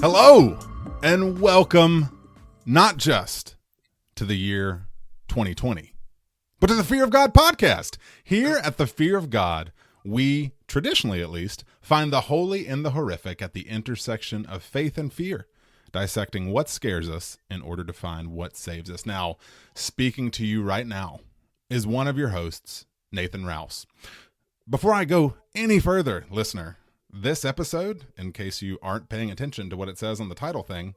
Hello, and welcome not just to the year 2020, but to the Fear of God podcast. Here at the Fear of God, we, traditionally at least, find the holy and the horrific at the intersection of faith and fear, dissecting what scares us in order to find what saves us. Now, speaking to you right now is one of your hosts, Nathan Rouse. Before I go any further, listener, this episode, in case you aren't paying attention to what it says on the title thing,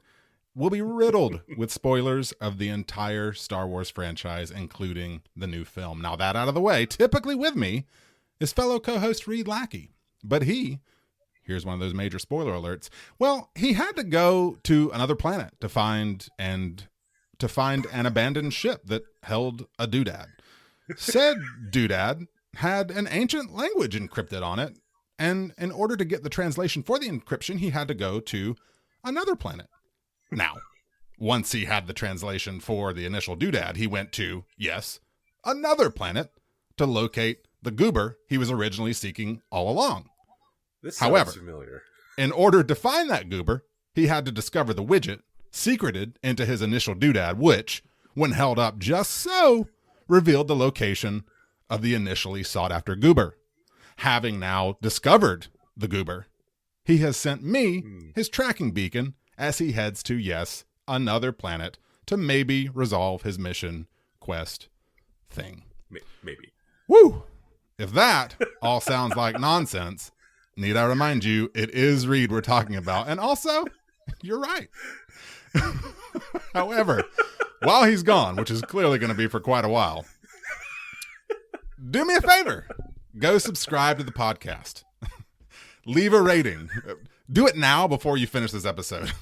will be riddled with spoilers of the entire Star Wars franchise, including the new film. Now, that out of the way, typically with me is fellow co-host Reed Lackey. But here's one of those major spoiler alerts, well, he had to go to another planet to find an abandoned ship that held a doodad. Said doodad had an ancient language encrypted on it, and in order to get the translation for the encryption, he had to go to another planet. Now, once he had the translation for the initial doodad, he went to, yes, another planet to locate the goober he was originally seeking all along. This sounds familiar. In order to find that goober, he had to discover the widget secreted into his initial doodad, which, when held up just so, revealed the location of the initially sought-after goober. Having now discovered the goober, he has sent me his tracking beacon as he heads to, yes, another planet to maybe resolve his mission, quest, thing. Maybe. Woo! If that all sounds like nonsense, need I remind you, it is Reed we're talking about. And also, you're right. However, while he's gone, which is clearly going to be for quite a while, do me a favor. Go subscribe to the podcast. Leave a rating. Do it now before you finish this episode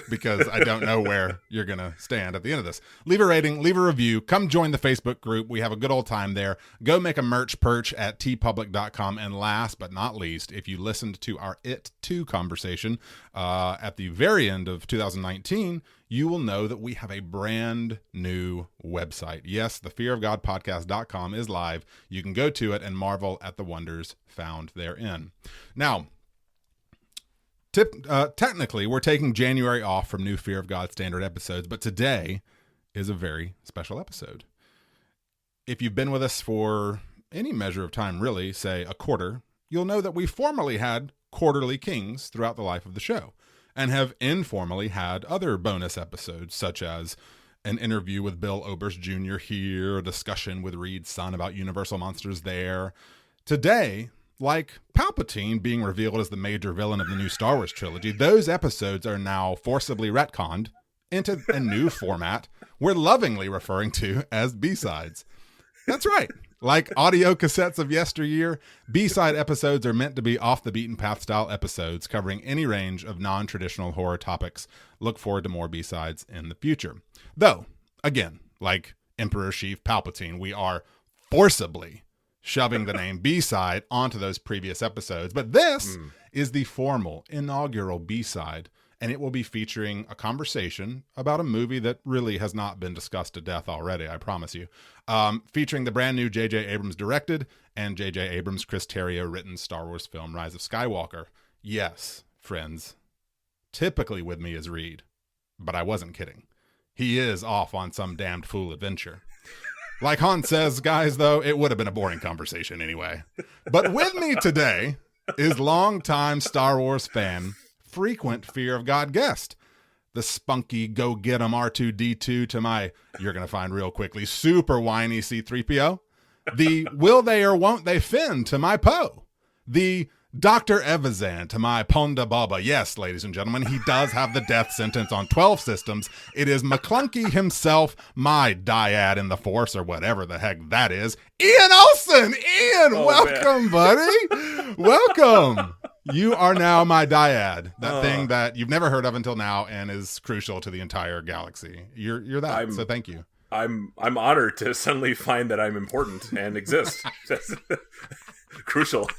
because I don't know where you're going to stand at the end of this. Leave a rating, leave a review, come join the Facebook group. We have a good old time there. Go make a merch perch at tpublic.com. And last but not least, if you listened to our It Too conversation at the very end of 2019, you will know that we have a brand new website. Yes, the fearofgodpodcast.com is live. You can go to it and marvel at the wonders found therein. Now, technically, we're taking January off from new Fear of God standard episodes, but today is a very special episode. If you've been with us for any measure of time, really, say a quarter, you'll know that we formerly had quarterly kings throughout the life of the show and have informally had other bonus episodes, such as an interview with Bill Oberst Jr. here, a discussion with Reed's son about Universal Monsters there. Today, like Palpatine being revealed as the major villain of the new Star Wars trilogy, those episodes are now forcibly retconned into a new format we're lovingly referring to as B-sides. That's right. Like audio cassettes of yesteryear, B-side episodes are meant to be off-the-beaten-path style episodes covering any range of non-traditional horror topics. Look forward to more B-sides in the future. Though, again, like Emperor Sheev Palpatine, we are forcibly shoving the name B-side onto those previous episodes. But this is the formal inaugural B-side, and it will be featuring a conversation about a movie that really has not been discussed to death already, I promise you. Featuring the brand new J.J. Abrams directed and J.J. Abrams, Chris Terrio written Star Wars film Rise of Skywalker. Yes, friends, typically with me is Reed, but I wasn't kidding. He is off on some damned fool adventure. Like Han says, guys, though, it would have been a boring conversation anyway. But with me today is longtime Star Wars fan, frequent Fear of God guest, the spunky go-get-em R2-D2 to my, you're going to find real quickly, super whiny C-3PO, the will they or won't they Finn to my Poe, the Dr. Evazan to my Ponda Baba. Yes, ladies and gentlemen, he does have the death sentence on 12 systems. It is McClunky himself, my dyad in the Force, or whatever the heck that is. Ian Olsen! Ian, welcome, buddy. Welcome. You are now my dyad, that thing that you've never heard of until now and is crucial to the entire galaxy. You're that, so thank you. I'm honored to suddenly find that I'm important and exist. That's crucial.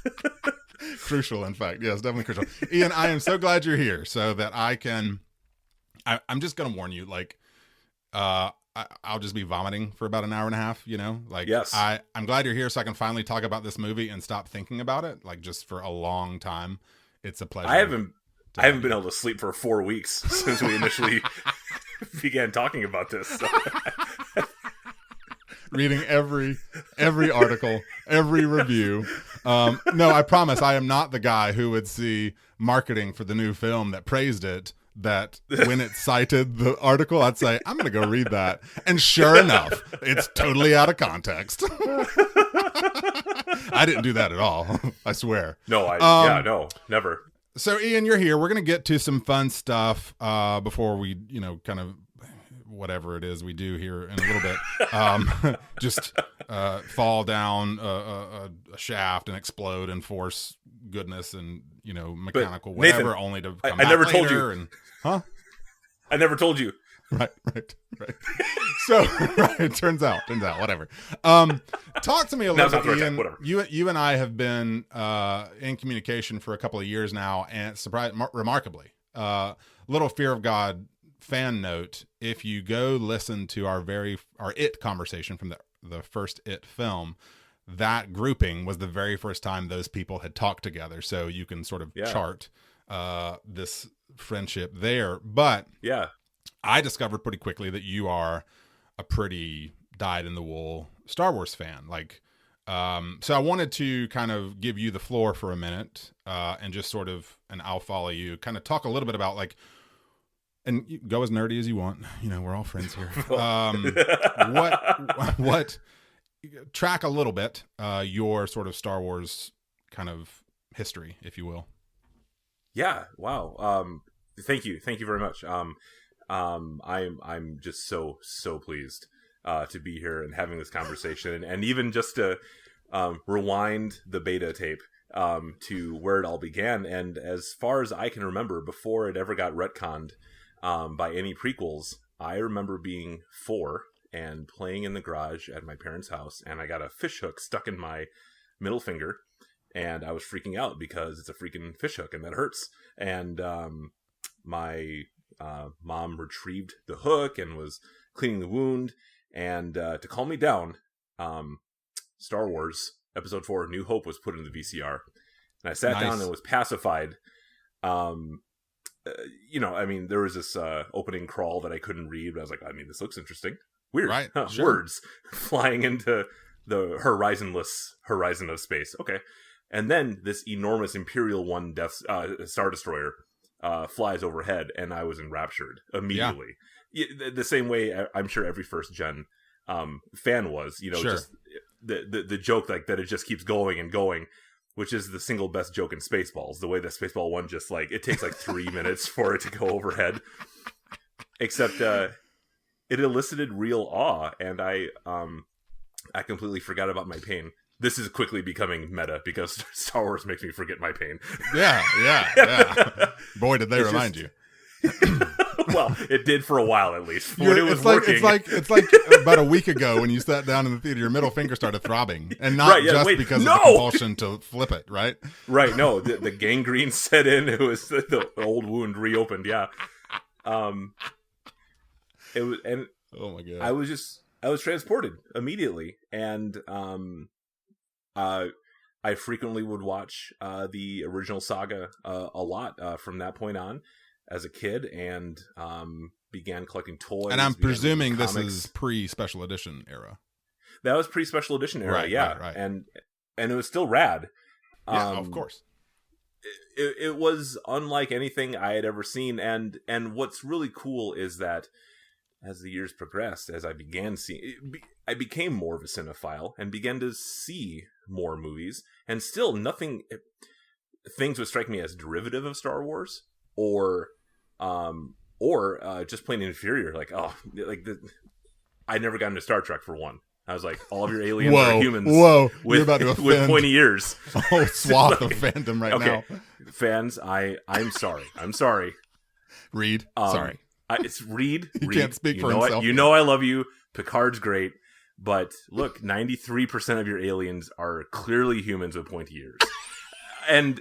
Crucial, in fact. Yes, definitely crucial. Ian, I am so glad you're here so that I'm just going to warn you, like, I'll just be vomiting for about an hour and a half, Like, yes. I'm glad you're here so I can finally talk about this movie and stop thinking about it, like, just for a long time. It's a pleasure. I haven't been able to sleep for 4 weeks since we initially began talking about this. So. Reading every article, every review. No, I promise I am not the guy who would see marketing for the new film that praised it, that when it cited the article, I'd say, I'm going to go read that. And sure enough, it's totally out of context. I didn't do that at all. I swear. No, no, never. So Ian, you're here. We're going to get to some fun stuff before we, kind of whatever it is we do here in a little bit, just fall down a shaft and explode and force goodness and mechanical but Nathan, whatever, only to come I back never later told you. And I never told you. Right. So it turns out whatever. Talk to me a little bit, Ian. You and I have been in communication for a couple of years now, and remarkably, Little Fear of God fan note, if you go listen to our It conversation from the first It film, that grouping was the very first time those people had talked together, so you can sort of chart this friendship there. But yeah, I discovered pretty quickly that you are a pretty dyed-in-the-wool Star Wars fan. Like, so I wanted to kind of give you the floor for a minute, and just sort of, and I'll follow you, kind of talk a little bit about, like, and you go as nerdy as you want. We're all friends here. What track a little bit your sort of Star Wars kind of history, if you will. Yeah. Wow. Thank you very much. I'm just so pleased to be here and having this conversation, and even just to rewind the beta tape to where it all began. And as far as I can remember, before it ever got retconned by any prequels, I remember being 4 and playing in the garage at my parents' house, and I got a fish hook stuck in my middle finger, and I was freaking out because it's a freaking fish hook and that hurts. And my mom retrieved the hook and was cleaning the wound, and to calm me down, Star Wars Episode 4 New Hope was put in the VCR, and I sat down and was pacified. There was this opening crawl that I couldn't read, but I was like, this looks interesting. Weird. Right. Huh, sure. Words flying into the horizon of space. Okay. And then this enormous Imperial 1 Star Destroyer flies overhead, and I was enraptured immediately. Yeah. The same way I'm sure every first gen fan was, sure. Just the joke like that, it just keeps going and going, which is the single best joke in Spaceballs. The way that Spaceball 1 just it takes 3 minutes for it to go overhead. Except it elicited real awe, and I completely forgot about my pain. This is quickly becoming meta because Star Wars makes me forget my pain. Yeah. Boy, did they remind you. Well, it did for a while at least. When it was working. It's like about a week ago when you sat down in the theater, your middle finger started throbbing, and not because of the compulsion to flip it, right? Right. No, the gangrene set in. It was the old wound reopened. Yeah. It was, and oh my god, I was transported immediately, and I frequently would watch the original saga a lot from that point on as a kid, and began collecting toys. And I'm presuming this is pre-special edition era. That was pre-special edition era, right, yeah. Right. And it was still rad. Yeah, of course. It was unlike anything I had ever seen, and what's really cool is that as the years progressed, as I began seeing, I became more of a cinephile and began to see more movies, and still nothing. things would strike me as derivative of Star Wars, or just plain inferior. Like, I never got into Star Trek for one. I was like, all of your aliens are humans. Whoa, with, you're about to offend with pointy ears. A whole swath of fandom right now. Fans, I'm sorry. I'm sorry. Reed, sorry. It's Reed. He Reed, can't speak for himself. You know I love you. Picard's great. But look, 93% of your aliens are clearly humans with pointy ears. And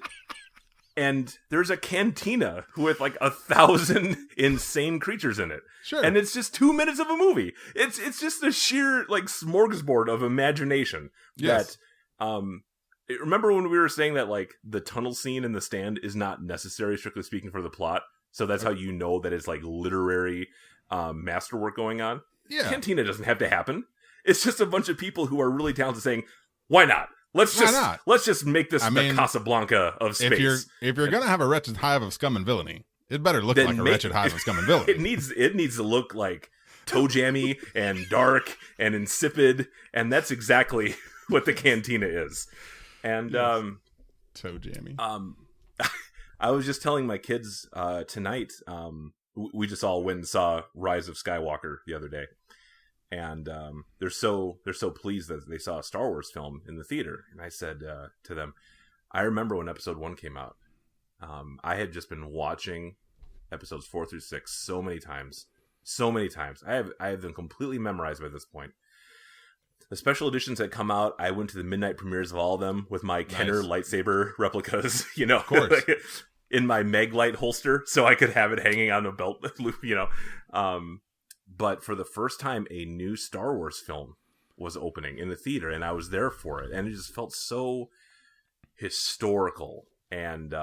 there's a cantina with like 1,000 insane creatures in it. Sure. And it's just 2 minutes of a movie. It's just a sheer like smorgasbord of imagination. Yes. That remember when we were saying that like the tunnel scene in The Stand is not necessary, strictly speaking, for the plot? So that's how you know that it's like literary masterwork going on. Yeah. Cantina doesn't have to happen. It's just a bunch of people who are really talented saying, why not? Let's just make this the Casablanca of space. If you're gonna have a wretched hive of scum and villainy, it better look like a wretched hive of scum and villainy. It needs to look like toe jammy and dark and insipid, and that's exactly what the cantina is. And toe jammy. I was just telling my kids tonight. We just all went and saw Rise of Skywalker the other day. And they're so pleased that they saw a Star Wars film in the theater. And I said to them, I remember when Episode 1 came out. I had just been watching Episodes 4 through 6 so many times. I have them completely memorized by this point. The special editions that come out, I went to the midnight premieres of all of them with my Kenner lightsaber replicas, Of course. in my Meglite holster, so I could have it hanging on a belt loop, But for the first time, a new Star Wars film was opening in the theater, and I was there for it, and it just felt so historical and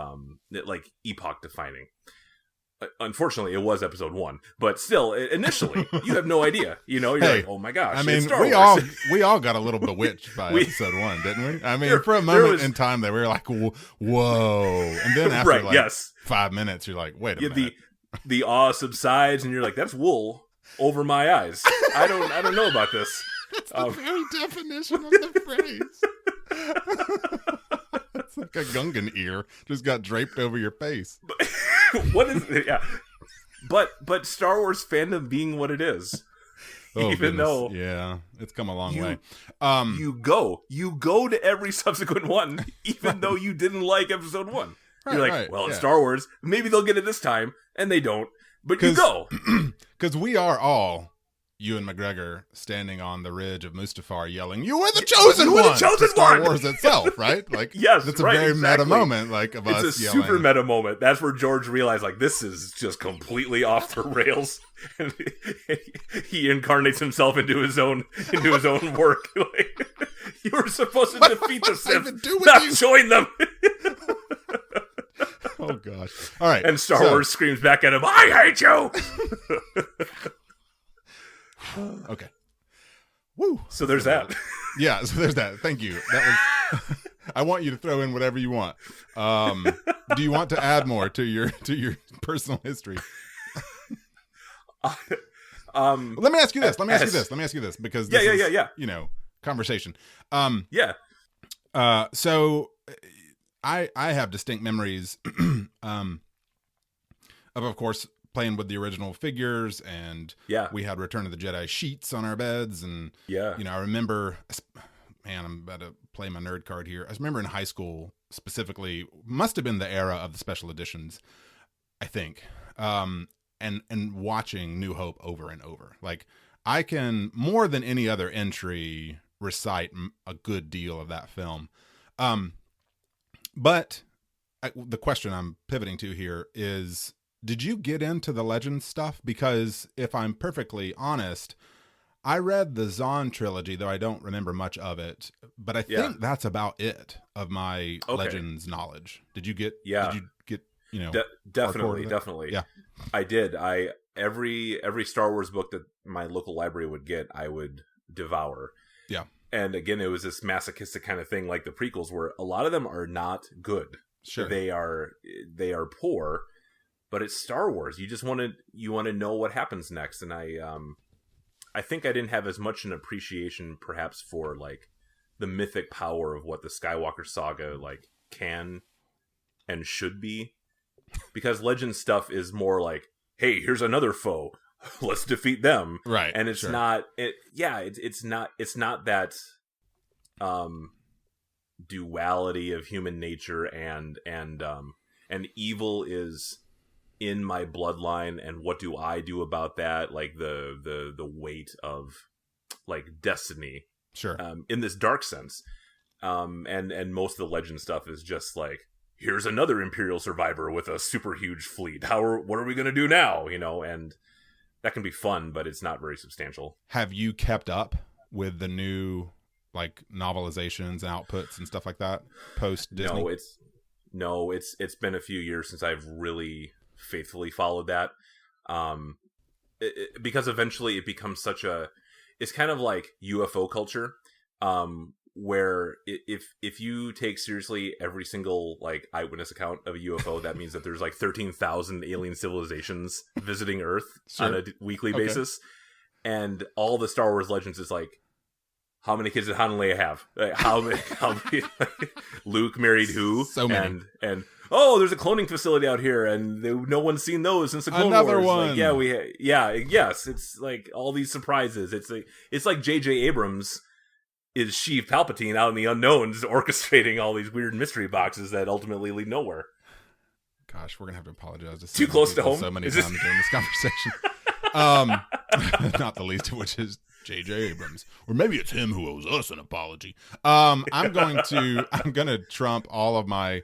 like epoch-defining. Unfortunately, it was Episode 1, but still, initially, you have no idea. You're like, oh my gosh! I mean, it's Star Wars. we all got a little bewitched by Episode 1, didn't we? I mean, for a moment in time, there we were like, whoa, and then after 5 minutes, you're like, wait a minute. The awe subsides, and you're like, that's wool over my eyes. I don't know about this. That's the very definition of the phrase. It's like a Gungan ear just got draped over your face. What is it? Yeah. But Star Wars fandom being what it is. Even though it's come a long way. You go to every subsequent one, even though you didn't like Episode 1. You're like, it's Star Wars. Maybe they'll get it this time, and they don't. But you go. Because we are all, Ewan McGregor, standing on the ridge of Mustafar yelling, "You were the chosen one!" The chosen Star one! Wars itself, right? Like, yes, it's a very meta moment, like, of us yelling. It's a super meta moment. That's where George realized, like, this is just completely off the rails. And he incarnates himself into his own work. Like, you were supposed to defeat the Sith, not join them. Oh gosh! All right, and Star Wars screams back at him, "I hate you!" Okay. Woo. So there's that. Yeah. So there's that. Thank you. That was. I want you to throw in whatever you want. Do you want to add more to your personal history? Let me ask you this. Let me ask you this because this is, conversation. So I have distinct memories of course, playing with the original figures, and we had Return of the Jedi sheets on our beds, and I remember, man, I'm about to play my nerd card here. I remember in high school specifically, must have been the era of the special editions, I think, and watching New Hope over and over. Like, I can, more than any other entry, recite a good deal of that film. But the question I'm pivoting to here is, did you get into the Legends stuff? Because if I'm perfectly honest, I read the Zahn trilogy, though I don't remember much of it, but I think that's about it of my Legends knowledge. Did you get, definitely. Yeah, I did. Every Star Wars book that my local library would get, I would devour. Yeah. And again, it was this masochistic kind of thing, like the prequels, where a lot of them are not good. Sure. They are poor, but it's Star Wars. You just want to know what happens next. And I think I didn't have as much an appreciation perhaps for like the mythic power of what the Skywalker saga like can and should be, because Legends stuff is more like, hey, here's another foe, let's defeat them, right? And it's not it's not that duality of human nature and evil is in my bloodline, and what do I do about that, like the weight of like destiny, sure, in this dark sense, and most of the Legend stuff is just like, here's another Imperial survivor with a super huge fleet, what are we gonna do now, and that can be fun, but it's not very substantial. Have you kept up with the new like novelizations and outputs and stuff like that post Disney? It's been a few years since I've really faithfully followed that, because eventually it becomes it's kind of like UFO culture, where if you take seriously every single like eyewitness account of a UFO, that means that there's like 13,000 alien civilizations visiting Earth on a weekly basis, and all the Star Wars Legends is like, how many kids did Han and Leia have? Like, how many Luke married who? So many. And oh, there's a cloning facility out here, and no one's seen those since the Clone Another Wars. one. Like, yes. It's like all these surprises. It's like J.J. Abrams is Sheev Palpatine out in the unknowns, orchestrating all these weird mystery boxes that ultimately lead nowhere. Gosh, we're gonna have to apologize to too close to home so many times during this conversation. Not the least of which is J.J. Abrams, or maybe it's him who owes us an apology. I'm gonna trump all of my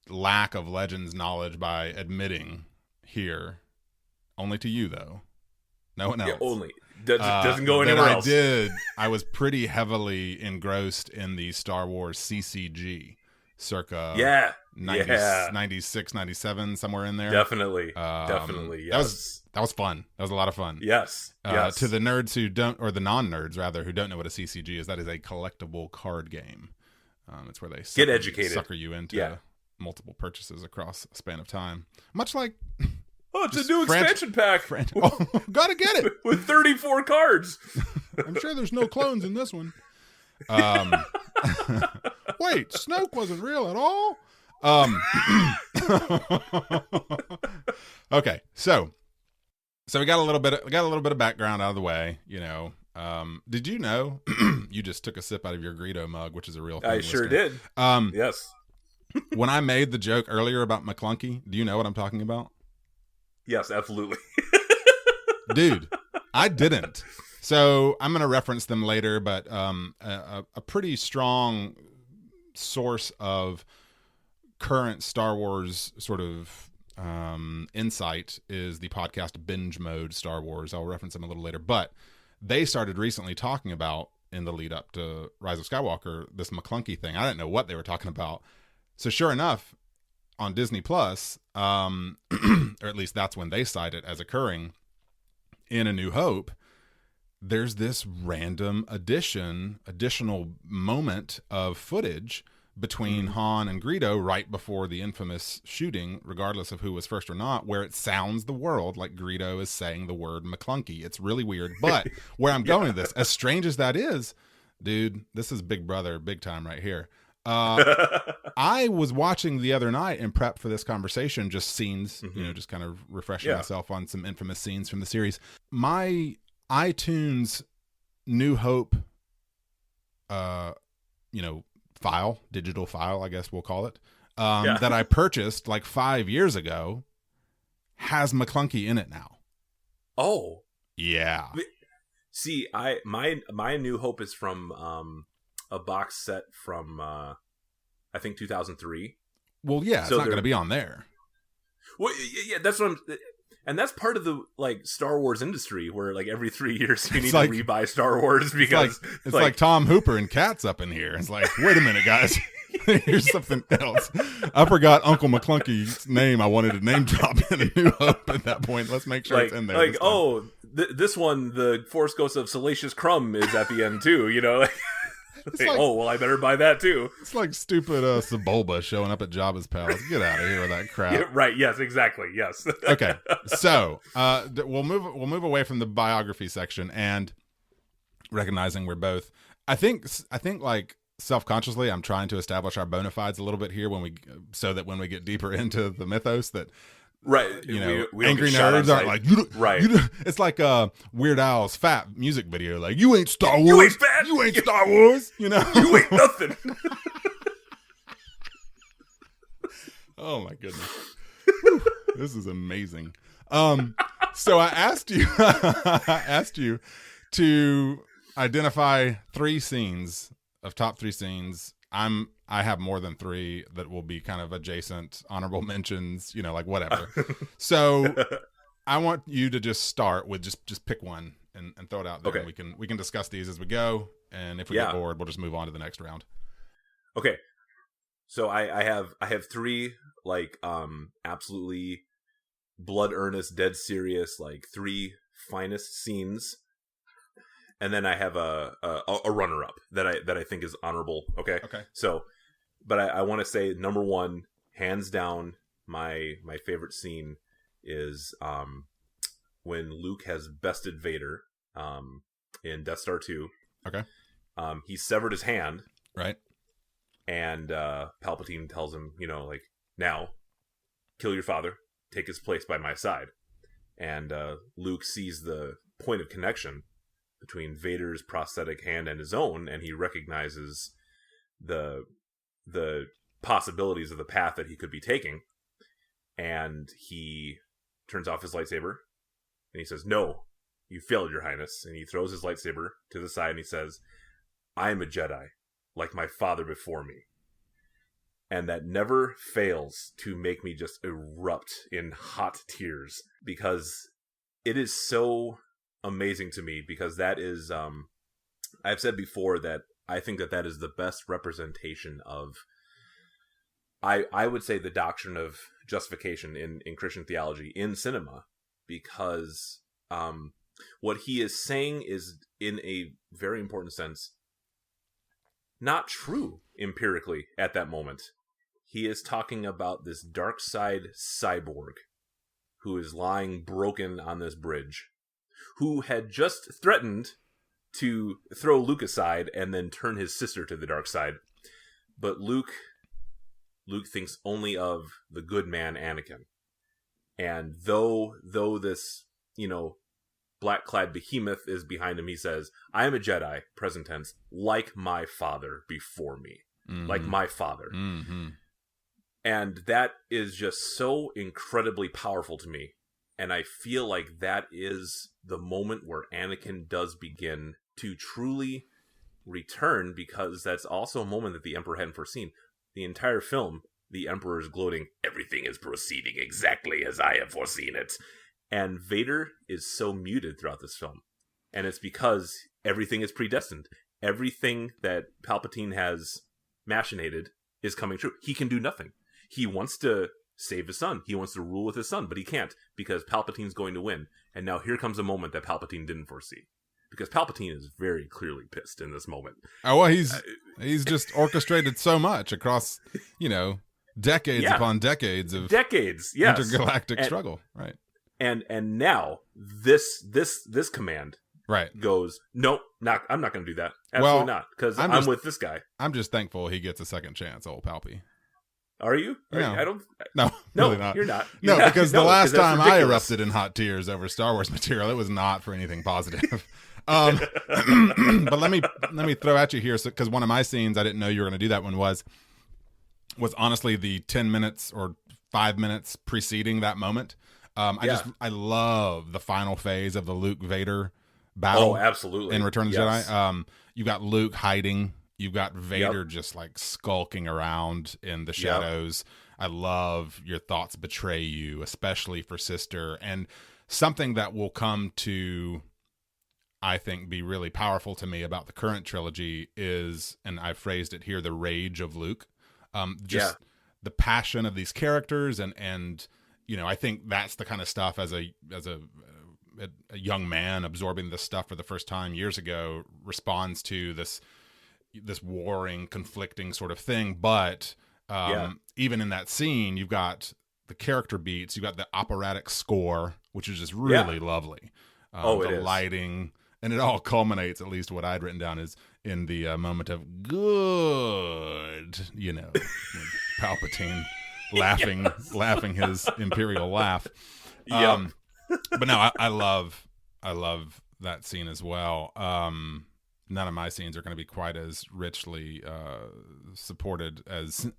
lack of Legends knowledge by admitting here, only to you though, no one else. Yeah, only doesn't go anywhere else. I was pretty heavily engrossed in the Star Wars CCG circa 96, 97, somewhere in there. Definitely, yes. That was fun. That was a lot of fun. Yes. To the nerds who don't, or the non-nerds rather, who don't know what a CCG is, that is a collectible card game. It's where they get educated, sucker you into multiple purchases across a span of time. Much like, it's a new expansion pack. Gotta get it with 34 cards. I'm sure there's no clones in this one. Wait, Snoke wasn't real at all. Okay, so we got a little bit of background out of the way, did you know you just took a sip out of your Greedo mug, which is a real thing? I sure did. Yes. When I made the joke earlier about McClunky, do you know what I'm talking about? Yes, absolutely. Dude, I didn't. So I'm going to reference them later, but a pretty strong source of current Star Wars sort of insight is the podcast Binge Mode Star Wars. I'll reference them a little later, but they started recently talking about, in the lead up to Rise of Skywalker, this McClunky thing. I didn't know what they were talking about. So sure enough, on Disney Plus, or at least that's when they cite it as occurring in A New Hope, there's this random additional moment of footage between Han and Greedo right before the infamous shooting, regardless of who was first or not, where it sounds the world like Greedo is saying the word McClunky. It's really weird. But where I'm going with this, as strange as that is, dude, this is Big Brother, big time right here. I was watching the other night in prep for this conversation, just scenes, just kind of refreshing myself on some infamous scenes from the series. My iTunes New Hope, digital file, I guess we'll call it, that I purchased like 5 years ago, has McClunky in it now. Oh, yeah. See, my New Hope is from a box set from I think 2003. Well, yeah, it's not going to be on there. Well, yeah, that's what and that's part of the like Star Wars industry, where like every 3 years you need to rebuy Star Wars because it's like Tom Hooper and Cat's up in here. It's like, wait a minute, guys. Here's something else. I forgot Uncle McClunky's name. I wanted to name drop in A New Hope at that point. Let's make sure it's in there. Like, this one, the Force Ghost of Salacious Crumb is at the end too. I better buy that too. It's like stupid Sebulba showing up at Jabba's palace. Get out of here with that crap. Yeah, right? Yes, exactly. Yes. Okay, so we'll move away from the biography section and recognizing we're both. I think like self-consciously, I'm trying to establish our bona fides a little bit here so that when we get deeper into the mythos that, right, we angry nerds aren't like, right. It's like Weird Al's Fat music video. Like, you ain't Star Wars. You ain't fat. You ain't Star Wars. You ain't nothing. Oh my goodness. This is amazing. So I asked you to identify top 3 scenes. I have more than 3 that will be kind of adjacent honorable mentions, like whatever. So I want you to just start with just pick one and throw it out there. Okay. We can discuss these as we go, and if we get bored, we'll just move on to the next round. Okay. So I have 3 like absolutely blood earnest, dead serious, like 3 finest scenes. And then I have a runner up that I think is honorable. Okay. So, but I want to say number 1, hands down, my favorite scene is when Luke has bested Vader in Death Star 2. Okay. He severed his hand. Right. And Palpatine tells him, like, now kill your father, take his place by my side. And Luke sees the point of connection between Vader's prosthetic hand and his own, and he recognizes the possibilities of the path that he could be taking. And he turns off his lightsaber, and he says, "No, you failed, Your Highness." And he throws his lightsaber to the side, and he says, "I am a Jedi, like my father before me." And that never fails to make me just erupt in hot tears, because it is so amazing to me, because that is I've said before that I think that is the best representation of I would say the doctrine of justification in Christian theology in cinema, because what he is saying is, in a very important sense, not true empirically at that moment. He is talking about this dark side cyborg who is lying broken on this bridge, who had just threatened to throw Luke aside and then turn his sister to the dark side. But Luke thinks only of the good man Anakin. And though this, black-clad behemoth is behind him, he says, "I am a Jedi," present tense, "like my father before me." Mm-hmm. Like my father. Mm-hmm. And that is just so incredibly powerful to me. And I feel like that is the moment where Anakin does begin to truly return, because that's also a moment that the Emperor hadn't foreseen. The entire film, the Emperor is gloating, "Everything is proceeding exactly as I have foreseen it." And Vader is so muted throughout this film. And it's because everything is predestined. Everything that Palpatine has machinated is coming true. He can do nothing. He wants to save his son. He wants to rule with his son, but he can't, because Palpatine's going to win. And now here comes a moment that Palpatine didn't foresee, because Palpatine is very clearly pissed in this moment. Oh, well, he's just orchestrated so much across, decades upon decades of intergalactic struggle, right? And now this command goes, "Nope, I'm not going to do that. Absolutely not, because I'm with this guy." I'm just thankful he gets a second chance, old Palpy. Are you? I don't. No, really not. You're not. No, because the last time I erupted in hot tears over Star Wars material, it was not for anything positive. But let me throw at you here, because one of my scenes, I didn't know you were going to do that one, was honestly the 10 minutes or 5 minutes preceding that moment. I love the final phase of the Luke Vader battle. Oh, absolutely. In Return of the Jedi. You got Luke hiding. You've got Vader just like skulking around in the shadows. I love "your thoughts betray you," especially for sister. And something that will come to, I think, be really powerful to me about the current trilogy is, and I phrased it here, the rage of Luke. The passion of these characters, and I think that's the kind of stuff as a young man absorbing this stuff for the first time years ago responds to this warring, conflicting sort of thing. But even in that scene, you've got the character beats, you've got the operatic score, which is just really lovely. The lighting, And it all culminates, at least what I'd written down, is in the moment of good, when Palpatine laughing his imperial laugh. But no, I love that scene as well. None of my scenes are going to be quite as richly supported as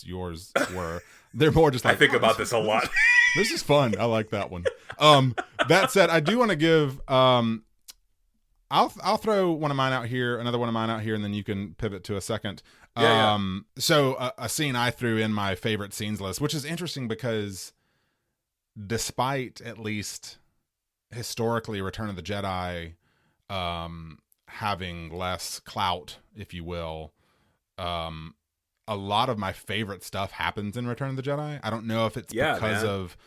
yours were. They're more just like, I think about this a lot. This is fun. I like that one. That said, I do want to give. I'll throw one of mine out here, another one of mine out here, and then you can pivot to a second. So a scene I threw in my favorite scenes list, which is interesting because despite at least historically Return of the Jedi having less clout, if you will, a lot of my favorite stuff happens in Return of the Jedi. I don't know if it's because of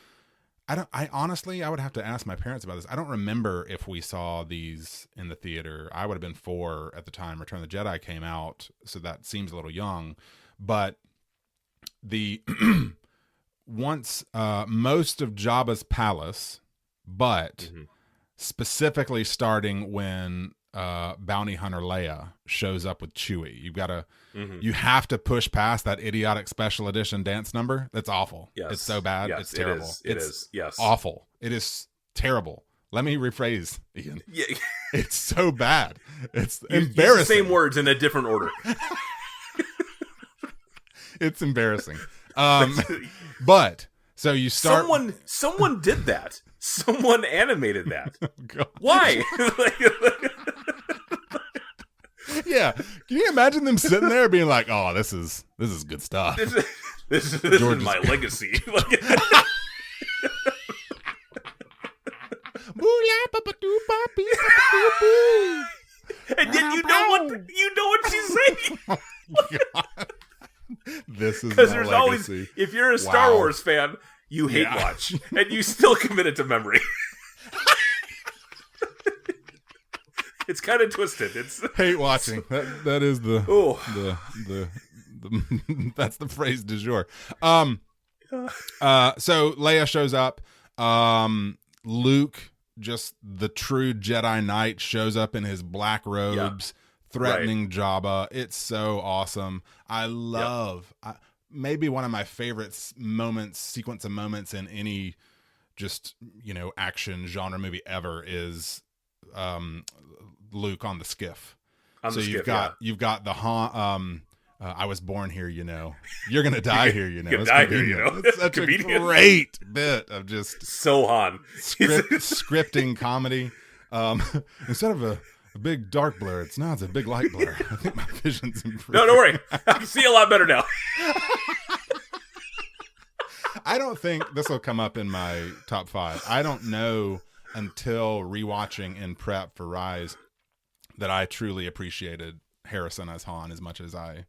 I honestly, I would have to ask my parents about this. I don't remember if we saw these in the theater. I would have been 4 at the time Return of the Jedi came out, so that seems a little young. But the once most of Jabba's palace, but specifically starting when bounty hunter Leia shows up with Chewie. You have to push past that idiotic special edition dance number. That's awful. Yes. It's so bad. Yes, it's terrible. It is. Yes. Awful. It is terrible. Let me rephrase, Ian. Yeah. It's so bad. It's embarrassing. Use the same words in a different order. It's embarrassing. But so you start. Someone did that. Someone animated that. Oh, why? Yeah, can you imagine them sitting there being like, "Oh, this is good stuff. This is my legacy." And yet you know what she's saying. This is because my there's legacy. Always, if you're a Star Wars fan, you hate watch, and you still commit it to memory. It's kind of twisted. It's hate watching. That is the that's the phrase du jour. So Leia shows up. Luke, just the true Jedi Knight, shows up in his black robes, threatening Jabba. It's so awesome. I love maybe one of my favorite sequence of moments in any just action genre movie ever is Luke on the skiff. You've got the Han. I was born here, You're gonna die here, It's die here, It's such a great bit of just so Han scripting comedy. Instead of a big dark blur, it's a big light blur. I think my vision's improved. No, don't worry. I can see a lot better now. I don't think this will come up in my top 5. I don't know until rewatching in prep for Rise that I truly appreciated Harrison as Han as much as I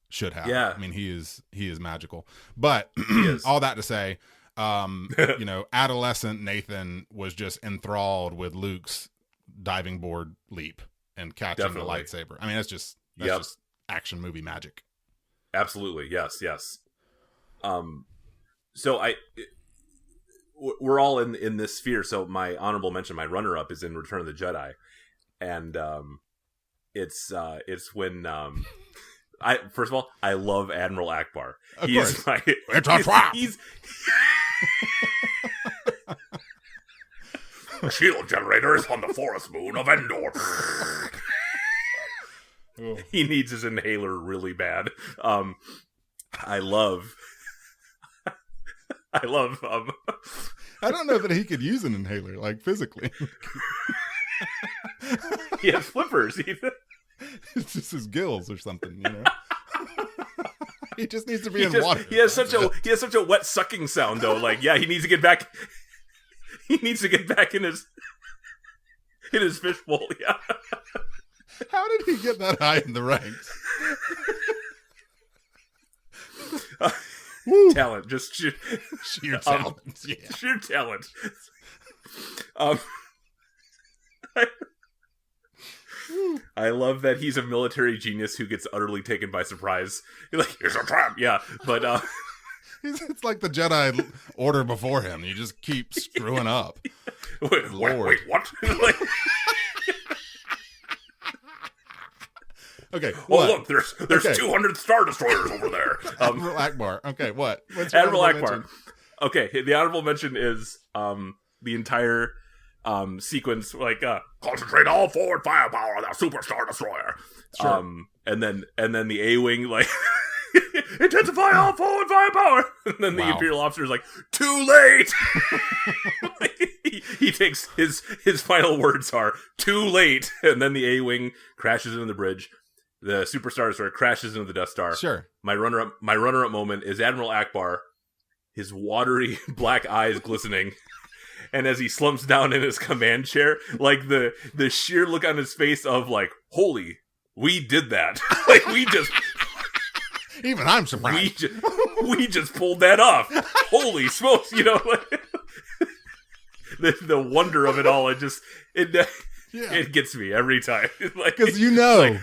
should have. Yeah. I mean, he is magical. But all that to say, adolescent Nathan was just enthralled with Luke's diving board leap and catching the lightsaber. I mean, that's just action movie magic. Absolutely. Yes. So we're all in this sphere. So my honorable mention, my runner-up, is in Return of the Jedi, and it's when first of all, I love Admiral Akbar. He's the shield generator is on the forest moon of Endor. He needs his inhaler really bad. I love. I don't know that he could use an inhaler, like, physically. He has flippers. It's just his gills or something, He just needs to be in water. He has such a wet sucking sound, though. Like, he needs to get back. He needs to get back in his fishbowl. Yeah. How did he get that high in the ranks? Talent, just sheer talent. Sheer talent. I love that he's a military genius who gets utterly taken by surprise. You're like, here's a trap. Yeah, but it's like the Jedi order before him. You just keep screwing up. Wait, what? Okay. Oh, look, there's 200 Star Destroyers over there. Admiral Akbar. Okay, what? What's Admiral Akbar? Mention? Okay, the honorable mention is the entire sequence, like concentrate all forward firepower on our Super Star Destroyer. Sure. And then the A-wing, like, intensify all forward firepower. And then the Imperial officer is like, too late. he takes his final words are too late. And then the A-wing crashes into the bridge. The Super Star Destroyer crashes into the Death Star. Sure. My runner-up moment is Admiral Akbar, his watery black eyes glistening. And as he slumps down in his command chair, like the sheer look on his face of like, holy, we did that. Like, we just... Even I'm surprised. We just pulled that off. Holy smokes, you know, like, the wonder of it all. It gets me every time. Because like, you know.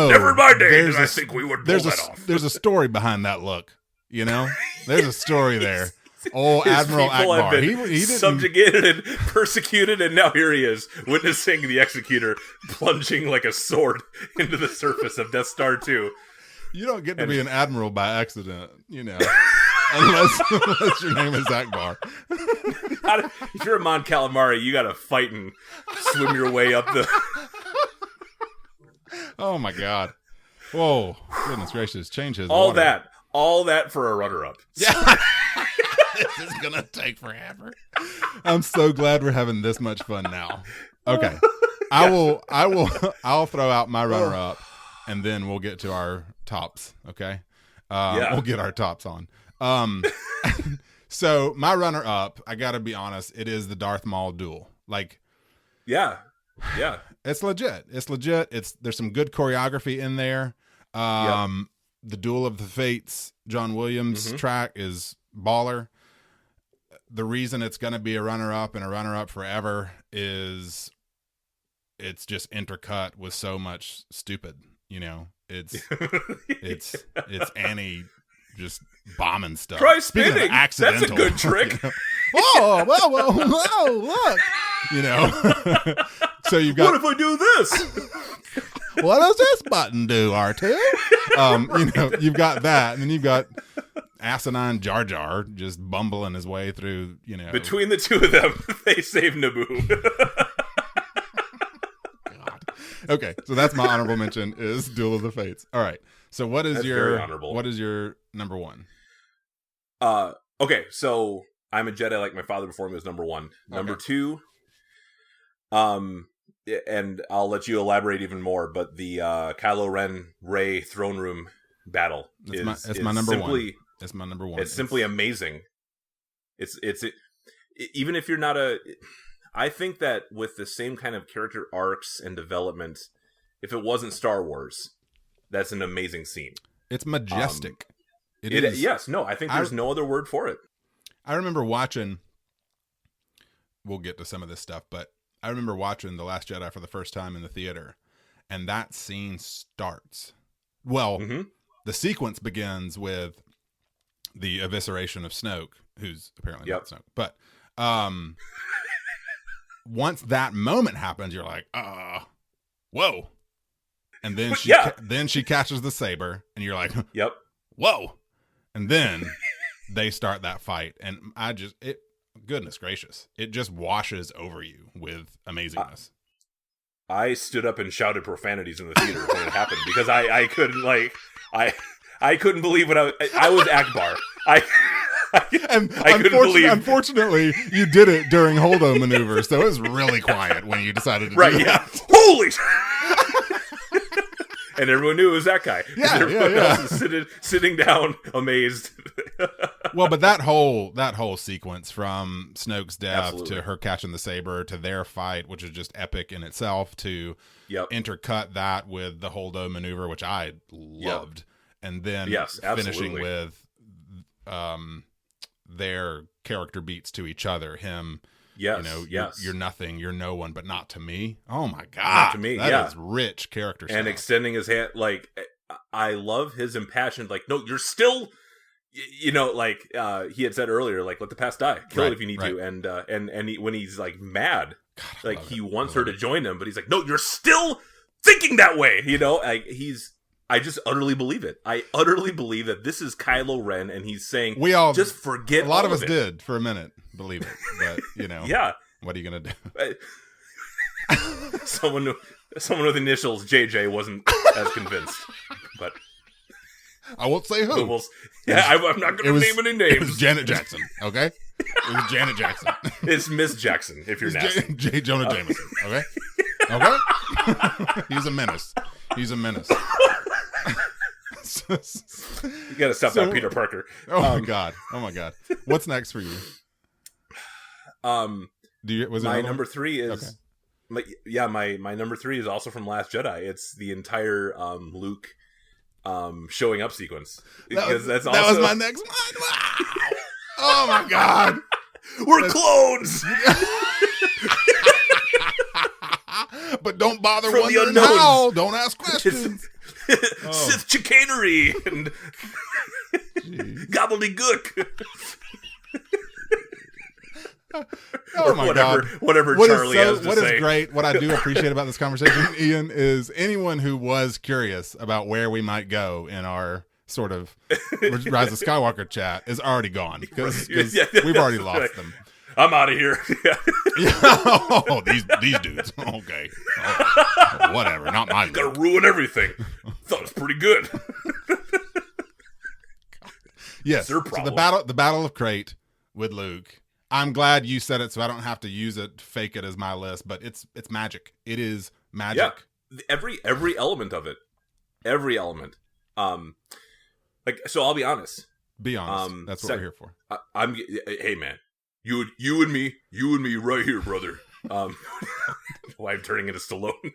Never mind, Dave. I think we would pull that off. There's a story behind that look. You know, there's a story there. Oh, Admiral Akbar. He didn't... subjugated and persecuted, and now here he is, witnessing the Executor plunging like a sword into the surface of Death Star 2. You don't get to be an admiral by accident, you know, unless your name is Akbar. If you're a Mon Calamari, you got to fight and swim your way up the... Oh, my God. Whoa. Goodness gracious. Change his All water. All that for a runner-up. Yeah. This is going to take forever. I'm so glad we're having this much fun now. Okay. I'll throw out my runner-up, and then we'll get to our tops, okay? We'll get our tops on. So my runner-up, I got to be honest, it is the Darth Maul duel. Like, yeah. It's legit. There's some good choreography in there. The Duel of the Fates, John Williams track is baller. The reason it's going to be a runner-up and a runner-up forever is it's just intercut with so much stupid, you know. It's Annie just bombing stuff. Try spinning. That's a good trick. You know? Whoa, look. You know. So you got. What if I do this? What does this button do, R2? You know, you've got that, and then you've got asinine Jar Jar just bumbling his way through, you know. Between the two of them, they save Naboo. God. Okay, so that's my honorable mention is Duel of the Fates. All right. So what is your number one? Okay, so I'm a Jedi like my father before me was number one. Number two, and I'll let you elaborate even more, but the Kylo Ren Rey throne room battle is my number one. It's my number one. It's simply amazing. It's even if you're not I think that with the same kind of character arcs and development, if it wasn't Star Wars, that's an amazing scene. It's majestic. It is. Yes. No, I think there's no other word for it. I remember watching. We'll get to some of this stuff, but I remember watching The Last Jedi for the first time in the theater, and that scene starts. Well, the sequence begins with the evisceration of Snoke, who's apparently not Snoke. But once that moment happens, you're like, whoa. And then she catches the saber, and you're like, whoa. And then they start that fight, and goodness gracious, it just washes over you with amazingness. I stood up and shouted profanities in the theater when it happened because I couldn't I couldn't believe what I was Akbar. I couldn't believe. Unfortunately, you did it during holdo maneuver, so it was really quiet when you decided to do that. Holy. And everyone knew it was that guy. Everyone else is sitting down, amazed. Well, but that whole sequence from Snoke's death to her catching the saber to their fight, which is just epic in itself, to intercut that with the holdo maneuver, which I loved, and then finishing with their character beats to each other. Him. Yes, you're nothing, you're no one, but not to me. Oh my God. Not to me, that is rich character stuff. And extending his hand, like, I love his impassioned, like, no, you're still, you know, like, he had said earlier, like, let the past die, kill it if you need to, and when he's, like, mad, God, like, he wants her to join him, but he's like, no, you're still thinking that way. I just utterly believe it. I utterly believe that this is Kylo Ren, and he's saying, just forget. A lot of us did for a minute believe it, but yeah. What are you gonna do? Someone with initials JJ wasn't as convinced, but I won't say who. I'm not going to name any names. It was Janet Jackson. Okay, it was Janet Jackson. It's Miss Jackson. If you're nasty, J. Jonah Jameson. Okay, okay. He's a menace. You got to stop that, Peter Parker. Oh my god. What's next for you? My number 3 is my number 3 is also from Last Jedi. It's the entire Luke showing up sequence. That was my next one. Wow. Oh my god. We're clones. But don't bother wondering how. Don't ask questions. Sith chicanery and gobbledygook. Oh my God. Whatever Charlie has to say. What is great, what I do appreciate about this conversation, Ian, is anyone who was curious about where we might go in our sort of Rise of Skywalker chat is already gone. Because we've already lost them. I'm out of here. Oh, these dudes. Okay. Oh, whatever. Not my Luke. Gotta ruin everything. Thought it was pretty good. Yes. So the battle of Crate with Luke. I'm glad you said it so I don't have to use it, fake it as my list, but it's magic. It is magic. Yeah. Every element of it. Every element. So I'll be honest. Be honest. That's what we're here for. Hey man. You and me right here, brother. Why I'm turning into Stallone.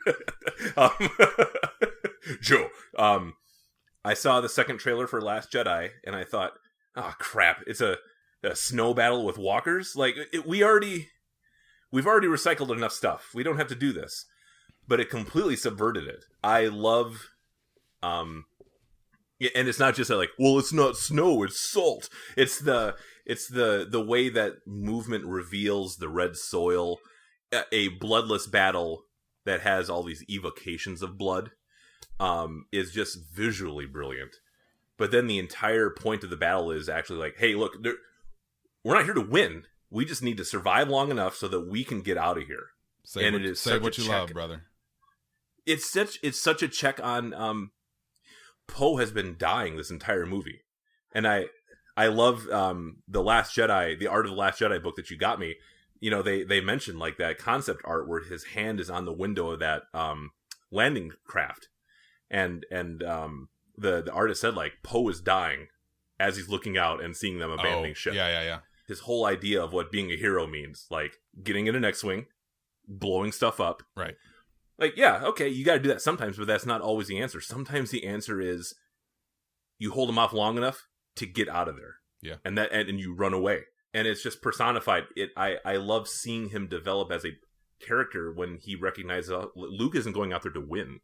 Joe. I saw the second trailer for Last Jedi, and I thought, oh crap, it's a snow battle with walkers. Like we've already recycled enough stuff. We don't have to do this. But it completely subverted it. I love, and it's not just like, well, it's not snow, it's salt. It's the way that movement reveals the red soil, a bloodless battle that has all these evocations of blood, is just visually brilliant. But then the entire point of the battle is actually like, hey, look, we're not here to win. We just need to survive long enough so that we can get out of here. Say what you love, brother. It's such a check on. Poe has been dying this entire movie, and I love the Last Jedi, the Art of the Last Jedi book that you got me. They mentioned like that concept art where his hand is on the window of that landing craft, and the artist said like Poe is dying as he's looking out and seeing them abandoning ship. Yeah. His whole idea of what being a hero means, like getting in an X-wing, blowing stuff up. Right. Like, yeah, okay, you got to do that sometimes, but that's not always the answer. Sometimes the answer is you hold them off long enough to get out of there. Yeah. And you run away. And it's just personified. I love seeing him develop as a character when he recognizes Luke isn't going out there to win.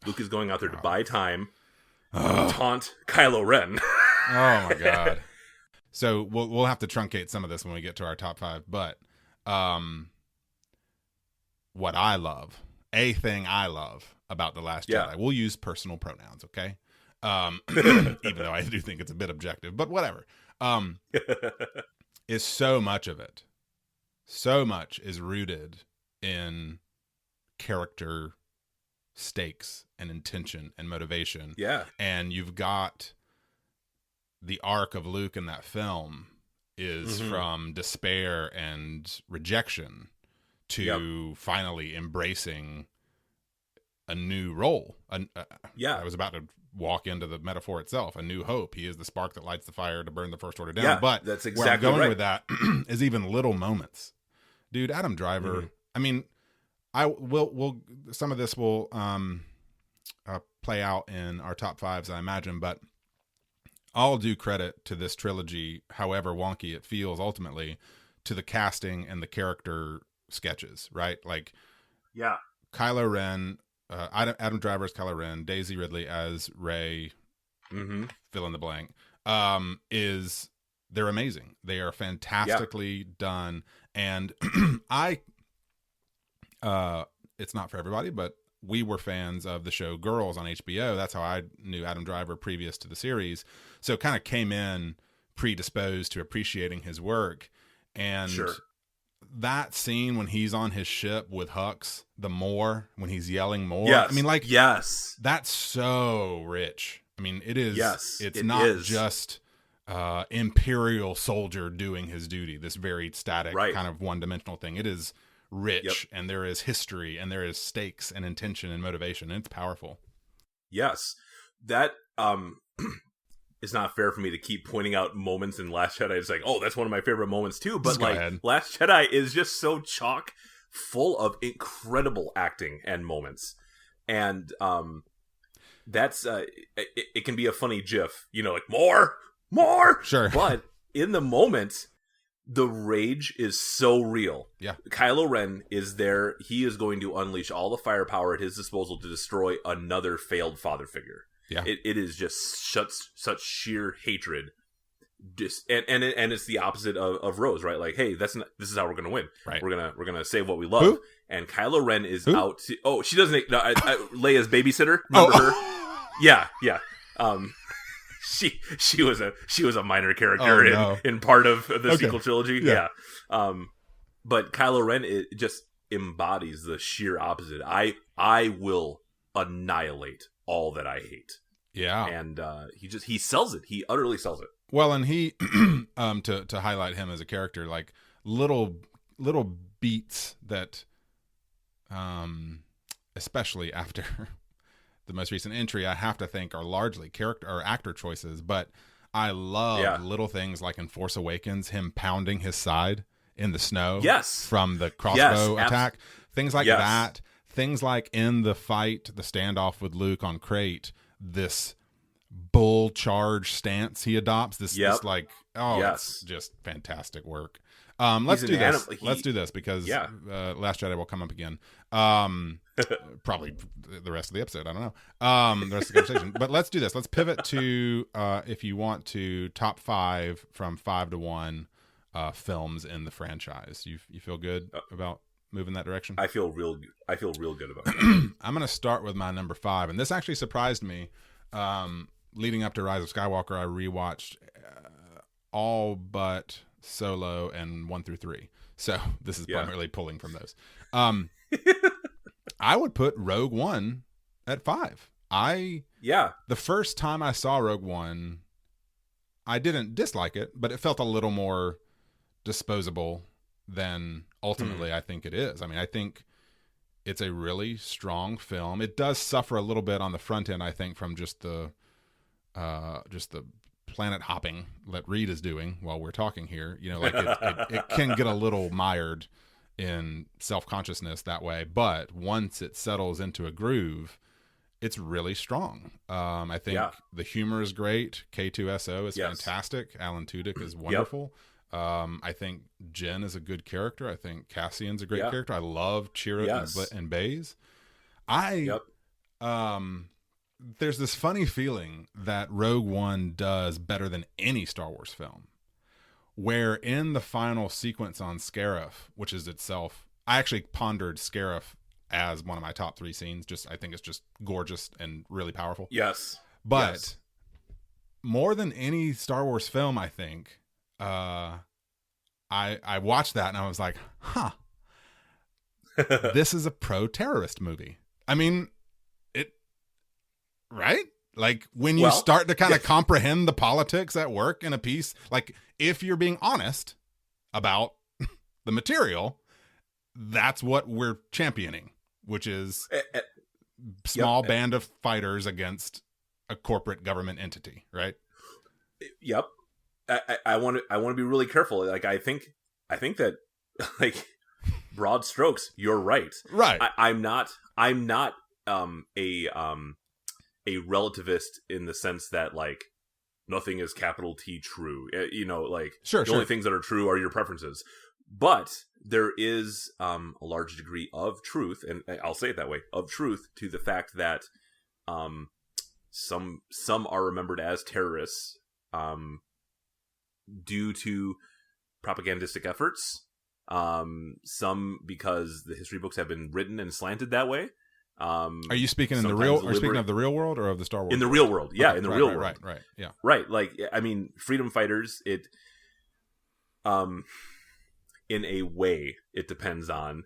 Luke is going out there to buy time, taunt Kylo Ren. Oh my God. So we'll have to truncate some of this when we get to our top 5, but what I love, a thing I love about The Last Jedi, we'll use personal pronouns, okay? Even though I do think it's a bit objective, but whatever. Is so much of it. So much is rooted in character stakes and intention and motivation. Yeah. And you've got the arc of Luke in that film is from despair and rejection to finally embracing a new role. I was about to walk into the metaphor itself, a new hope. He is the spark that lights the fire to burn the First Order down. Yeah, but that's exactly where I'm going right. with that is even little moments. Dude, Adam Driver, I mean, we'll some of this will play out in our top 5s, I imagine, but I'll do credit to this trilogy, however wonky it feels ultimately, to the casting and the character sketches, right? like Kylo Ren, Adam Driver as Kylo Ren, Daisy Ridley as Rey, fill in the blank, they're amazing. They are fantastically done. And it's not for everybody, but we were fans of the show Girls on HBO. That's how I knew Adam Driver previous to the series. So kind of came in predisposed to appreciating his work. And sure. that scene when he's on his ship with Hux, the Moor, when he's yelling Moor. Yes. I mean, like, yes, that's so rich. I mean, it is. Yes, it's not just imperial soldier doing his duty, this very static kind of one-dimensional thing. It is rich, and there is history, and there is stakes and intention and motivation, and it's powerful. Yes. That it's not fair for me to keep pointing out moments in Last Jedi. It's like, oh, that's one of my favorite moments too. But like, Last Jedi is just so chock full of incredible acting and moments. And that's it can be a funny GIF, you know, like more. Sure. But in the moment, the rage is so real. Yeah. Kylo Ren is there. He is going to unleash all the firepower at his disposal to destroy another failed father figure. Yeah. It is just such sheer hatred. And it's the opposite of Rose, right? Like, hey, this is how we're gonna win. Right. We're gonna save what we love. Who? And Kylo Ren is out to, she doesn't Leia's babysitter. Remember her? Yeah. She was a minor character in part of the sequel trilogy. Yeah. But Kylo Ren, it just embodies the sheer opposite. I will annihilate all that I hate. Yeah. And he sells it. He utterly sells it. Well, and he to highlight him as a character, like little beats that especially after the most recent entry, I have to think are largely character or actor choices, but I love little things like in Force Awakens, him pounding his side in the snow from the crossbow attack. Things like that. Things like in the fight, the standoff with Luke on Crate, this bull charge stance he adopts. This like, it's just fantastic work. Let's do this because Last Jedi will come up again. Probably the rest of the episode. I don't know. The rest of the conversation. But let's do this. Let's pivot to, if you want to, top 5 from 5 to 1 films in the franchise. You feel good about moving that direction? I feel real good about it. I'm going to start with my number 5, and this actually surprised me. Leading up to Rise of Skywalker, I rewatched all but Solo and 1 through 3. So this is primarily pulling from those. I would put Rogue One at 5. The first time I saw Rogue One, I didn't dislike it, but it felt a little more disposable than ultimately I think it is. I mean, I think it's a really strong film. It does suffer a little bit on the front end, I think, from just the planet hopping that Reed is doing while we're talking here. You know, like it can get a little mired in self-consciousness that way, but once it settles into a groove, it's really strong. I think the humor is great. K2SO is fantastic. Alan Tudyk is wonderful. I think Jen is a good character. I think Cassian's a great character. I love Chirrut and Baze. There's this funny feeling that Rogue One does better than any Star Wars film, where in the final sequence on Scarif, which is itself, I actually pondered Scarif as one of my top 3 scenes. I think it's just gorgeous and really powerful. Yes. But more than any Star Wars film, I think, I watched that and I was like, this is a pro-terrorist movie. I mean, right? Like when you start to kind of comprehend the politics at work in a piece, like if you're being honest about the material, that's what we're championing, which is small band of fighters against a corporate government entity, right? Yep. I want to be really careful. Like I think that like broad strokes, you're right. Right. I'm not a relativist in the sense that like nothing is capital T true. You know, like the only things that are true are your preferences. But there is a large degree of truth, and I'll say it that way, of truth to the fact that some are remembered as terrorists due to propagandistic efforts. Some because the history books have been written and slanted that way. Are you speaking in the real? Are you speaking of the real world or of the Star Wars? In the real world, yeah, in the real world, right, yeah, right. Like, I mean, freedom fighters. It, in a way, it depends on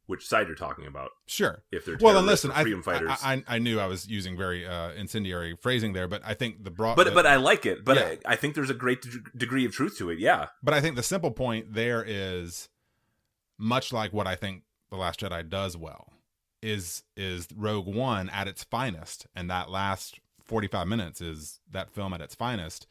which side you're talking about. Sure. If they're well, then listen, freedom fighters. I knew I was using very incendiary phrasing there, but I think but I like it. But yeah. I think there's a great degree of truth to it. Yeah. But I think the simple point there is much like what I think The Last Jedi does well is Rogue One at its finest, and that last 45 minutes is that film at its finest.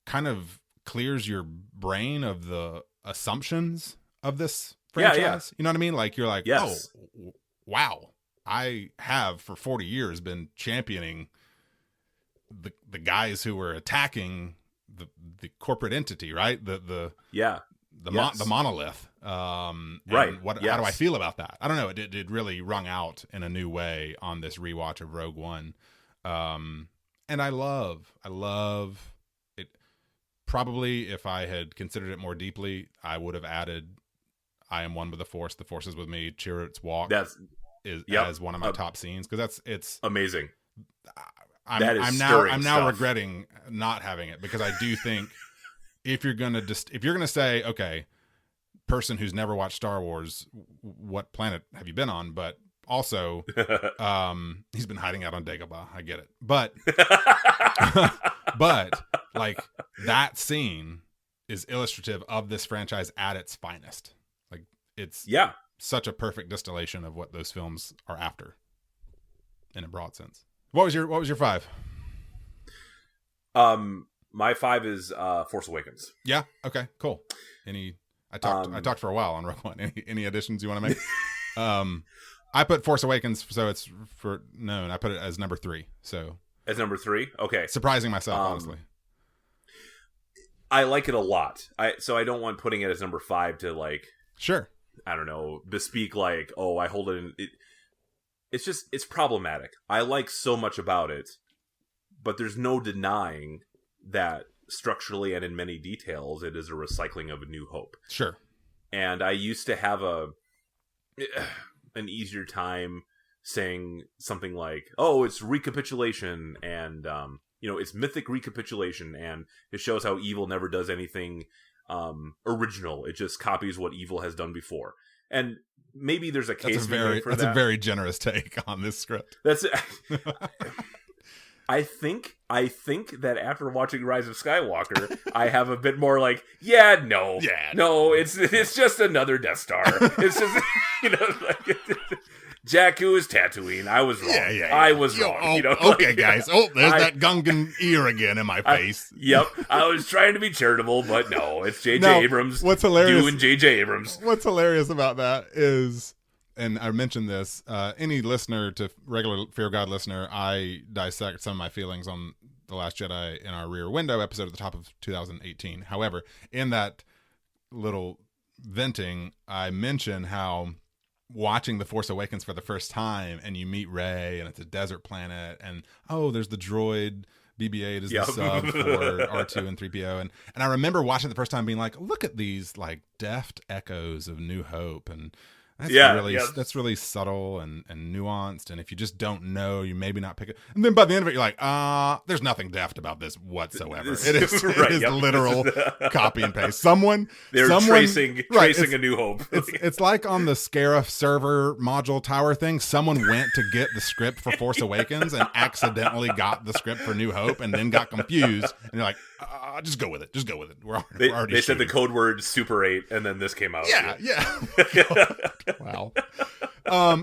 Kind of clears your brain of the assumptions of this franchise. Yeah. You know what I mean? Like, you're like, yes. Oh, wow. I have for 40 years been championing the guys who were attacking the corporate entity, right? The monolith. Right. How do I feel about that? I don't know. It really rung out in a new way on this rewatch of Rogue One. And I love it. Probably if I had considered it more deeply, I would have added I am one with the Force is with me, Chirrut's walk as one of my top scenes, because it's amazing. I'm now regretting not having it, because I do think if you're gonna say, okay, person who's never watched Star Wars, what planet have you been on? But also, he's been hiding out on Dagobah. I get it, but but like that scene is illustrative of this franchise at its finest. Like, it's such a perfect distillation of what those films are after, in a broad sense. What was your 5? My 5 is Force Awakens. Yeah. Okay. Cool. I talked for a while on Rogue One. Any additions you want to make? I put Force Awakens, so it's for known. I put it as number 3. So as number 3. Okay. Surprising myself, honestly. I like it a lot. So I don't want putting it as number 5 to, like, sure, I don't know, bespeak like, oh, I hold it in. It's problematic. I like so much about it, but there's no denying that structurally and in many details, it is a recycling of A New Hope. Sure. And I used to have an easier time saying something like, oh, it's recapitulation, and it's mythic recapitulation, and it shows how evil never does anything original. It just copies what evil has done before. And maybe there's a case that's a very generous take on this script. That's I think that after watching Rise of Skywalker, I have a bit more like, no, it's just another Death Star. It's just, like, Jakku is Tatooine. I was wrong. I was wrong. Okay, guys. Oh, there's that Gungan ear again in my face. Yep. I was trying to be charitable, but no, it's J.J. Abrams. What's hilarious? You and J.J. Abrams. What's hilarious about that is, and I mentioned this, any listener to regular Fear of God listener, I dissect some of my feelings on The Last Jedi in our Rear Window episode at the top of 2018. However, in that little venting, I mention how watching The Force Awakens for the first time, and you meet Rey, and it's a desert planet, and there's the droid BB-8 is the sub for R2 and 3PO, and I remember watching it the first time being like, look at these like deft echoes of New Hope, and that's really subtle and nuanced, and if you just don't know, you maybe not pick it. And then by the end of it, you're like, there's nothing deft about this whatsoever. It is literal copy and paste. Someone tracing A New Hope. It's like on the Scarif server module tower thing. Someone went to get the script for Force Awakens and accidentally got the script for New Hope, and then got confused. And you're like, just go with it. Just go with it. We're already. They said the code word Super 8, and then this came out. Yeah. Wow.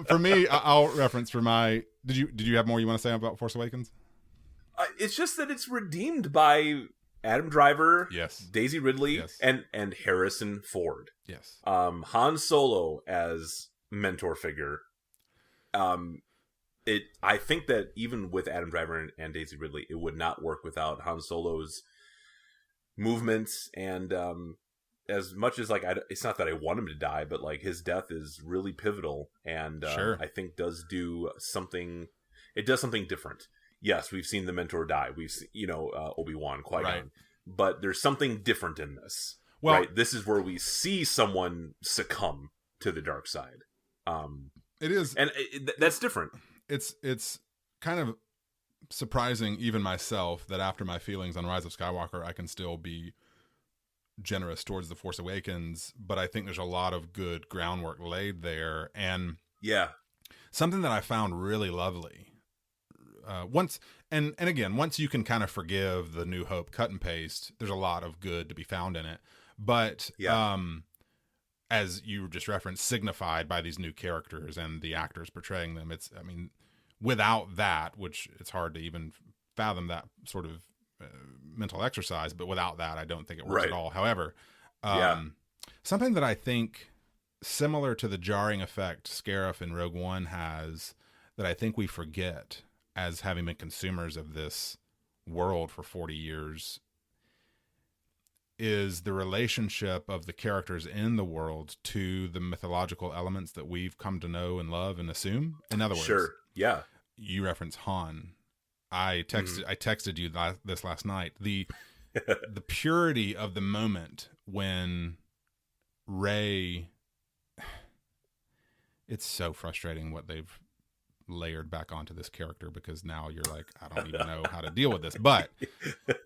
For me, I'll reference for my. Did you have more you want to say about Force Awakens? It's just that it's redeemed by Adam Driver, yes, Daisy Ridley, yes, and Harrison Ford. Yes. Han Solo as mentor figure. I think that even with Adam Driver and Daisy Ridley, it would not work without Han Solo's movements, and as much as like it's not that I want him to die, but like his death is really pivotal, and sure, I think does something different. Yes, we've seen the mentor die. We've seen, Obi-Wan, Qui-Gon, right, but there's something different in this. Well, right? This is where we see someone succumb to the dark side. It is, and that's different. It's kind of surprising even myself that after my feelings on Rise of Skywalker, I can still be generous towards The Force Awakens, but I think there's a lot of good groundwork laid there. And something that I found really lovely once you can kind of forgive the New Hope cut and paste, there's a lot of good to be found in it. But as you just referenced, signified by these new characters and the actors portraying them, without that, which it's hard to even fathom that sort of mental exercise, but without that, I don't think it works at all. However, something that I think similar to the jarring effect Scarif in Rogue One has, that I think we forget as having been consumers of this world for 40 years, is the relationship of the characters in the world to the mythological elements that we've come to know and love and assume. In other words, you reference Han. I texted you this last night. The purity of the moment when Rey. It's so frustrating what they've layered back onto this character, because now you're like, I don't even know how to deal with this. But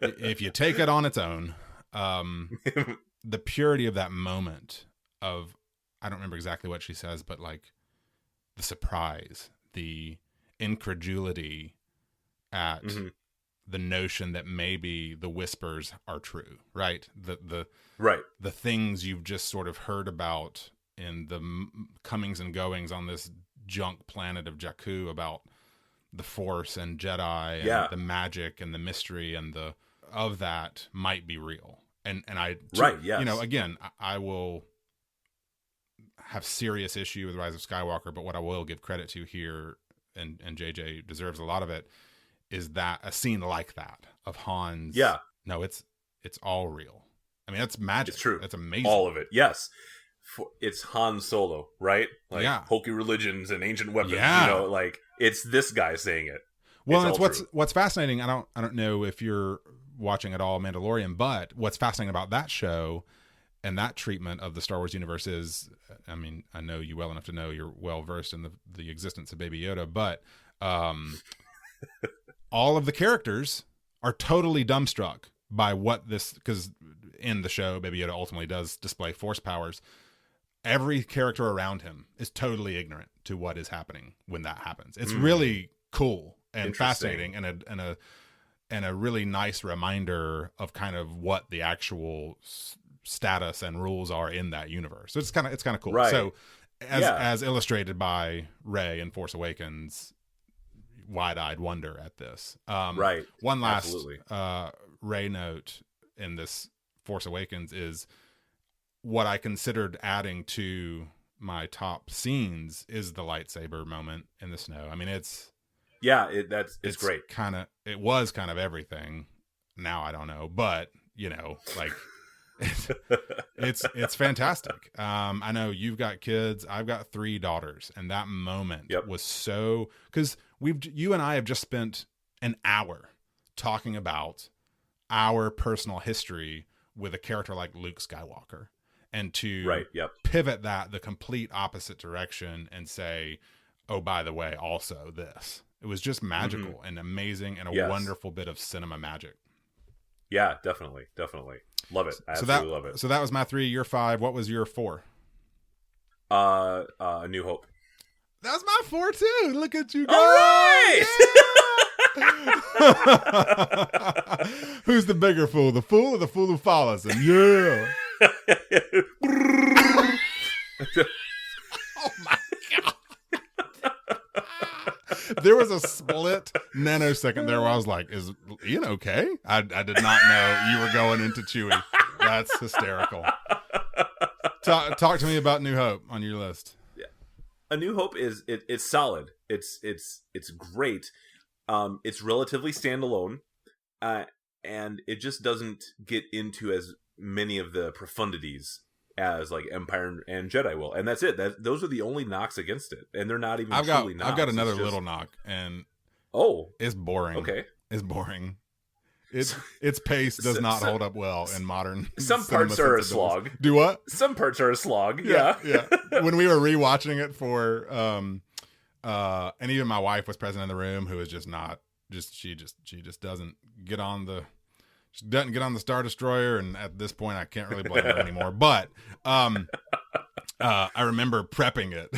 if you take it on its own, the purity of that moment of, I don't remember exactly what she says, but like the surprise, the incredulity at the notion that maybe the whispers are true, right? The things you've just sort of heard about in the comings and goings on this junk planet of Jakku about the Force and Jedi and the magic and the mystery and of that might be real. And again, I will have serious issue with Rise of Skywalker, but what I will give credit to here, and JJ deserves a lot of it, is that a scene like that of Han's. No, it's all real. I mean, that's magic. It's true. That's amazing. All of it. Yes. It's Han Solo, right? Like hokey religions and ancient weapons. Like it's this guy saying it. Well, it's what's fascinating. I don't know if you're watching at all Mandalorian, but what's fascinating about that show and that treatment of the Star Wars universe is, I mean, I know you well enough to know you're well versed in the existence of Baby Yoda, but all of the characters are totally dumbstruck by what this, because in the show, Baby Yoda ultimately does display Force powers. Every character around him is totally ignorant to what is happening when that happens. It's really cool and fascinating, and a really nice reminder of kind of what the actual status and rules are in that universe. So it's kind of cool. Right. So as illustrated by Rey in Force Awakens, wide-eyed wonder at this. One last Rey note in this Force Awakens is what I considered adding to my top scenes is the lightsaber moment in the snow. I mean, it's great. It was kind of everything. Now I don't know, but like it's fantastic. I know you've got kids. I've got 3 daughters, and that moment was so, because you and I have just spent an hour talking about our personal history with a character like Luke Skywalker. And to pivot that the complete opposite direction and say, oh, by the way, also this. It was just magical and amazing and a wonderful bit of cinema magic. Yeah, definitely. Love it. I absolutely love it. So that was my 3, your 5. What was your 4? New Hope. That was my 4 too. Look at you go. All right! Yeah! Who's the bigger fool? The fool or the fool who follows him? Yeah. Oh my god. There was a split nanosecond there where I was like, is Ian okay? I did not know you were going into Chewie. That's hysterical. Talk to me about New Hope on your list. A New Hope it's solid. It's great. It's relatively standalone, and it just doesn't get into as many of the profundities as like Empire and Jedi will, and that's it. Those are the only knocks against it, and they're not even truly knocks. I've got another little knock, and it's boring. Okay, it's boring. its pace does not hold up well in modern. Some parts are a slog. Do what? Some parts are a slog. Yeah. When we were rewatching it for, and even my wife was present in the room, who is just not, she just doesn't get on the. She doesn't get on the Star Destroyer, and at this point, I can't really blame her anymore. But I remember prepping it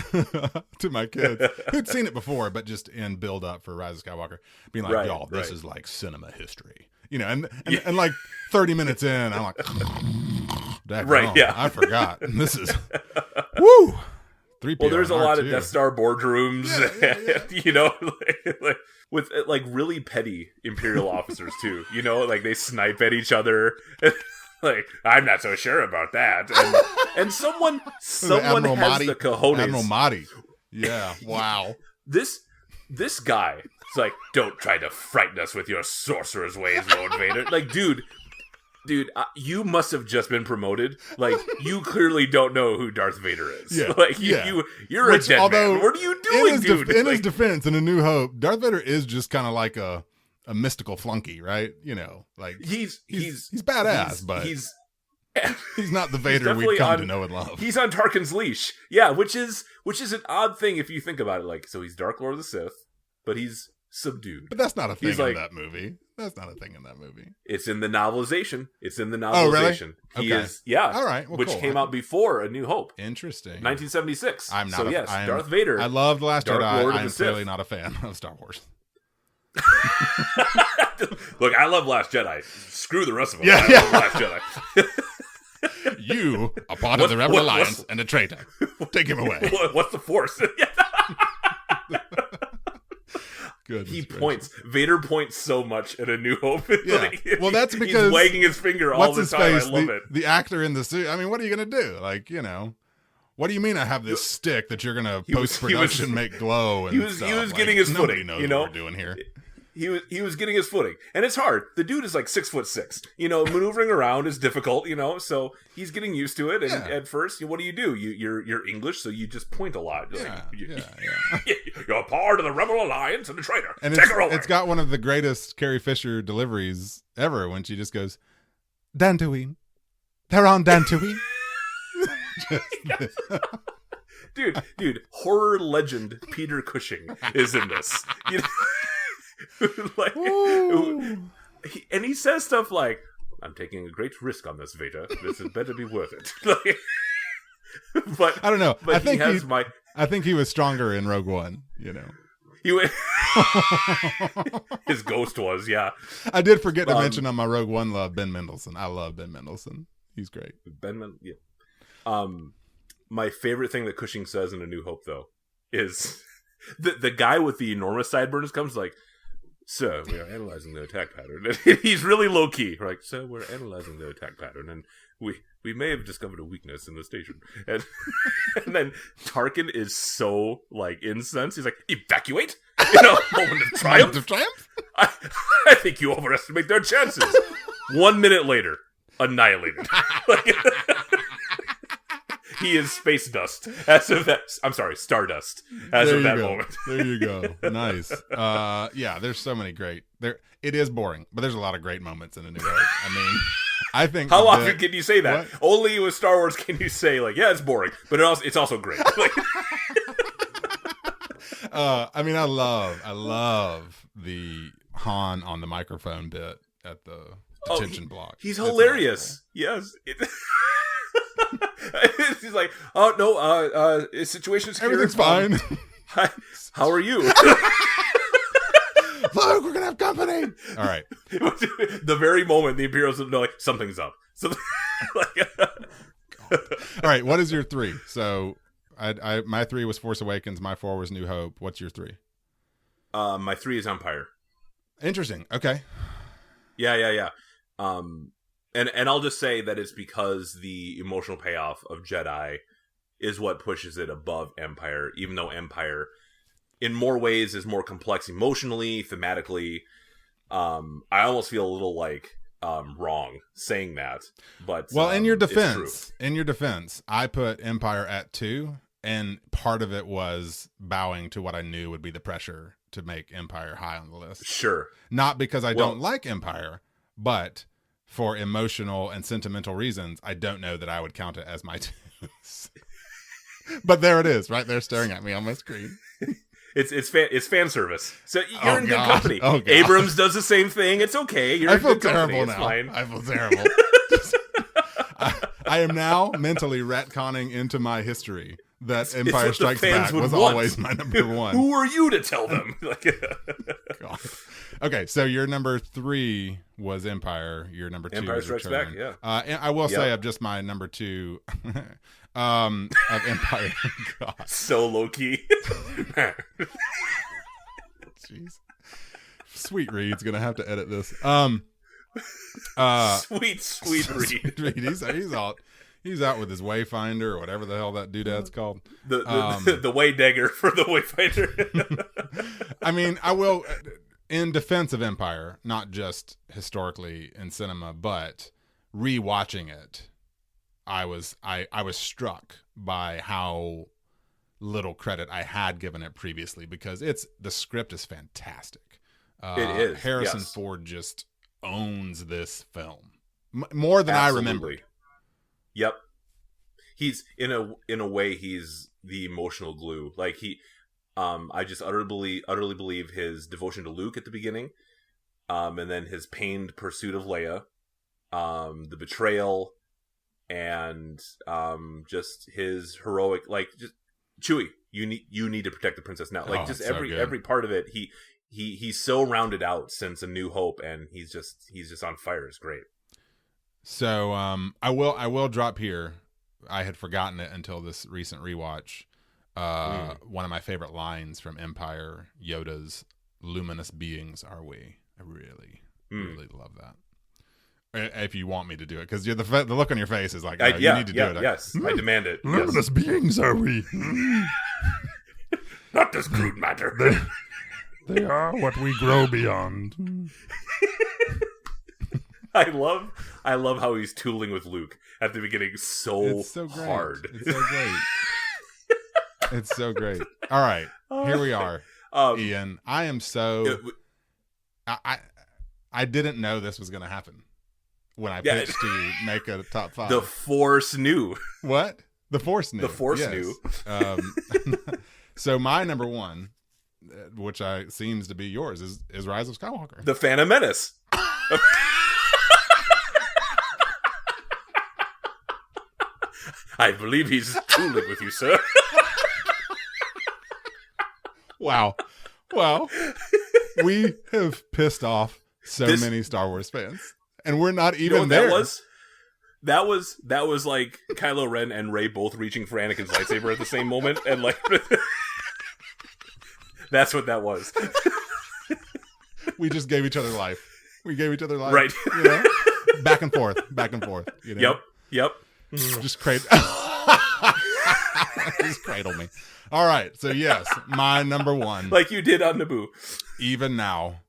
to my kids who'd seen it before, but just in build up for Rise of Skywalker, being like, "Y'all, this is like cinema history," and like 30 minutes in, I'm like, I forgot. And this is woo. 3PO. Well, there's a lot of Death Star boardrooms, like with like really petty Imperial officers too. Like they snipe at each other. Like, I'm not so sure about that. And someone has the cojones. Admiral Mahdi. Yeah. Wow. This guy is like, don't try to frighten us with your sorcerer's ways, Lord Vader. Like, dude, you must have just been promoted. Like, you clearly don't know who Darth Vader is. Yeah. Like, you're a dead man. What are you doing, dude? In his defense, in A New Hope, Darth Vader is just kind of like a mystical flunky, right? Like he's badass, but he's not the Vader we've come to know and love. He's on Tarkin's leash. Yeah, which is an odd thing if you think about it. Like, so he's Dark Lord of the Sith, but he's subdued. But that's not a thing in that movie. That's not a thing in that movie. It's in the novelization. Oh, really? He is, yeah. All right. Well, which came out before A New Hope. Interesting. 1976. Darth Vader. I love The Last Dark Jedi. Lord I'm clearly not a fan of Star Wars. Look, I love Last Jedi. Screw the rest of them. I love Last Jedi. You are part of the Rebel Alliance and a traitor. Take him away. What's the Force? Vader points so much at A New Hope. Yeah. Well, that's because he's wagging his finger all the time. I love it. The actor in the suit. I mean, what are you going to do? Like, what do you mean I have this stick that you're going to post-production make glow? And he was getting his footing. Nobody knows what we're doing here. He was getting his footing, and it's hard. The dude is like 6'6". Maneuvering around is difficult. So he's getting used to it. And at first, what do? You're English, so you just point a lot. You're part of the Rebel Alliance and a traitor. And take her over. It's got one of the greatest Carrie Fisher deliveries ever when she just goes, "Dantooine, they're on Dantooine." Dude, horror legend Peter Cushing is in this. And he says stuff like, "I'm taking a great risk on this, Vader. This had better be worth it." But I don't know. I think he was stronger in Rogue One. His ghost was, yeah. I did forget to mention on my Rogue One love, Ben Mendelsohn. I love Ben Mendelsohn. He's great. Yeah. My favorite thing that Cushing says in A New Hope, though, is the guy with the enormous sideburns comes like, "Sir, we are analyzing the attack pattern." And he's really low key. We're like, "Sir, we're analyzing the attack pattern, and we may have discovered a weakness in the station." And then Tarkin is so like incensed. He's like, "Evacuate? Moment of triumph. I think you overestimate their chances." 1 minute later, annihilated. He is space dust as of that. I'm sorry, stardust as of that moment. There you go. Nice. There's so many great. It is boring, but there's a lot of great moments in A New Hope. I mean, I think. How often can you say that? What? Only with Star Wars can you say like, "Yeah, it's boring," but it's also great. I mean, I love the Han on the microphone bit at the detention block. He's hilarious. Yes. He's like, "Oh no, situation's everything's fine. Hi, how are you?" Look, we're gonna have company. All right. The very moment the Imperials know, like, something's up. All right. What is your 3? So, my 3 was Force Awakens. My 4 was New Hope. What's your 3? My 3 is Empire. Interesting. Okay. Yeah. And I'll just say that it's because the emotional payoff of Jedi is what pushes it above Empire, even though Empire, in more ways, is more complex emotionally, thematically. I almost feel a little like wrong saying that, but in your defense, I put Empire at 2, and part of it was bowing to what I knew would be the pressure to make Empire high on the list. Sure, not because I don't like Empire. but for emotional and sentimental reasons, I don't know that I would count it as my twos. But there it is, right there staring at me on my screen. It's fan service. So you're in good company. Oh, God. Abrams does the same thing. It's okay. You're in good company. It's fine. I feel terrible. I am now mentally retconning into my history that Empire Strikes Back was always my number one. Who are you to tell them? God. Okay, so your number 3 was Empire. Your number 2 Empire Strikes Back, yeah. And I will say of just my number 2 of Empire. God. So low-key. Jeez. Sweet Reed's going to have to edit this. Sweet Reed. He's out with his Wayfinder or whatever the hell that doodad's called. The Waydigger for the Wayfinder. I mean, I will, in defense of Empire, not just historically in cinema, but rewatching it, I was struck by how little credit I had given it previously, because the script is fantastic. It is. Harrison Ford just owns this film more than I remembered. Yep. He's in a way he's the emotional glue. Like I just utterly believe his devotion to Luke at the beginning, and then his pained pursuit of Leia, the betrayal, and just his heroic, like, just Chewie, you need to protect the princess now. Like, just every part of it, he's so rounded out since A New Hope, and he's just on fire. It's great. So I will drop here. I had forgotten it until this recent rewatch. One of my favorite lines from Empire, Yoda's "Luminous beings are we." I really love that. If you want me to do it, because the look on your face is like, you need to do it. Yes, I demand it. Luminous beings are we? Not this crude matter. They are what we grow beyond. I love how he's tooling with Luke at the beginning. It's so hard. It's so great. It's so great. All right, here we are, Ian. I am so. I didn't know this was going to happen when I pitched to make a top 5. The Force knew. What? The Force knew. The Force knew. So my number 1, which seems to be yours, is Rise of Skywalker. The Phantom Menace. I believe he's tooling with you, sir. Wow. Well, we have pissed off many Star Wars fans, and we're not even there. That was like Kylo Ren and Rey both reaching for Anakin's lightsaber at the same moment, and like that's what that was. We just gave each other life. Right? You know? Back and forth. You know? Yep. Just cradle me. All right, so yes, my number 1, like you did on Naboo, even now,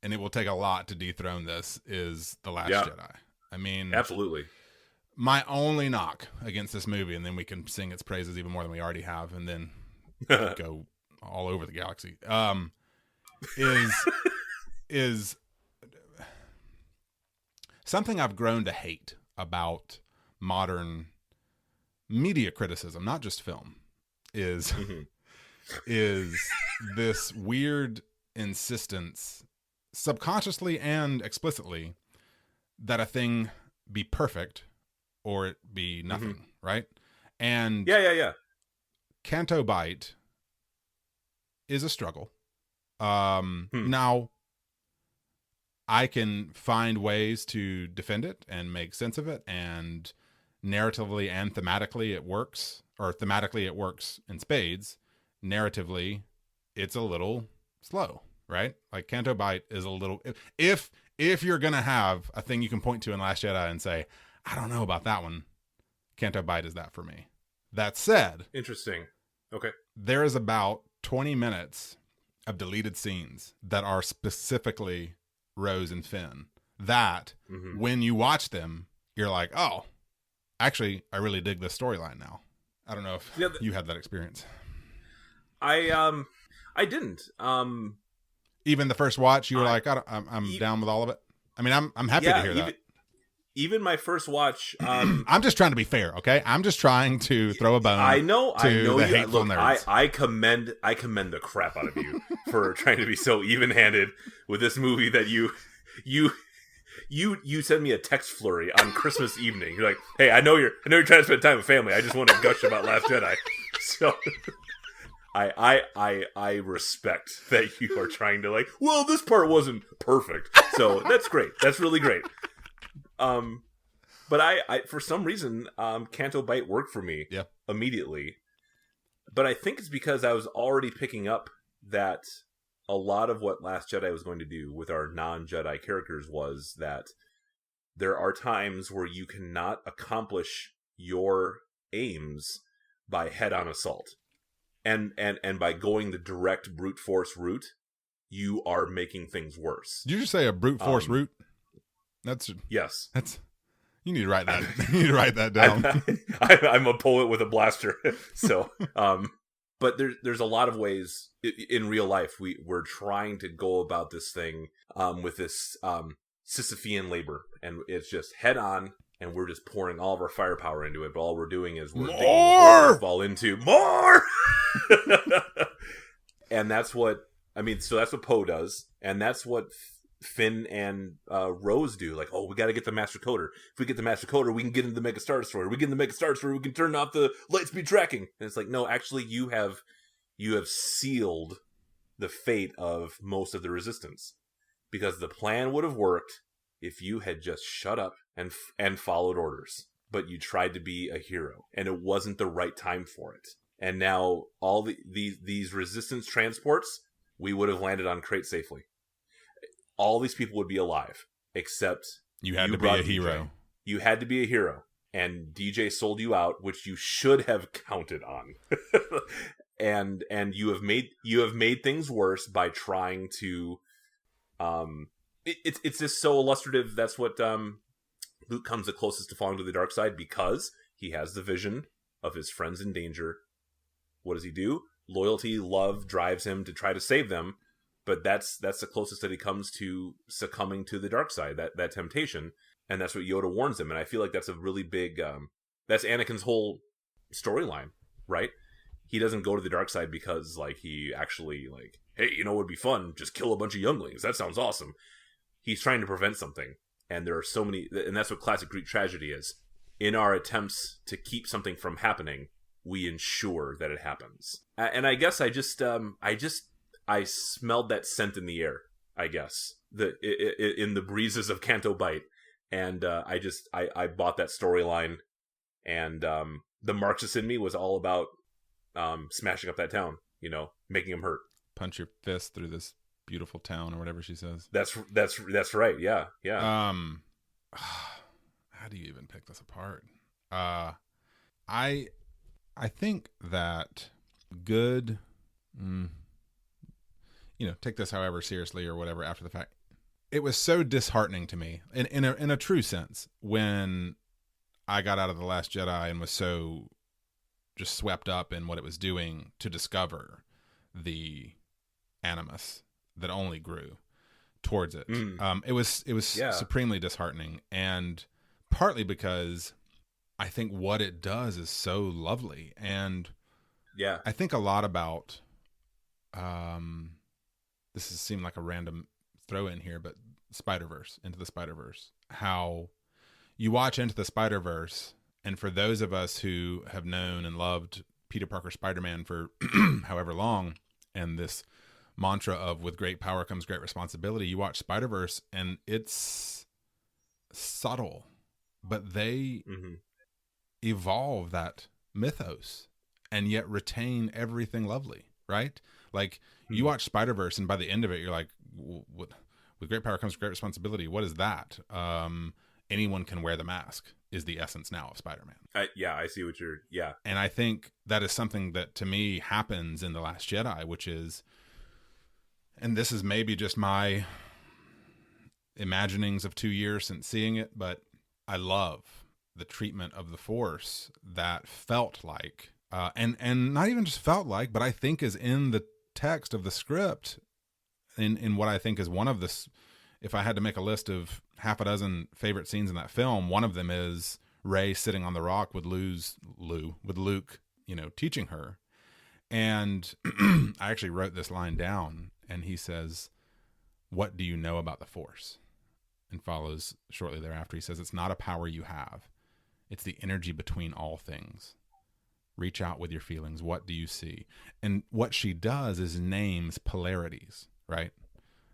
and it will take a lot to dethrone this, is The Last Jedi. I mean, absolutely. My only knock against this movie, and then we can sing its praises even more than we already have, and then go all over the galaxy, is something I've grown to hate about modern media criticism, not just film, is this weird insistence, subconsciously and explicitly, that a thing be perfect or it be nothing, right? And Canto Bight is a struggle. Now, I can find ways to defend it and make sense of it, and narratively and thematically it works, or thematically it works in spades. Narratively, it's a little slow, right? Like Canto Bight is a little, if you're going to have a thing you can point to in Last Jedi and say, I don't know about that one, Canto Bight is that for me. That said, interesting. Okay. There is about 20 minutes of deleted scenes that are specifically Rose and Finn that when you watch them, you're like, oh, actually, I really dig this storyline now. I don't know if you had that experience. I didn't. Even the first watch, you were like, I'm down with all of it. I mean, I'm happy to hear that. Even my first watch, I'm just trying to be fair, okay? I'm just trying to throw a bone. I know the you. Hateful Look, nerds. I commend the crap out of you for trying to be so even-handed with this movie that you send me a text flurry on Christmas evening. You're like, hey, I know you're trying to spend time with family. I just want to gush about Last Jedi. So I respect that you are trying to like, well, this part wasn't perfect. So that's great. That's really great. But I for some reason, Canto Bight worked for me immediately. But I think it's because I was already picking up that a lot of what Last Jedi was going to do with our non-Jedi characters was that there are times where you cannot accomplish your aims by head-on assault. And by going the direct brute force route, you are making things worse. Did you just say a brute force route? Yes. You need to write that. You need to write that down. I'm a poet with a blaster. So, but there's a lot of ways in real life we're trying to go about this thing with this Sisyphean labor, and it's just head on, and we're just pouring all of our firepower into it. But all we're doing is we're digging the hole we fall into more. And that's what So that's what Poe does, and that's what Finn and Rose do. Like, oh, we got to get the Master Coder. If we get the Master Coder, we can get into the Mega Star Destroyer. We get in the Mega Star Destroyer, we can turn off the Lightspeed tracking. And it's like, no, actually, you have sealed the fate of most of the Resistance, because the plan would have worked if you had just shut up and followed orders. But you tried to be a hero, and it wasn't the right time for it. And now all these Resistance transports, we would have landed on Crate safely. All these people would be alive, except you had to be a hero. You had to be a hero, and DJ sold you out, which you should have counted on. and you have made things worse by trying to. It's just so illustrative. That's what Luke comes the closest to falling to the dark side, because he has the vision of his friends in danger. What does he do? Loyalty, love drives him to try to save them. But that's the closest that he comes to succumbing to the dark side, that temptation, and that's what Yoda warns him. And I feel like that's a really big, that's Anakin's whole storyline, right? He doesn't go to the dark side because like he actually like, hey, it would be fun, just kill a bunch of younglings. That sounds awesome. He's trying to prevent something, and there are so many, and that's what classic Greek tragedy is. In our attempts to keep something from happening, we ensure that it happens. And I guess I smelled that scent in the air, I guess, in the breezes of Canto Bight. And I bought that storyline. And the Marxist in me was all about smashing up that town, making him hurt. Punch your fist through this beautiful town, or whatever she says. That's right, yeah. How do you even pick this apart? I think that good... take this however seriously or whatever after the fact. It was so disheartening to me in a true sense when I got out of The Last Jedi and was so just swept up in what it was doing to discover the animus that only grew towards it. It was supremely disheartening, and partly because I think what it does is so lovely, and I think a lot about this has seemed like a random throw in here, but Into the Spider-Verse. How you watch Into the Spider-Verse, and for those of us who have known and loved Peter Parker Spider-Man for however long, and this mantra of with great power comes great responsibility, you watch Spider-Verse and it's subtle, but they evolve that mythos and yet retain everything lovely, right? Like you watch Spider-Verse and by the end of it, you're like, with great power comes great responsibility. What is that? Anyone can wear the mask is the essence now of Spider-Man. I see what you're, And I think that is something that to me happens in The Last Jedi, which is, and this is maybe just my imaginings of 2 years since seeing it, but I love the treatment of the Force that felt like, and not even just felt like, but I think is in the text of the script, in what I think is one of the, if I had to make a list of half a dozen favorite scenes in that film, one of them is Rey sitting on the rock with Luke, teaching her. And I actually wrote this line down, and he says, "What do you know about the Force?" And follows shortly thereafter. He says, "It's not a power you have. It's the energy between all things. Reach out with your feelings. What do you see?" And what she does is names polarities, right?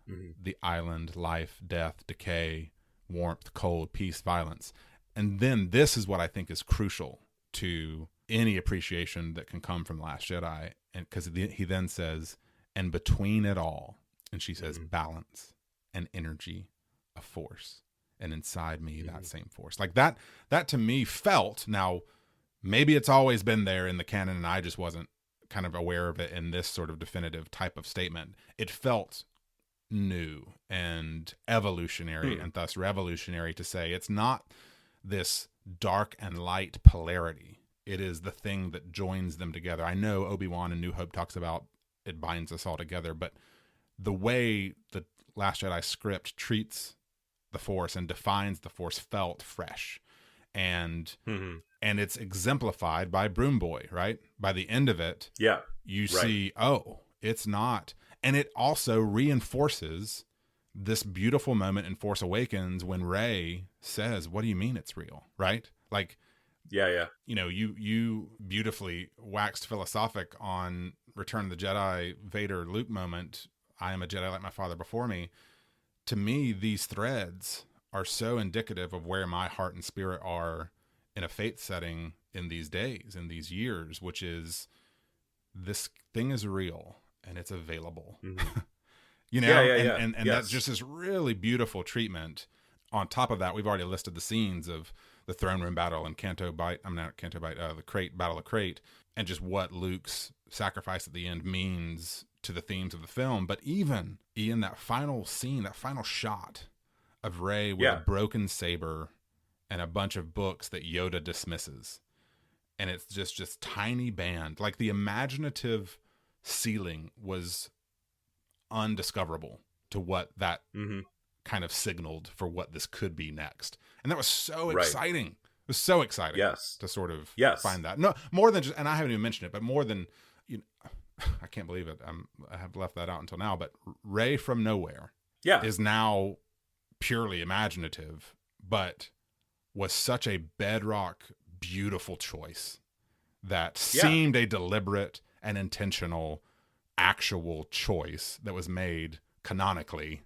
Mm-hmm. The island, life, death, decay, warmth, cold, peace, violence. And then this is what I think is crucial to any appreciation that can come from The Last Jedi. And because he then says, "And between it all," and she says, "balance and energy, a force. And inside me, that same force." Like that to me felt, now maybe it's always been there in the canon and I just wasn't kind of aware of it in this sort of definitive type of statement. It felt new and evolutionary and thus revolutionary to say it's not this dark and light polarity. It is the thing that joins them together. I know Obi-Wan in New Hope talks about it binds us all together, but the way the Last Jedi script treats the Force and defines the Force felt fresh. And it's exemplified by Broom Boy, right? By the end of it, you see, it's not. And it also reinforces this beautiful moment in Force Awakens when Rey says, "What do you mean it's real?" Right? Like, you beautifully waxed philosophic on Return of the Jedi, Vader, Luke moment. "I am a Jedi like my father before me." To me, these threads are so indicative of where my heart and spirit are in a faith setting in these days, in these years, which is this thing is real and it's available. And yes. That's just this really beautiful treatment. On top of that, we've already listed the scenes of the throne room battle and the Crate battle of Crate, and just what Luke's sacrifice at the end means to the themes of the film. But even Ian, that final scene, that final shot of Rey with a broken saber and a bunch of books that Yoda dismisses, and it's just tiny band, like the imaginative ceiling was undiscoverable to what that kind of signaled for what this could be next. And that was so exciting. It was so exciting to sort of find that. No, more than just, and I haven't even mentioned it, but more than, I can't believe it. I have left that out until now, but Rey from nowhere is now purely imaginative, but was such a bedrock, beautiful choice that seemed a deliberate and intentional actual choice that was made canonically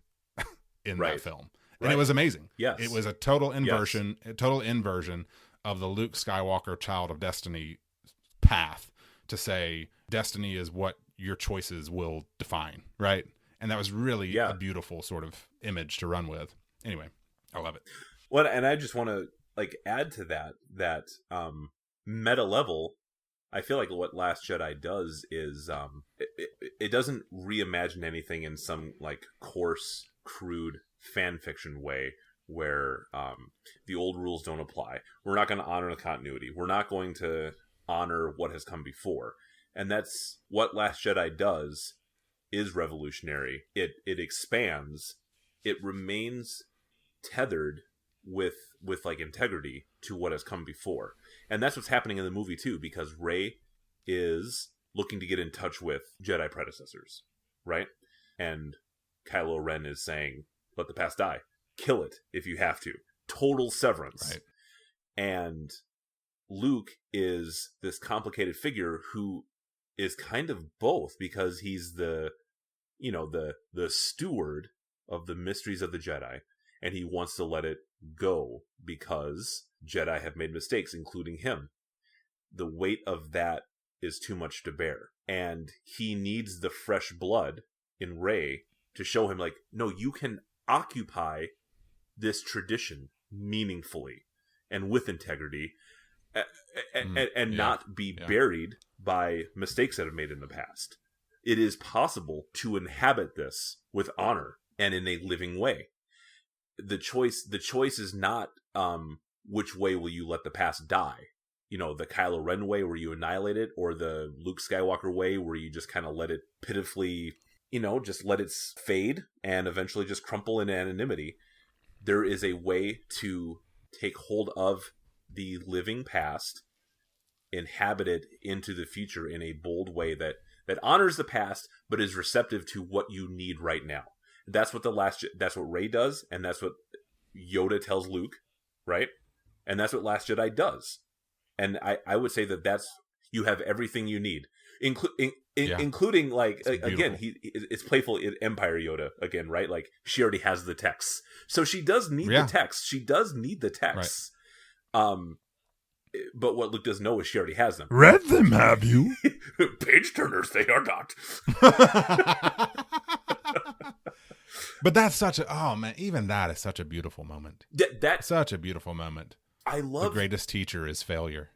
in that film. And it was amazing. Yes. It was a total inversion, of the Luke Skywalker Child of Destiny path to say destiny is what your choices will define, right? And that was really a beautiful sort of image to run with. Anyway, I love it. Well, and I just want to add to that meta level. I feel like what Last Jedi does is it doesn't reimagine anything in some coarse, crude fan fiction way where the old rules don't apply. We're not going to honor the continuity. We're not going to honor what has come before. And that's what Last Jedi does, is revolutionary. It expands. It remains tethered with integrity to what has come before. And that's what's happening in the movie too, because Rey is looking to get in touch with Jedi predecessors, right? And Kylo Ren is saying, "Let the past die. Kill it if you have to." Total severance. Right. And Luke is this complicated figure who is kind of both, because he's the steward of the mysteries of the Jedi, and he wants to let it go because Jedi have made mistakes, including him. The weight of that is too much to bear, and he needs the fresh blood in Rey to show him, no, you can occupy this tradition meaningfully and with integrity, and not be buried by mistakes that have made in the past. It is possible to inhabit this with honor and in a living way. The choice is not which way will you let the past die. The Kylo Ren way where you annihilate it, or the Luke Skywalker way where you just kind of let it pitifully, just let it fade and eventually just crumple in anonymity. There is a way to take hold of the living past, inhabit it into the future in a bold way that honors the past, but is receptive to what you need right now. That's what that's what Rey does, and that's what Yoda tells Luke, right? And that's what Last Jedi does. And I would say that's, you have everything you need, including like, again, it's playful Empire Yoda again, right? Like, she already has the texts, so she does need the texts. She does need the texts. Right. But what Luke doesn't know is she already has them. Read them, have you? Page turners, they are not. But that's even that is such a beautiful moment. That's such a beautiful moment. I love the greatest teacher is failure.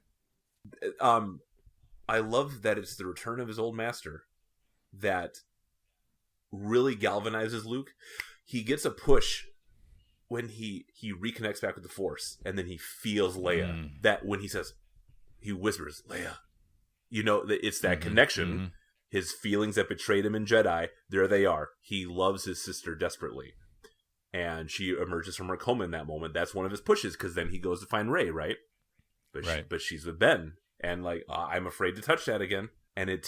I love that it's the return of his old master that really galvanizes Luke. He gets a push when he reconnects back with the Force, and then he feels Leia. That when he whispers, Leia. It's that connection. Mm-hmm. His feelings that betrayed him in Jedi, there they are. He loves his sister desperately. And she emerges from her coma in that moment. That's one of his pushes, because then he goes to find Rey, right? But she's with Ben. And like, I'm afraid to touch that again. And it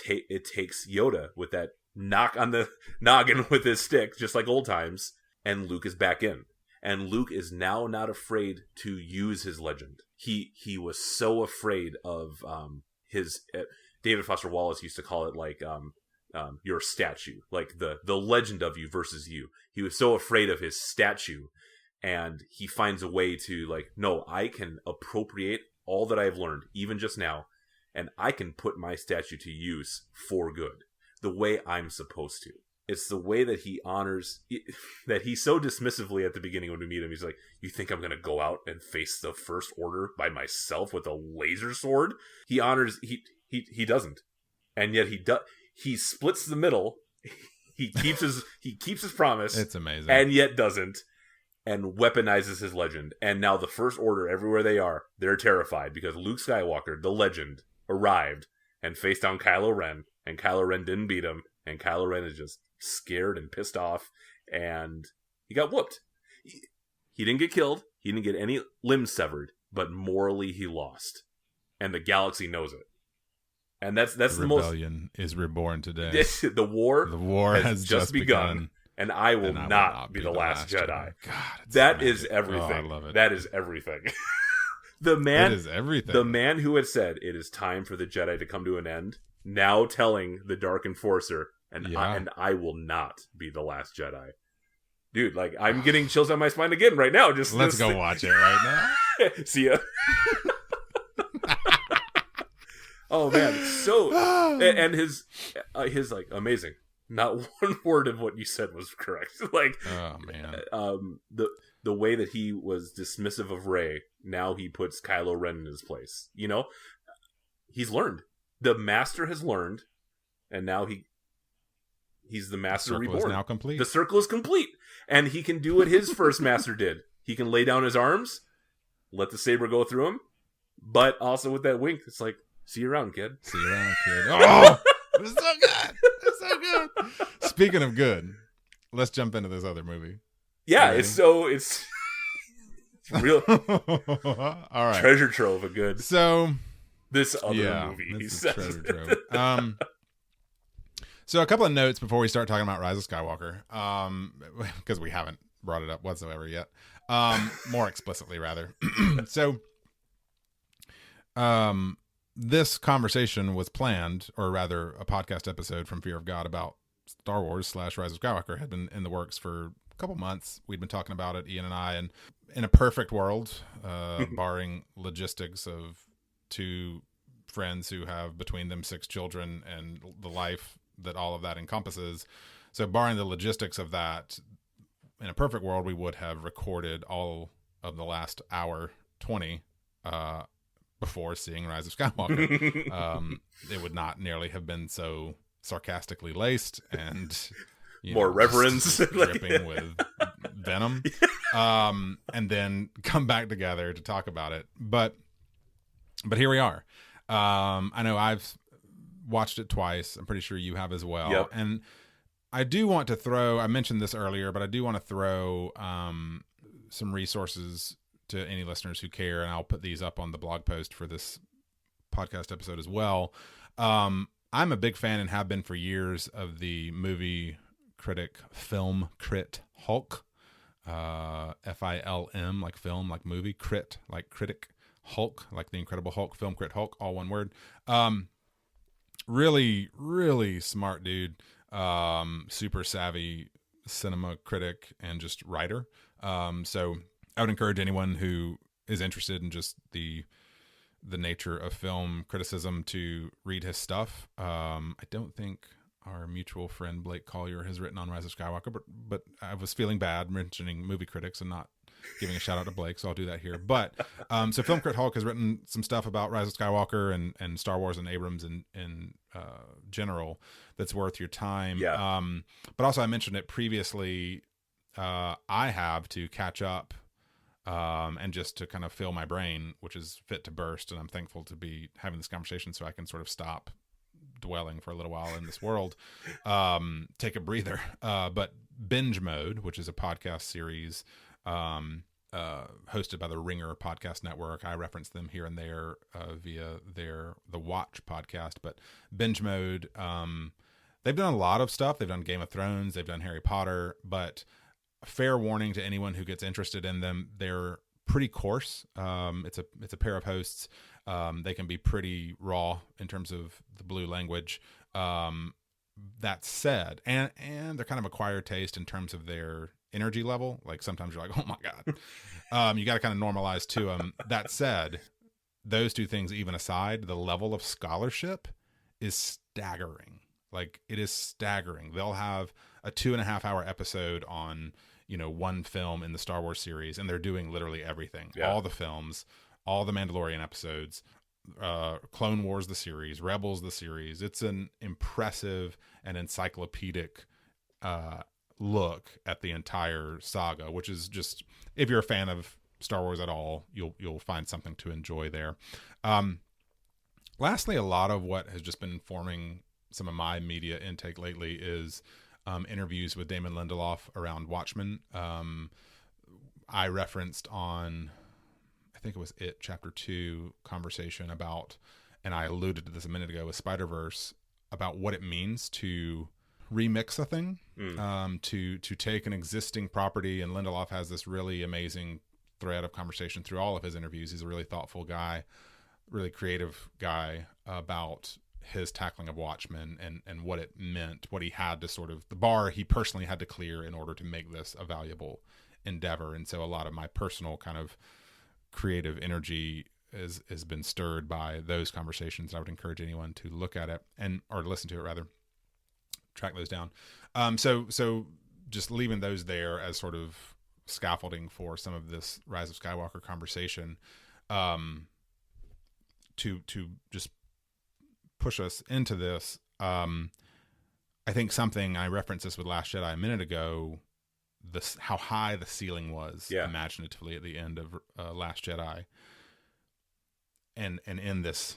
takes Yoda with that knock on the noggin with his stick, just like old times. And Luke is back in. And Luke is now not afraid to use his legend. He was so afraid of his... David Foster Wallace used to call it like your statue, like the legend of you versus you. He was so afraid of his statue, and he finds a way to like, no, I can appropriate all that I've learned, even just now, and I can put my statue to use for good, the way I'm supposed to. It's the way that he honors, that he so dismissively at the beginning when we meet him, he's like, you think I'm going to go out and face the First Order by myself with a laser sword? He honors, he doesn't. And yet he splits the middle. He keeps his promise. It's amazing. And yet doesn't. And weaponizes his legend. And now the First Order, everywhere they are, they're terrified because Luke Skywalker, the legend, arrived and faced down Kylo Ren. And Kylo Ren didn't beat him. And Kylo Ren is just scared and pissed off. And he got whooped. He didn't get killed. He didn't get any limbs severed. But morally he lost. And the galaxy knows it. And that's the rebellion is reborn today. The war has just begun. And I will not be the last Jedi. God, that is everything. Oh, I love it. That is everything. It is everything. The man who had said it is time for the Jedi to come to an end, now telling the Dark Enforcer, and I will not be the last Jedi. Dude, like, I'm getting chills on my spine again right now. Let's go watch it right now. See ya. Oh man, so and his like amazing. Not one word of what you said was correct. Like, oh man, the way that he was dismissive of Rey, now he puts Kylo Ren in his place. He's learned. The Master has learned, and now he's the Master reborn. The circle is now complete. The circle is complete, and he can do what his first Master did. He can lay down his arms, let the saber go through him, but also with that wink, it's like, see you around, kid. See you around, kid. Oh, it's so good. It's so good. Speaking of good, let's jump into this other movie. Yeah, it's real. All right. Treasure trove of good. So this other movie. This is treasure trove. So a couple of notes before we start talking about Rise of Skywalker, because we haven't brought it up whatsoever yet. More explicitly, rather. So, this conversation was planned, or rather a podcast episode from Fear of God about Star Wars / Rise of Skywalker had been in the works for a couple months. We'd been talking about it, Ian and I, and in a perfect world, barring logistics of two friends who have between them 6 children and the life that all of that encompasses. So barring the logistics of that, in a perfect world, we would have recorded all of the last hour 20 before seeing Rise of Skywalker. It would not nearly have been so sarcastically laced and more reverence dripping with venom, and then come back together to talk about it. But here we are. I know I've watched it twice. I'm pretty sure you have as well. Yep. And I do want to throw, I mentioned this earlier, but I do want to throw some resources to any listeners who care, and I'll put these up on the blog post for this podcast episode as well. I'm a big fan and have been for years of the movie critic, film crit Hulk, FILM, like film, like movie, crit, like critic, Hulk, like the Incredible Hulk, film crit Hulk, all one word. Really, really smart dude. Super savvy cinema critic and just writer. So I would encourage anyone who is interested in just the nature of film criticism to read his stuff. I don't think our mutual friend Blake Collier has written on Rise of Skywalker, but I was feeling bad mentioning movie critics and not giving a shout out to Blake, so I'll do that here. But so Film Crit Hulk has written some stuff about Rise of Skywalker and Star Wars and Abrams in general that's worth your time. Yeah. But also I mentioned it previously. I have to catch up and just to kind of fill my brain, which is fit to burst. And I'm thankful to be having this conversation so I can sort of stop dwelling for a little while in this world, take a breather. But Binge Mode, which is a podcast series hosted by the Ringer Podcast Network. I reference them here and there via the Watch podcast. But Binge Mode, they've done a lot of stuff. They've done Game of Thrones. They've done Harry Potter. But fair warning to anyone who gets interested in them, they're pretty coarse. It's a pair of hosts. They can be pretty raw in terms of the blue language. That said, and they're kind of acquired taste in terms of their energy level. Like sometimes you're like, oh my God. You got to kind of normalize to them. That said, those two things even aside, the level of scholarship is staggering. Like it is staggering. They'll have a 2.5 hour episode on, one film in the Star Wars series, and they're doing literally everything. Yeah. All the films, all the Mandalorian episodes, Clone Wars the series, Rebels the series. It's an impressive and encyclopedic look at the entire saga, which is just, if you're a fan of Star Wars at all, you'll find something to enjoy there. Lastly, a lot of what has just been informing some of my media intake lately is interviews with Damon Lindelof around Watchmen. I referenced on, I think it was Chapter 2 conversation about, and I alluded to this a minute ago with Spider-Verse, about what it means to remix a thing, to take an existing property. And Lindelof has this really amazing thread of conversation through all of his interviews. He's a really thoughtful guy, really creative guy about his tackling of Watchmen and what it meant, what he had to sort of, the bar he personally had to clear in order to make this a valuable endeavor. And so a lot of my personal kind of creative energy has been stirred by those conversations. I would encourage anyone to look at it or listen to it rather, track those down. So just leaving those there as sort of scaffolding for some of this Rise of Skywalker conversation, to just push us into this. I think I referenced this with Last Jedi a minute ago, how high the ceiling was imaginatively at the end of Last Jedi. And in this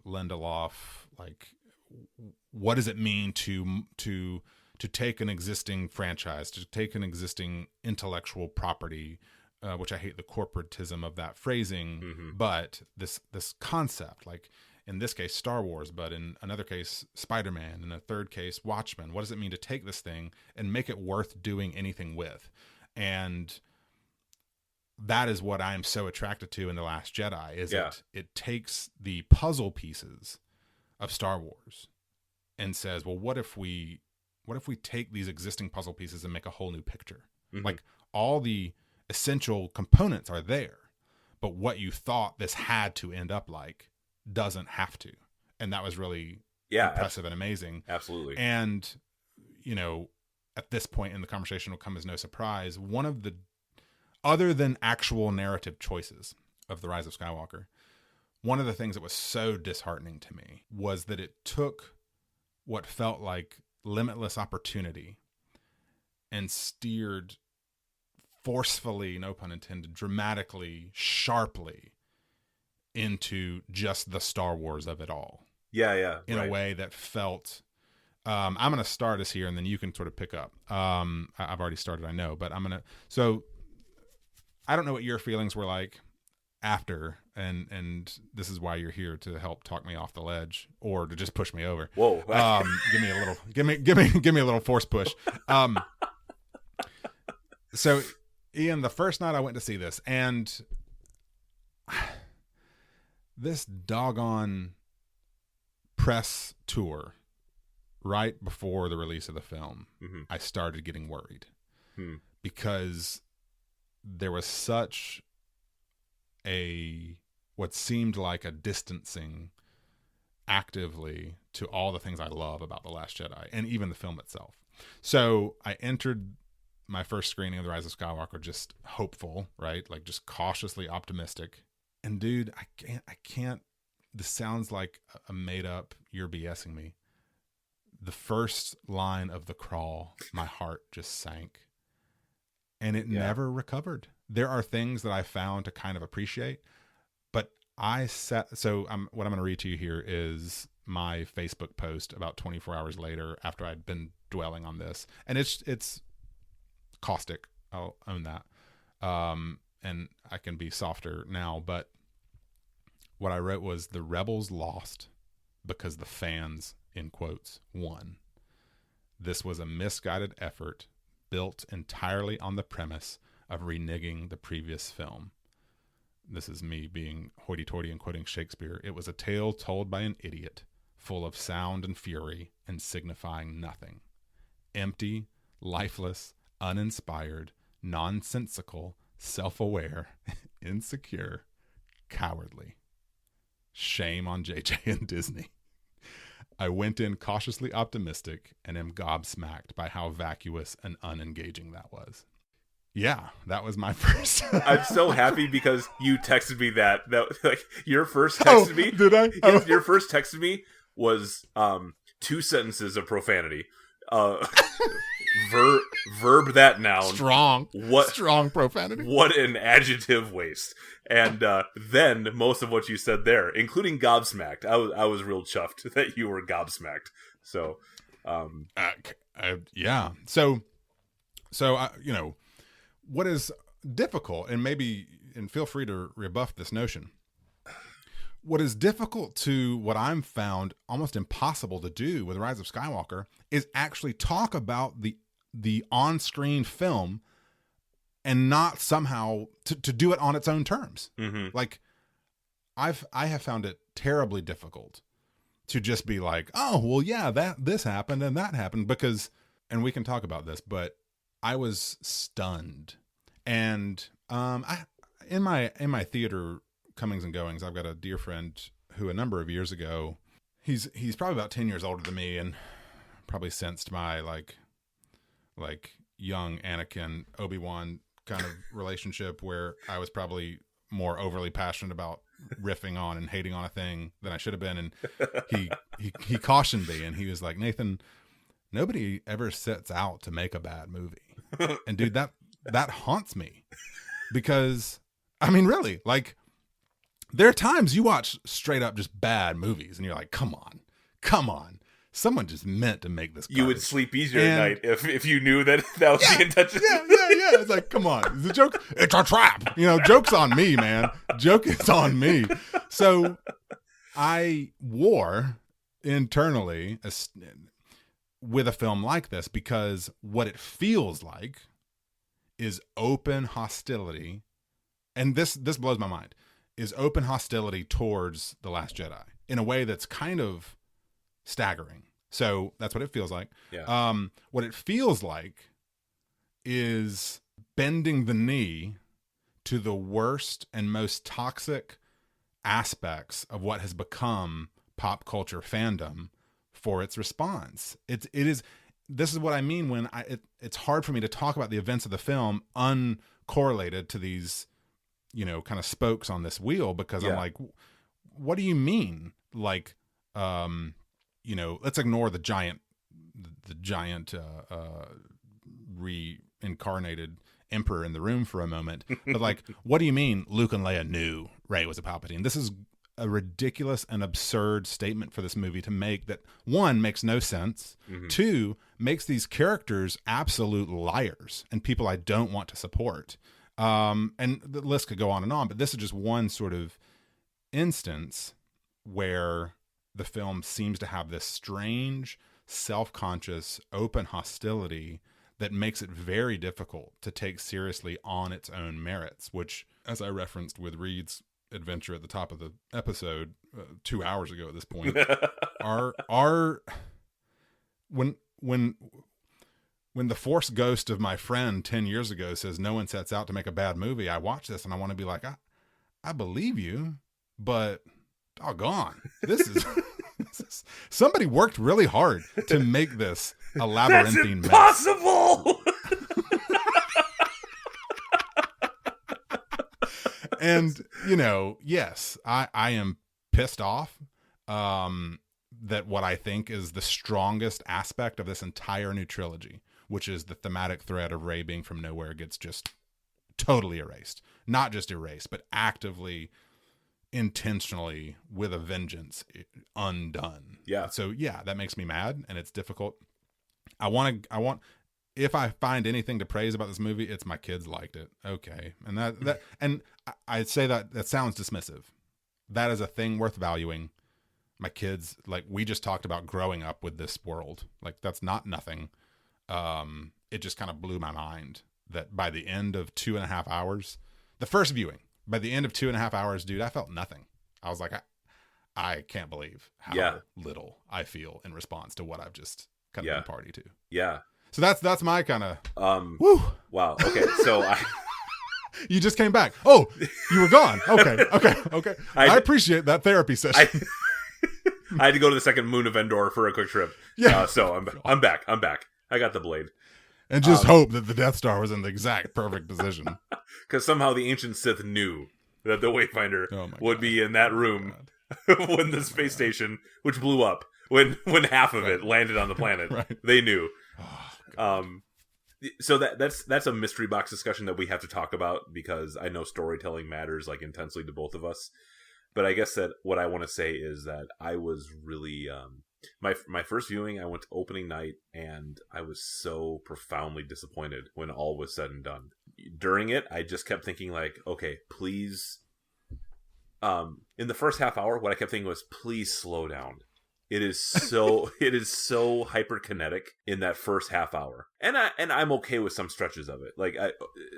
Lindelof, like, what does it mean to take an existing franchise, to take an existing intellectual property, which I hate the corporatism of that phrasing, but this concept, like in this case Star Wars, but in another case Spider-Man, in a third case Watchmen. What does it mean to take this thing and make it worth doing anything with? And that is what I am so attracted to in The Last Jedi, is it takes the puzzle pieces of Star Wars and says, well, what if we take these existing puzzle pieces and make a whole new picture? Like, all the essential components are there, but what you thought this had to end up like doesn't have to. And that was really impressive and amazing. Absolutely. And, at this point in the conversation will come as no surprise, one of the, other than actual narrative choices of The Rise of Skywalker, one of the things that was so disheartening to me was that it took what felt like limitless opportunity and steered forcefully, no pun intended, dramatically, sharply into just the Star Wars of it all. Yeah. In a way that felt I'm going to start us here, and then you can sort of pick up. I've already started, I know, but so I don't know what your feelings were like after, and this is why you're here, to help talk me off the ledge or to just push me over. Whoa. Give me a little, give me a little force push. So Ian, the first night I went to see this, and this doggone press tour right before the release of the film, I started getting worried because there was such what seemed like a distancing actively to all the things I love about The Last Jedi and even the film itself. So I entered my first screening of The Rise of Skywalker just hopeful, right? Like just cautiously optimistic. And dude, I can't, this sounds like a made up, you're BSing me. The first line of the crawl, my heart just sank, and it never recovered. There are things that I found to kind of appreciate, but what I'm going to read to you here is my Facebook post about 24 hours later after I'd been dwelling on this, and it's caustic. I'll own that. And I can be softer now, but what I wrote was, the rebels lost because the fans, in quotes, won. This was a misguided effort built entirely on the premise of reneging the previous film. This is me being hoity-toity and quoting Shakespeare. It was a tale told by an idiot, full of sound and fury and signifying nothing. Empty, lifeless, uninspired, nonsensical, self-aware, insecure, cowardly. Shame on JJ and Disney. I went in cautiously optimistic and am gobsmacked by how vacuous and unengaging that was. Yeah, that was my first. I'm so happy because you texted me that like your first text to me. Did I? Your first text to me was 2 sentences of profanity. Verb that noun. Strong profanity. What an adjective waste. And then most of what you said there, including gobsmacked. I was real chuffed that you were gobsmacked. So, yeah. So what is difficult, and feel free to rebuff this notion. What is difficult to what I'm found almost impossible to do with Rise of Skywalker is actually talk about the on-screen film and not somehow to do it on its own terms. Like I have found it terribly difficult to just be like, oh, well, yeah, this happened and that happened, because, and we can talk about this, but I was stunned. And in my theater comings and goings, I've got a dear friend who a number of years ago, he's probably about 10 years older than me, and probably sensed my like young Anakin Obi-Wan kind of relationship, where I was probably more overly passionate about riffing on and hating on a thing than I should have been. And he cautioned me, and he was like, Nathan, nobody ever sets out to make a bad movie. And dude, that haunts me, because I mean, really, like, there are times you watch straight up just bad movies and you're like, come on. Someone just meant to make this garbage. You would sleep easier at night if you knew that was the intention. Yeah. It's like, come on. It's a joke. It's a trap. Joke's on me, man. Joke is on me. So I war internally with a film like this, because what it feels like is open hostility. And this blows my mind. Is open hostility towards The Last Jedi in a way that's kind of staggering. So that's what it feels like. Yeah. What it feels like is bending the knee to the worst and most toxic aspects of what has become pop culture fandom for its response. This is what I mean when it's hard for me to talk about the events of the film uncorrelated to these, kind of spokes on this wheel, because I'm like, what do you mean? Like, let's ignore the giant reincarnated emperor in the room for a moment. But like, what do you mean Luke and Leia knew Rey was a Palpatine? This is a ridiculous and absurd statement for this movie to make that, one, makes no sense, two, makes these characters absolute liars and people I don't want to support. And the list could go on and on, but this is just one sort of instance where the film seems to have this strange, self-conscious, open hostility that makes it very difficult to take seriously on its own merits, which, as I referenced with Reed's adventure at the top of the episode 2 hours ago at this point, are when the Force ghost of my friend 10 years ago says no one sets out to make a bad movie, I watch this and I want to be like, I believe you, but doggone, this is somebody worked really hard to make this a labyrinthine mess. That's impossible. And, yes, I am pissed off that what I think is the strongest aspect of this entire new trilogy, which is the thematic thread of Rey being from nowhere, gets just totally erased. Not just erased, but actively, intentionally, with a vengeance, undone. Yeah. So, yeah, that makes me mad, and it's difficult. If I find anything to praise about this movie, it's my kids liked it. Okay. And and I'd say that sounds dismissive. That is a thing worth valuing. My kids, like, we just talked about growing up with this world. Like, that's not nothing. It just kind of blew my mind that by the end of 2.5 hours, the first viewing, by the end of 2.5 hours, dude, I felt nothing. I was like, I can't believe how little I feel in response to what I've just kind of been party to. Yeah. So that's my kind of woo. Wow. Okay. So you just came back. Oh, you were gone. Okay. I appreciate that therapy session. I had to go to the second moon of Endor for a quick trip. Yeah. So I'm back. I got the blade. And just hope that the Death Star was in the exact perfect position. Because somehow the ancient Sith knew that the Wayfinder would be in that room when the space station, which blew up, when half of it landed on the planet. Right. They knew. So that's a mystery box discussion that we have to talk about, because I know storytelling matters like intensely to both of us. But I guess that what I want to say is that I was really my first viewing, I went to opening night and I was so profoundly disappointed when all was said and done. During it, I just kept thinking like, okay, please. In the first half hour, what I kept thinking was, please slow down. It is so hyperkinetic in that first half hour, and I'm okay with some stretches of it. Like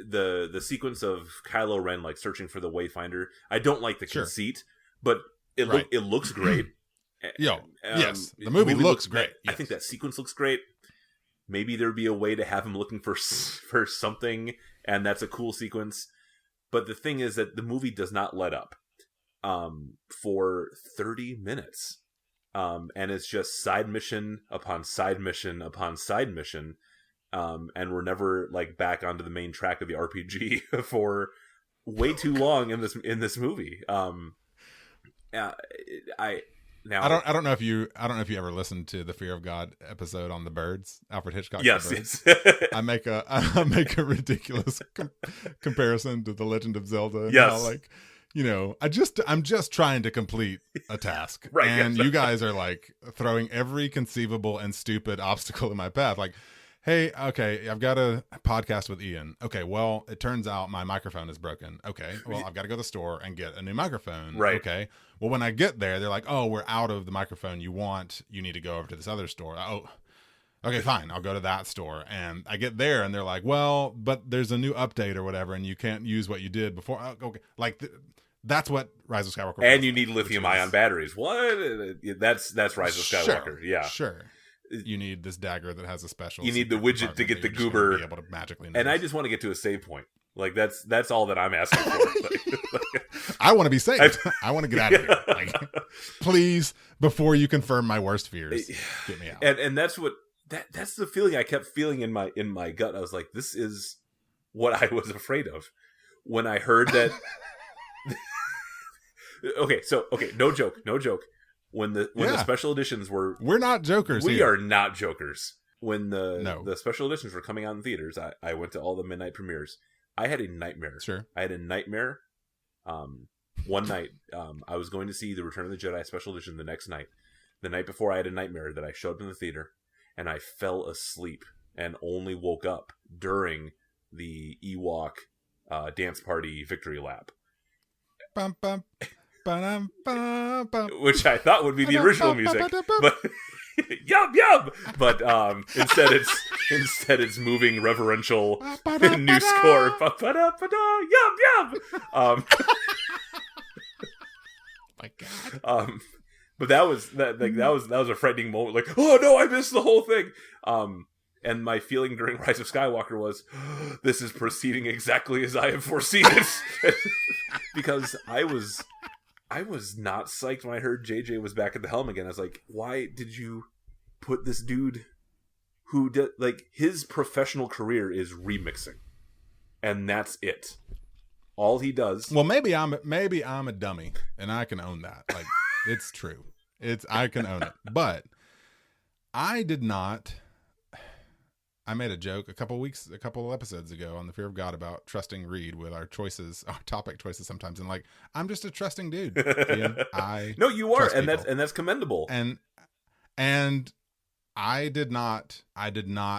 the sequence of Kylo Ren like searching for the Wayfinder. I don't like the conceit, but it looks great. Yes, the movie looks great. Yes. I think that sequence looks great. Maybe there'd be a way to have him looking for something, and that's a cool sequence. But the thing is that the movie does not let up for 30 minutes. And it's just side mission upon side mission upon side mission. And we're never like back onto the main track of the RPG for way too long in this movie. I don't know if you ever listened to the Fear of God episode on the birds, Alfred Hitchcock's Yes. I make a ridiculous comparison to The Legend of Zelda. And yes. How, like, I'm just trying to complete a task. Right. And yes. you guys are like throwing every conceivable and stupid obstacle in my path. Like, hey, okay, I've got a podcast with Ian. Okay, well, it turns out my microphone is broken. Okay, well, I've got to go to the store and get a new microphone. Right. Okay, well, when I get there, they're like, oh, we're out of the microphone you want. You need to go over to this other store. Oh, okay, fine. I'll go to that store. And I get there and they're like, well, but there's a new update or whatever, and you can't use what you did before. Okay, like that's what Rise of Skywalker was. And you need lithium-ion batteries. What? That's Rise of Skywalker. Yeah. Sure. You need this dagger that has a special. You need the widget to get the goober. Be able to magically. And I just want to get to a save point. Like that's all that I'm asking for. I want to be saved. I want to get out of here. Like, please, before you confirm my worst fears, get me out. And that's what that's the feeling I kept feeling in my gut. I was like, this is what I was afraid of when I heard that. Okay, no joke. When the special editions we're not jokers. We are not jokers. When the special editions were coming out in theaters, I went to all the midnight premieres. I had a nightmare. Sure. I had a nightmare one night, I was going to see the Return of the Jedi Special Edition the next night. The night before, I had a nightmare that I showed up in the theater, and I fell asleep and only woke up during the Ewok dance party victory lap. Bum, bum, ba-dum, ba, bum. Which I thought would be the original music, but yum yum. But instead it's moving reverential new score. Yum yum. My God. But that was a frightening moment. Like, oh no, I missed the whole thing. And my feeling during Rise of Skywalker was, this is proceeding exactly as I have foreseen it. Because I was not psyched when I heard JJ was back at the helm again. I was like, why did you put this dude who did, like, his professional career is remixing, and that's it. All he does. Well, maybe I'm a dummy, and I can own that. Like, it's true. I can own it. But I did not. I made a joke a couple episodes ago on the Fear of God about trusting Reed with our topic choices sometimes, and like, I'm just a trusting dude. Ian. No, you are, and that's commendable. And I did not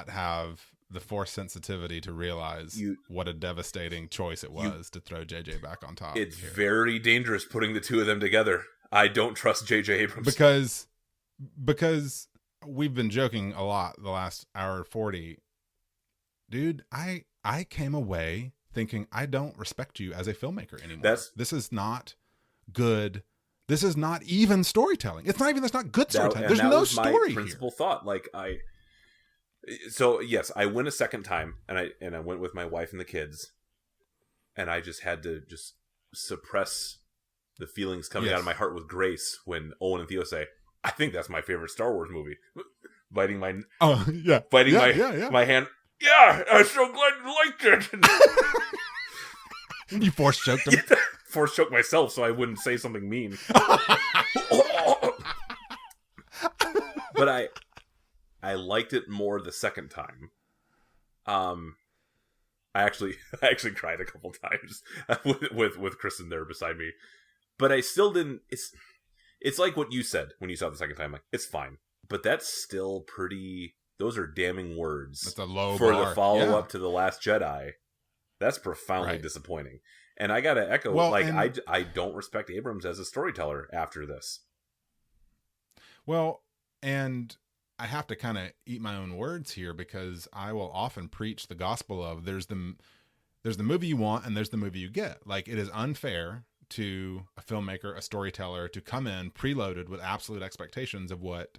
have the force sensitivity to realize what a devastating choice it was to throw JJ back on top. It's very dangerous putting the two of them together. I don't trust JJ Abrams because we've been joking a lot the last hour 40. Dude, I came away thinking I don't respect you as a filmmaker anymore. This is not good. This is not even storytelling. It's not even, that's not good storytelling. There's no story my principal thought. Like, so yes, I went a second time, and I went with my wife and the kids, and I just had to just suppress the feelings coming out of my heart with grace when Owen and Theo say, I think that's my favorite Star Wars movie. Biting my hand. Yeah, I'm so glad you liked it. You force choked him. Yeah, force choked myself so I wouldn't say something mean. But I liked it more the second time. I actually cried a couple times with Kristen there beside me, but I still didn't. It's like what you said when you saw it the second time. Like, it's fine, but that's still pretty. Those are damning words. That's a low for bar. The follow up to The Last Jedi. That's profoundly disappointing. And I gotta echo, I don't respect Abrams as a storyteller after this. Well, and I have to kind of eat my own words here, because I will often preach the gospel of there's the movie you want and there's the movie you get. Like, it is unfair to a filmmaker, a storyteller, to come in preloaded with absolute expectations of what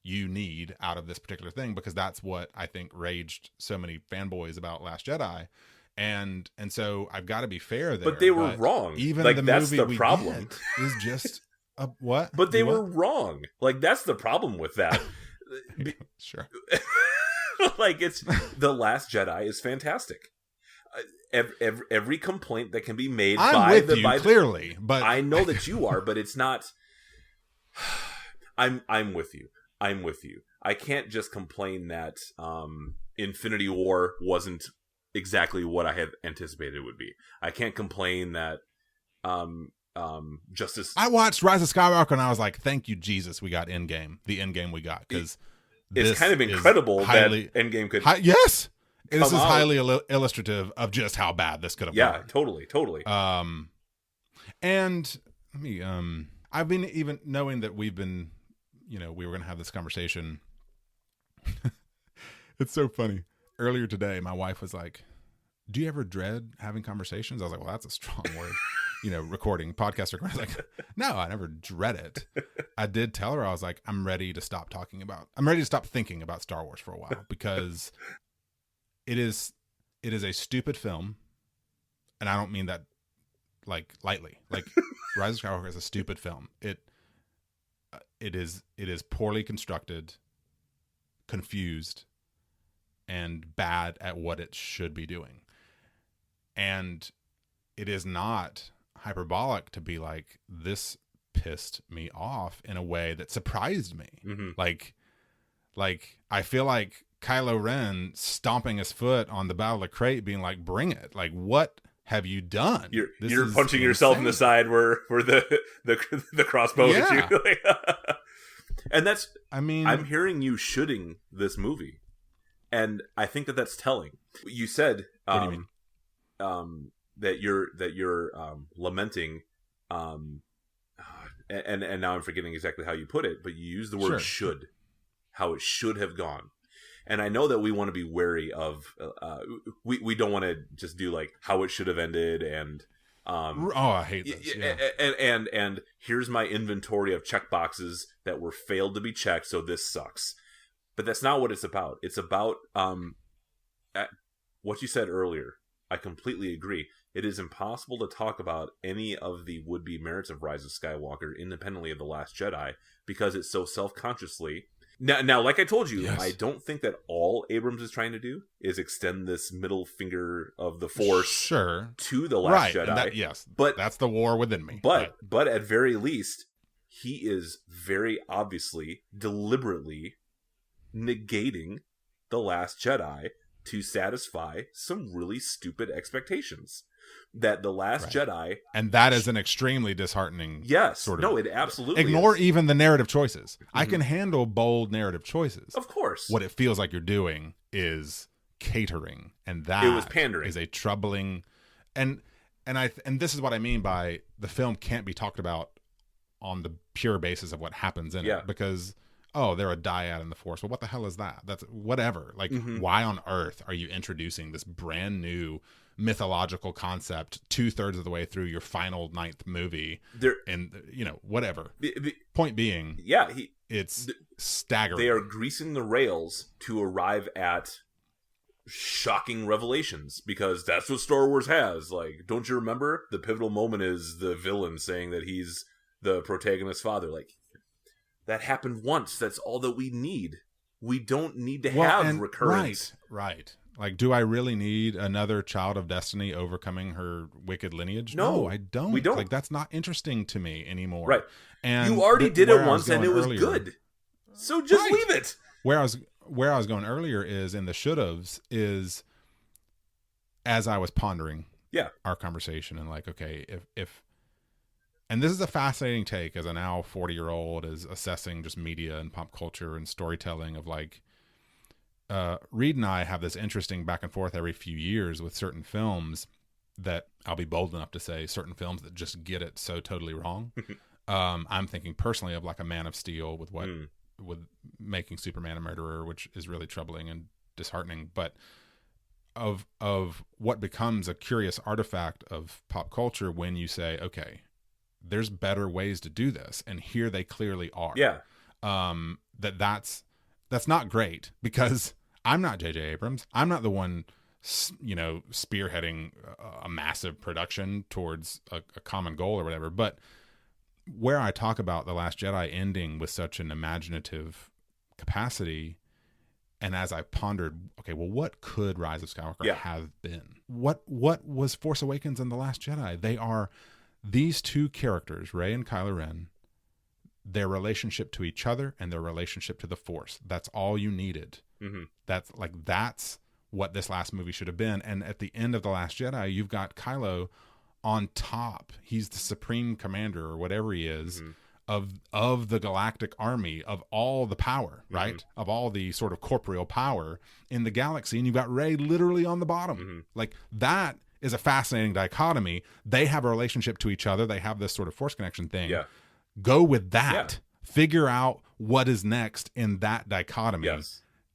you need out of this particular thing, because that's what I think raged so many fanboys about Last Jedi. And so I've got to be fair there. But they were wrong. Even like, the that's movie the problem. Is just a what? But they were wrong. Like, that's the problem with that. Sure. Like, it's The Last Jedi is fantastic. Every complaint that can be made clearly, but I know that you are, but it's not. I'm with you. I'm with you. I can't just complain that Infinity War wasn't exactly what I had anticipated it would be. I can't complain that Justice. I watched Rise of Skywalker and I was like, "Thank you, Jesus, we got Endgame. The Endgame we got." Because it's kind of incredible that Endgame could. Yes, this is highly illustrative of just how bad this could have been. Yeah, totally. And let me. I've been even knowing that we've been. We were going to have this conversation. It's so funny. Earlier today, my wife was like, do you ever dread having conversations? I was like, well, that's a strong word. Recording, podcast recording. I was like, no, I never dread it. I did tell her, I was like, I'm ready to stop thinking about Star Wars for a while, because it is a stupid film. And I don't mean that like lightly. Like, Rise of Skywalker is a stupid film. It is poorly constructed, confused, and bad at what it should be doing. And it is not hyperbolic to be like, this pissed me off in a way that surprised me. Mm-hmm. Like I feel like Kylo Ren stomping his foot on the Battle of Crate being like, bring it. Like, what have you done? You're punching yourself in the side where the crossbow hits you. And that's, I mean, I'm hearing you shoulding this movie, and I think that's telling. You said, what do you mean? That you're lamenting, and now I'm forgetting exactly how you put it, but you use the word should, how it should have gone. And I know that we want to be wary of, we don't want to just do like how it should have ended and, I hate this. Yeah. And here's my inventory of checkboxes that were failed to be checked, so this sucks. But that's not what it's about. It's about what you said earlier. I completely agree. It is impossible to talk about any of the would-be merits of Rise of Skywalker independently of The Last Jedi because it's so self-consciously. Now, like I told you, I don't think that all Abrams is trying to do is extend this middle finger of the Force to The Last Jedi. But that's the war within me. But at very least, he is very obviously, deliberately negating The Last Jedi to satisfy some really stupid expectations. That The Last Jedi... And that is an extremely disheartening sort of... No, it absolutely Ignore even the narrative choices. Mm-hmm. I can handle bold narrative choices. Of course. What it feels like you're doing is catering. And that it was pandering. Is a troubling... And this is what I mean by the film can't be talked about on the pure basis of what happens in it. Because... they're a dyad in the Force. Well, what the hell is that? That's whatever. Like, why on earth are you introducing this brand new mythological concept 2/3 of the way through your final 9th movie? And, whatever. Point being, it's staggering. They are greasing the rails to arrive at shocking revelations because that's what Star Wars has. Like, don't you remember? The pivotal moment is the villain saying that he's the protagonist's father. Like, that happened once. That's all that we need. We don't need to have recurrence. Right. Like, do I really need another child of destiny overcoming her wicked lineage? No, I don't. We don't. Like, that's not interesting to me anymore. Right. And you already did it once and it was good. So just leave it. Where I was going earlier is in the should-haves is as I was pondering our conversation and like, okay, if and this is a fascinating take as a now 40-year-old is assessing just media and pop culture and storytelling of like, Reed and I have this interesting back and forth every few years with certain films that I'll be bold enough to say certain films that just get it so totally wrong. I'm thinking personally of like a Man of Steel with with making Superman a murderer, which is really troubling and disheartening, but of what becomes a curious artifact of pop culture when you say, okay, there's better ways to do this, and here they clearly are. That's not great because I'm not J.J. Abrams. I'm not the one, spearheading a massive production towards a common goal or whatever. But where I talk about The Last Jedi ending with such an imaginative capacity, and as I pondered, okay, well, what could Rise of Skywalker have been? What was Force Awakens and The Last Jedi? They are these two characters, Rey and Kylo Ren, their relationship to each other and their relationship to the Force. That's all you needed. Mm-hmm. That's what this last movie should have been. And at the end of The Last Jedi, you've got Kylo on top. He's the supreme commander or whatever he is of the galactic army, of all the power, right? Of all the sort of corporeal power in the galaxy. And you've got Rey literally on the bottom. Like, that is a fascinating dichotomy. They have a relationship to each other. They have this sort of Force connection thing. Go with that. Figure out what is next in that dichotomy.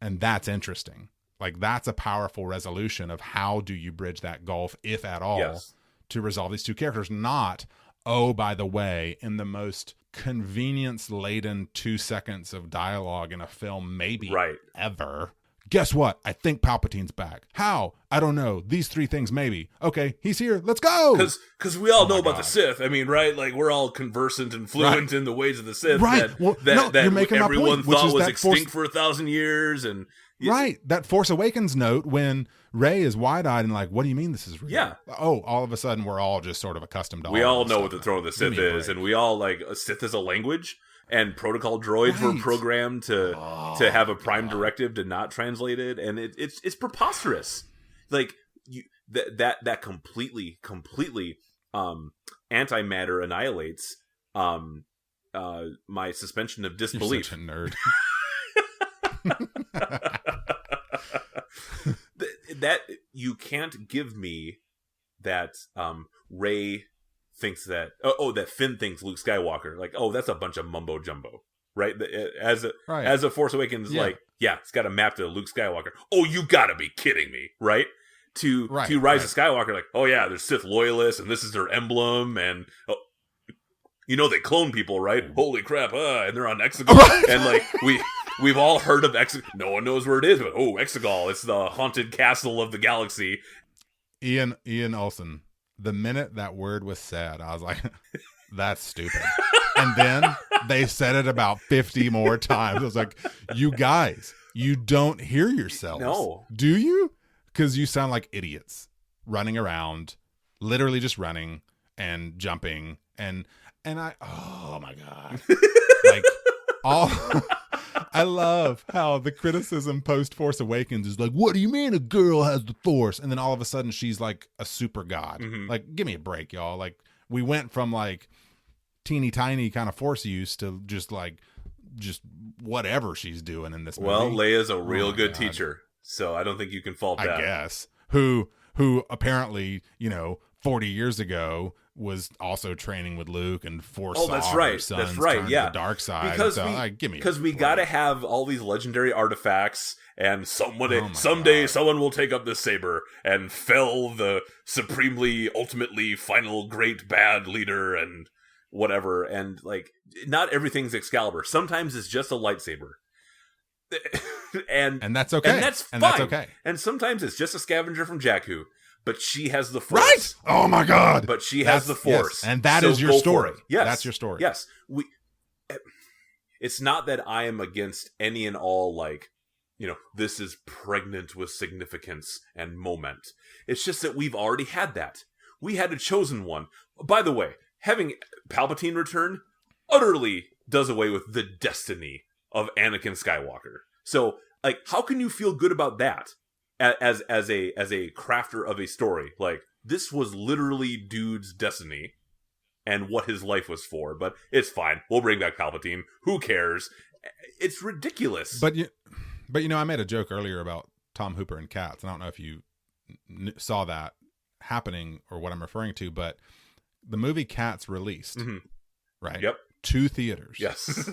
And that's interesting. Like, that's a powerful resolution of how do you bridge that gulf, if at all, to resolve these two characters. Not, oh, by the way, in the most convenience-laden 2 seconds of dialogue in a film maybe ever. Guess what? I think Palpatine's back. How? I don't know. These three things maybe. Okay, he's here. Let's go. Because we all know about the Sith. I mean, right? Like, we're all conversant and fluent in the ways of the Sith. That everyone thought was extinct for 1,000 years. And that Force Awakens note when Rey is wide-eyed and like, what do you mean this is real? Oh, all of a sudden we're all just sort of accustomed to all we all know what the throne of the Sith is, and we all like Sith is a language. And protocol droids were programmed to have a prime directive to not translate it, and it's preposterous. Like, that completely antimatter annihilates my suspension of disbelief. You're such a nerd. That you can't give me that Rey thinks that that Finn thinks Luke Skywalker, like, oh, that's a bunch of mumbo jumbo, right? As a Force Awakens, like, yeah, it's got a map to Luke Skywalker. Oh, you gotta be kidding me, right? To Rise of Skywalker, like, oh yeah, there's Sith loyalists, and this is their emblem, and they clone people, right? Holy crap, and they're on Exegol, and like we've all heard of Exegol. No one knows where it is, but Exegol, it's the haunted castle of the galaxy. Ian Olsen, the minute that word was said, I was like, that's stupid. And then they said it about 50 more times. I was like, you guys, you don't hear yourselves. No. Do you? Because you sound like idiots running around, literally just running and jumping. And I, oh my God. Like, I love how the criticism post Force Awakens is like, what do you mean a girl has the Force? And then all of a sudden she's like a super god. Mm-hmm. Like, give me a break, y'all. Like, we went from like teeny tiny kind of Force use to just whatever she's doing in this movie. Well, Leia's a real good teacher, so I don't think you can fault that. I guess. Who apparently, 40 years ago was also training with Luke and foresaw her sons turn to the dark side. Because we got to have all these legendary artifacts, and someday someone will take up this saber and fell the supremely, ultimately, final, great, bad leader and whatever. And like, not everything's Excalibur. Sometimes it's just a lightsaber. and that's okay. And that's fine. And that's okay. And sometimes it's just a scavenger from Jakku. But she has the Force. Right? Oh my God. But she has the Force. Yes. And that is your story. Yes. That's your story. Yes. It's not that I am against any and all, like, this is pregnant with significance and moment. It's just that we've already had that. We had a chosen one. By the way, having Palpatine return utterly does away with the destiny of Anakin Skywalker. So, like, how can you feel good about that? As a crafter of a story, like, this was literally dude's destiny and what his life was for. But it's fine. We'll bring back Palpatine. Who cares? It's ridiculous. But I made a joke earlier about Tom Hooper and Cats. I don't know if you saw that happening or what I'm referring to, but the movie Cats released, right? Yep. 2 theaters. Yes.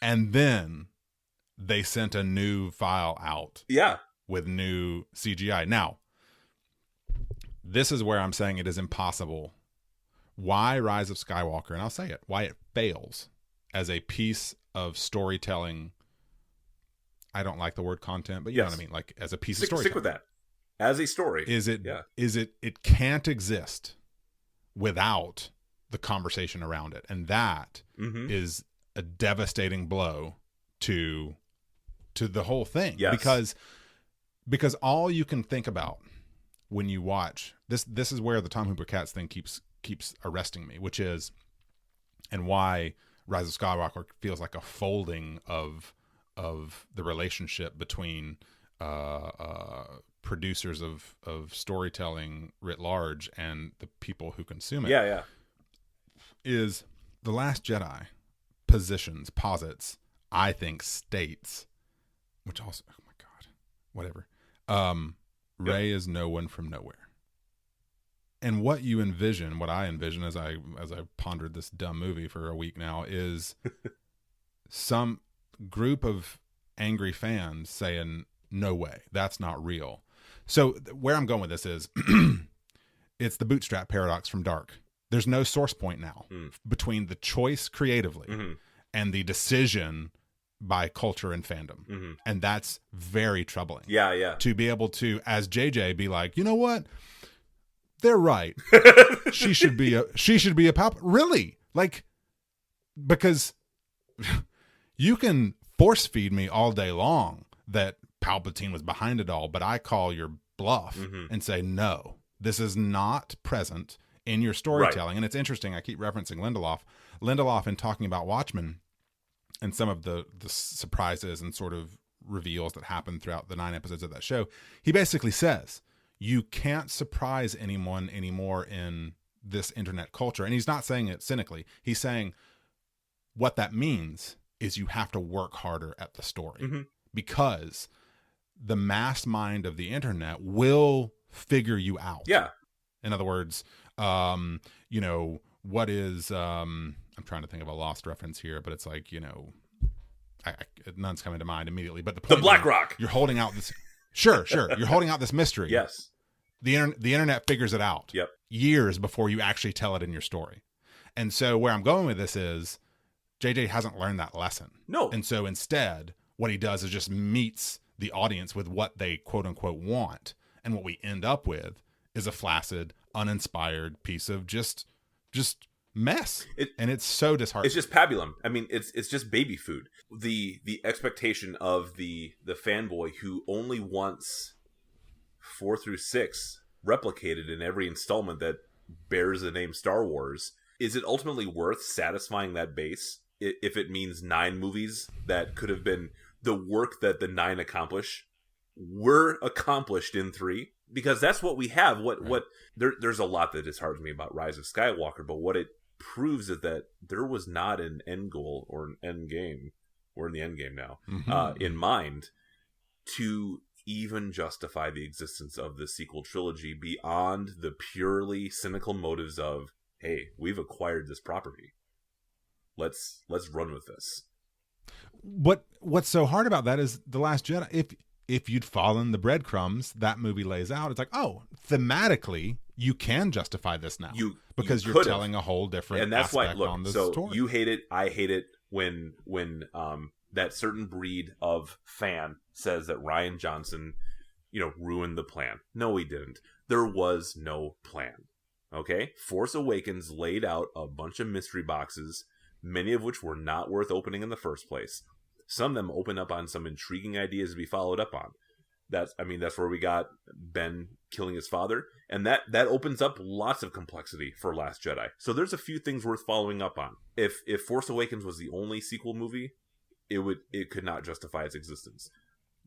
And then they sent a new file out. Yeah. With new CGI. Now, this is where I'm saying it is impossible. Why Rise of Skywalker, and I'll say it, why it fails as a piece of storytelling. I don't like the word content, but you know what I mean? Like, as a piece of storytelling. Stick with that. As a story. It can't exist without the conversation around it. And that is a devastating blow to the whole thing. Yes. Because all you can think about when you watch this is where the Tom Hooper Cats thing keeps arresting me, which is, and why Rise of Skywalker feels like a folding of the relationship between producers of storytelling writ large and the people who consume it. Is The Last Jedi posits, I think, states, which also, oh my God, whatever. Rey is no one from nowhere. And what I envision as I pondered this dumb movie for a week now, is some group of angry fans saying, no way, that's not real. So where I'm going with this is, it's the bootstrap paradox from Dark. There's no source point now between the choice creatively and the decision by culture and fandom. And that's very troubling. Yeah. To be able to, as JJ, be like, you know what? They're right. She should be a Palpatine. Really? Like, because you can force feed me all day long that Palpatine was behind it all, but I call your bluff and say, no, this is not present in your storytelling. Right. And it's interesting. I keep referencing Lindelof in talking about Watchmen and some of the surprises and sort of reveals that happen throughout the 9 episodes of that show. He basically says, you can't surprise anyone anymore in this internet culture. And he's not saying it cynically. He's saying what that means is you have to work harder at the story, because the mass mind of the internet will figure you out. Yeah. In other words, what is, I'm trying to think of a Lost reference here, but it's like, none's coming to mind immediately. But the Black Rock. You're holding out this. Sure. You're holding out this mystery. Yes. The internet figures it out. Yep. Years before you actually tell it in your story. And so where I'm going with this is JJ hasn't learned that lesson. No. And so instead, what he does is just meets the audience with what they quote unquote want. And what we end up with is a flaccid, uninspired piece of just mess. And it's so disheartening. It's just pabulum. I mean, it's just baby food. The expectation of the fanboy who only wants 4 through 6 replicated in every installment that bears the name Star Wars. Is it ultimately worth satisfying that base if it means 9 movies that could have been the work that the 9 were accomplished in 3? Because that's what we have. There's a lot that disheartens me about Rise of Skywalker, but what it proves is that there was not an end goal or an end game. We're in the end game now, in mind, to even justify the existence of the sequel trilogy beyond the purely cynical motives of, hey, we've acquired this property. Let's run with this. What's so hard about that is The Last Jedi. If you'd fallen the breadcrumbs that movie lays out, it's like, oh, thematically you can justify this now because you're telling a whole different and that's aspect why. Look, on the so story. You hate it, I hate it when that certain breed of fan says that Rian Johnson, ruined the plan. No, he didn't. There was no plan. Okay, Force Awakens laid out a bunch of mystery boxes, many of which were not worth opening in the first place. Some of them open up on some intriguing ideas to be followed up on. That's where we got Ben killing his father, and that opens up lots of complexity for Last Jedi. So there's a few things worth following up on. If Force Awakens was the only sequel movie, it could not justify its existence.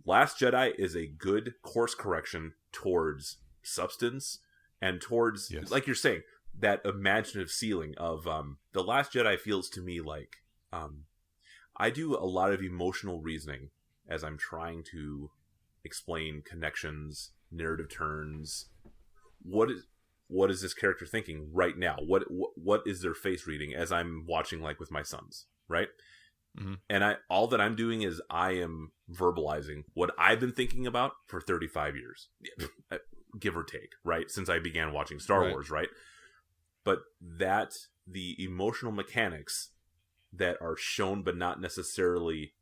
Last Jedi is a good course correction towards substance and towards, like you're saying, that imaginative ceiling of The Last Jedi feels to me like I do a lot of emotional reasoning as I'm trying to explain connections, narrative turns. What is this character thinking right now? What is their face reading as I'm watching, like with my sons, right? Mm-hmm. And all that I'm doing is I am verbalizing what I've been thinking about for 35 years, give or take, right? Since I began watching Star Wars, right? But the emotional mechanics that are shown but not necessarily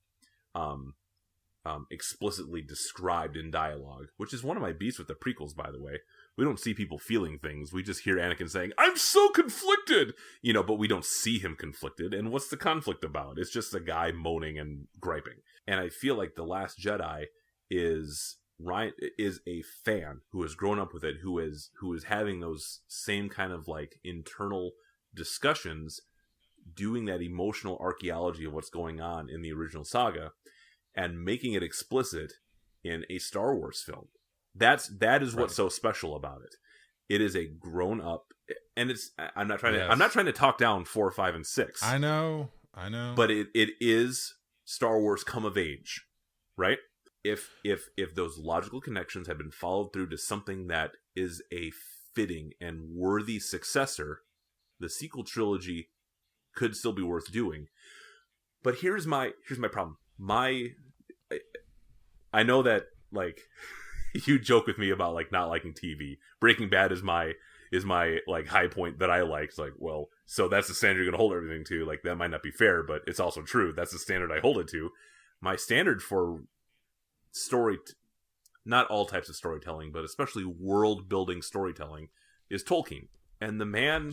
explicitly described in dialogue, which is one of my beefs with the prequels, by the way. We don't see people feeling things. We just hear Anakin saying, "I'm so conflicted," but we don't see him conflicted. And what's the conflict about? It's just a guy moaning and griping. And I feel like The Last Jedi is a fan who has grown up with it, who is having those same kind of like internal discussions, doing that emotional archaeology of what's going on in the original saga and making it explicit in a Star Wars film. That is what's so special about it. It is a grown up, and I'm not trying to talk down 4, 5, and 6. I know. But it is Star Wars come of age, right? If those logical connections have been followed through to something that is a fitting and worthy successor, the sequel trilogy could still be worth doing. But here's my problem. I know that, like, you joke with me about like not liking TV. Breaking Bad is my like high point that I like. It's like, well, so that's the standard you're gonna hold everything to. Like, that might not be fair, but it's also true. That's the standard I hold it to. My standard for not all types of storytelling, but especially world building storytelling, is Tolkien. And the man,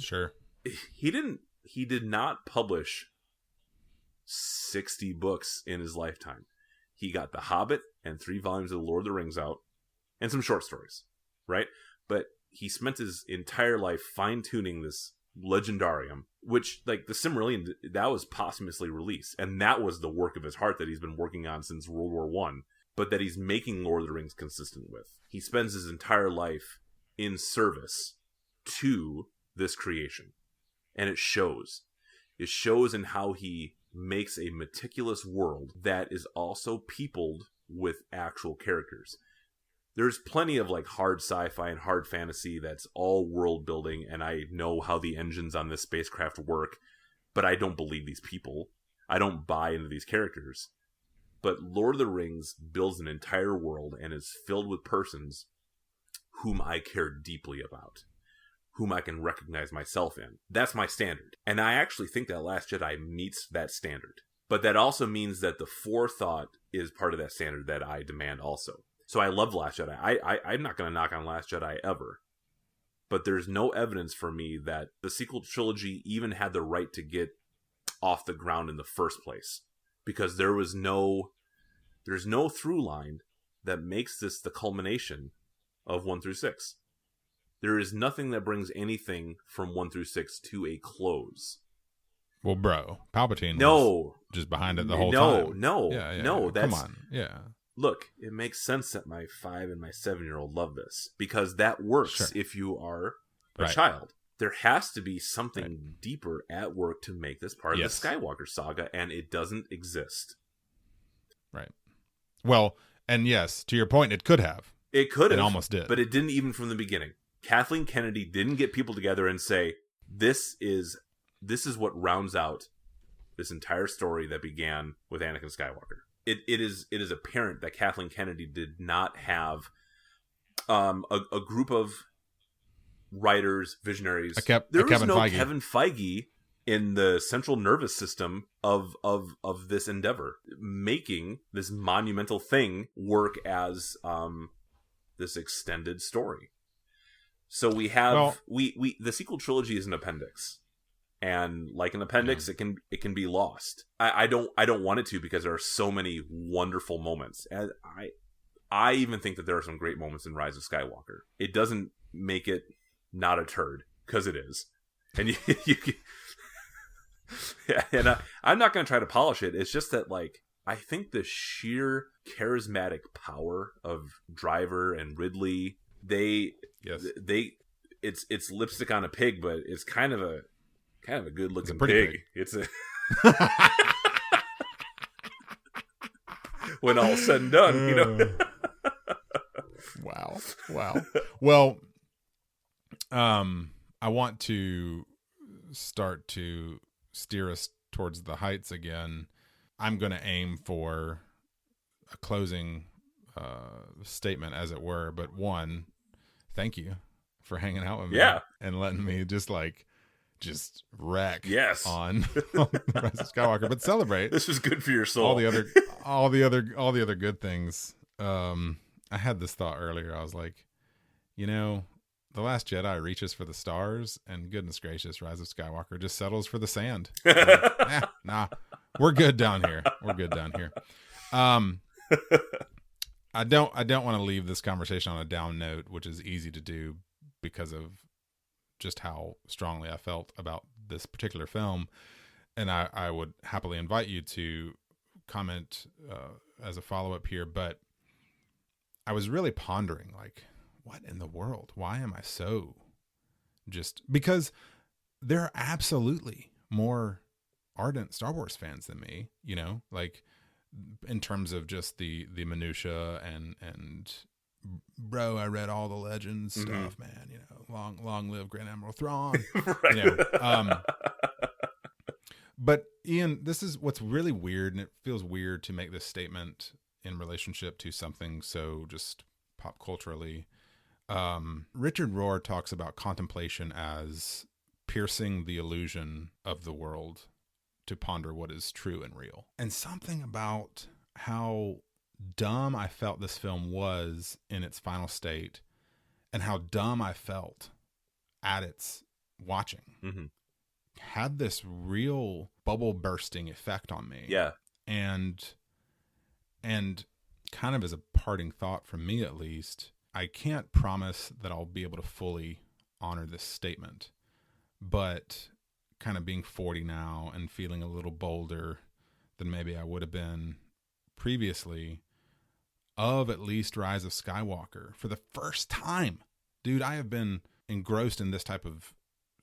he did not publish 60 books in his lifetime. He got The Hobbit and 3 volumes of The Lord of the Rings out, and some short stories, right? But he spent his entire life fine-tuning this legendarium, which, like, the Silmarillion, that was posthumously released, and that was the work of his heart that he's been working on since World War I. but that he's making Lord of the Rings consistent with. He spends his entire life in service to this creation. And it shows. It shows in how he makes a meticulous world that is also peopled with actual characters. There's plenty of like hard sci-fi and hard fantasy that's all world building, and I know how the engines on this spacecraft work, but I don't believe these people. I don't buy into these characters. But Lord of the Rings builds an entire world and is filled with persons whom I care deeply about, whom I can recognize myself in. That's my standard. And I actually think that Last Jedi meets that standard. But that also means that the forethought is part of that standard that I demand also. So I love Last Jedi. I'm not going to knock on Last Jedi ever. But there's no evidence for me that the sequel trilogy even had the right to get off the ground in the first place. Because there's no through line that makes this the culmination of 1 through 6. There is nothing that brings anything from 1 through 6 to a close. Well, bro, Palpatine was just behind it the whole time. No. Come on. Yeah. Look, it makes sense that my 5 and my 7-year-old love this, because that works if you are a child. There has to be something deeper at work to make this part of the Skywalker saga, and it doesn't exist. Right. Well, and yes, to your point, it could have. It could have. It almost did. But it didn't even from the beginning. Kathleen Kennedy didn't get people together and say, this is what rounds out this entire story that began with Anakin Skywalker. It is apparent that Kathleen Kennedy did not have a group of writers, visionaries. There was no Feige. Kevin Feige in the central nervous system of this endeavor, making this monumental thing work as this extended story. So we have the sequel trilogy is an appendix. And like an appendix, it can be lost. I don't want it to, because there are so many wonderful moments. And I even think that there are some great moments in Rise of Skywalker. It doesn't make it not a turd, because it is. And and I'm not going to try to polish it. It's just that, like, I think the sheer charismatic power of Driver and Ridley, it's lipstick on a pig, but it's kind of a good looking pig. It's a when all's said and done, you know. Wow. Well, I want to start to steer us towards the heights again. I'm going to aim for a closing statement, as it were. But one, thank you for hanging out with me and letting me just wreck on the Rise of Skywalker, but celebrate. This was good for your soul. All the other good things. I had this thought earlier. I was like, The Last Jedi reaches for the stars, and goodness gracious, Rise of Skywalker just settles for the sand. Nah, we're good down here. I don't want to leave this conversation on a down note, which is easy to do because of just how strongly I felt about this particular film. And I would happily invite you to comment as a follow-up here. But I was really pondering, like, what in the world? Why am I so because there are absolutely more ardent Star Wars fans than me, like in terms of just the minutia and bro, I read all the Legends stuff, man, long live Grand Admiral Thrawn. Right. But Ian, this is what's really weird, and it feels weird to make this statement in relationship to something so just pop culturally. Richard Rohr talks about contemplation as piercing the illusion of the world to ponder what is true and real. And something about how dumb I felt this film was in its final state, and how dumb I felt at its watching, had this real bubble bursting effect on me. Yeah. And kind of as a parting thought from me, at least, I can't promise that I'll be able to fully honor this statement, but kind of being 40 now and feeling a little bolder than maybe I would have been previously, of at least Rise of Skywalker for the first time. Dude, I have been engrossed in this type of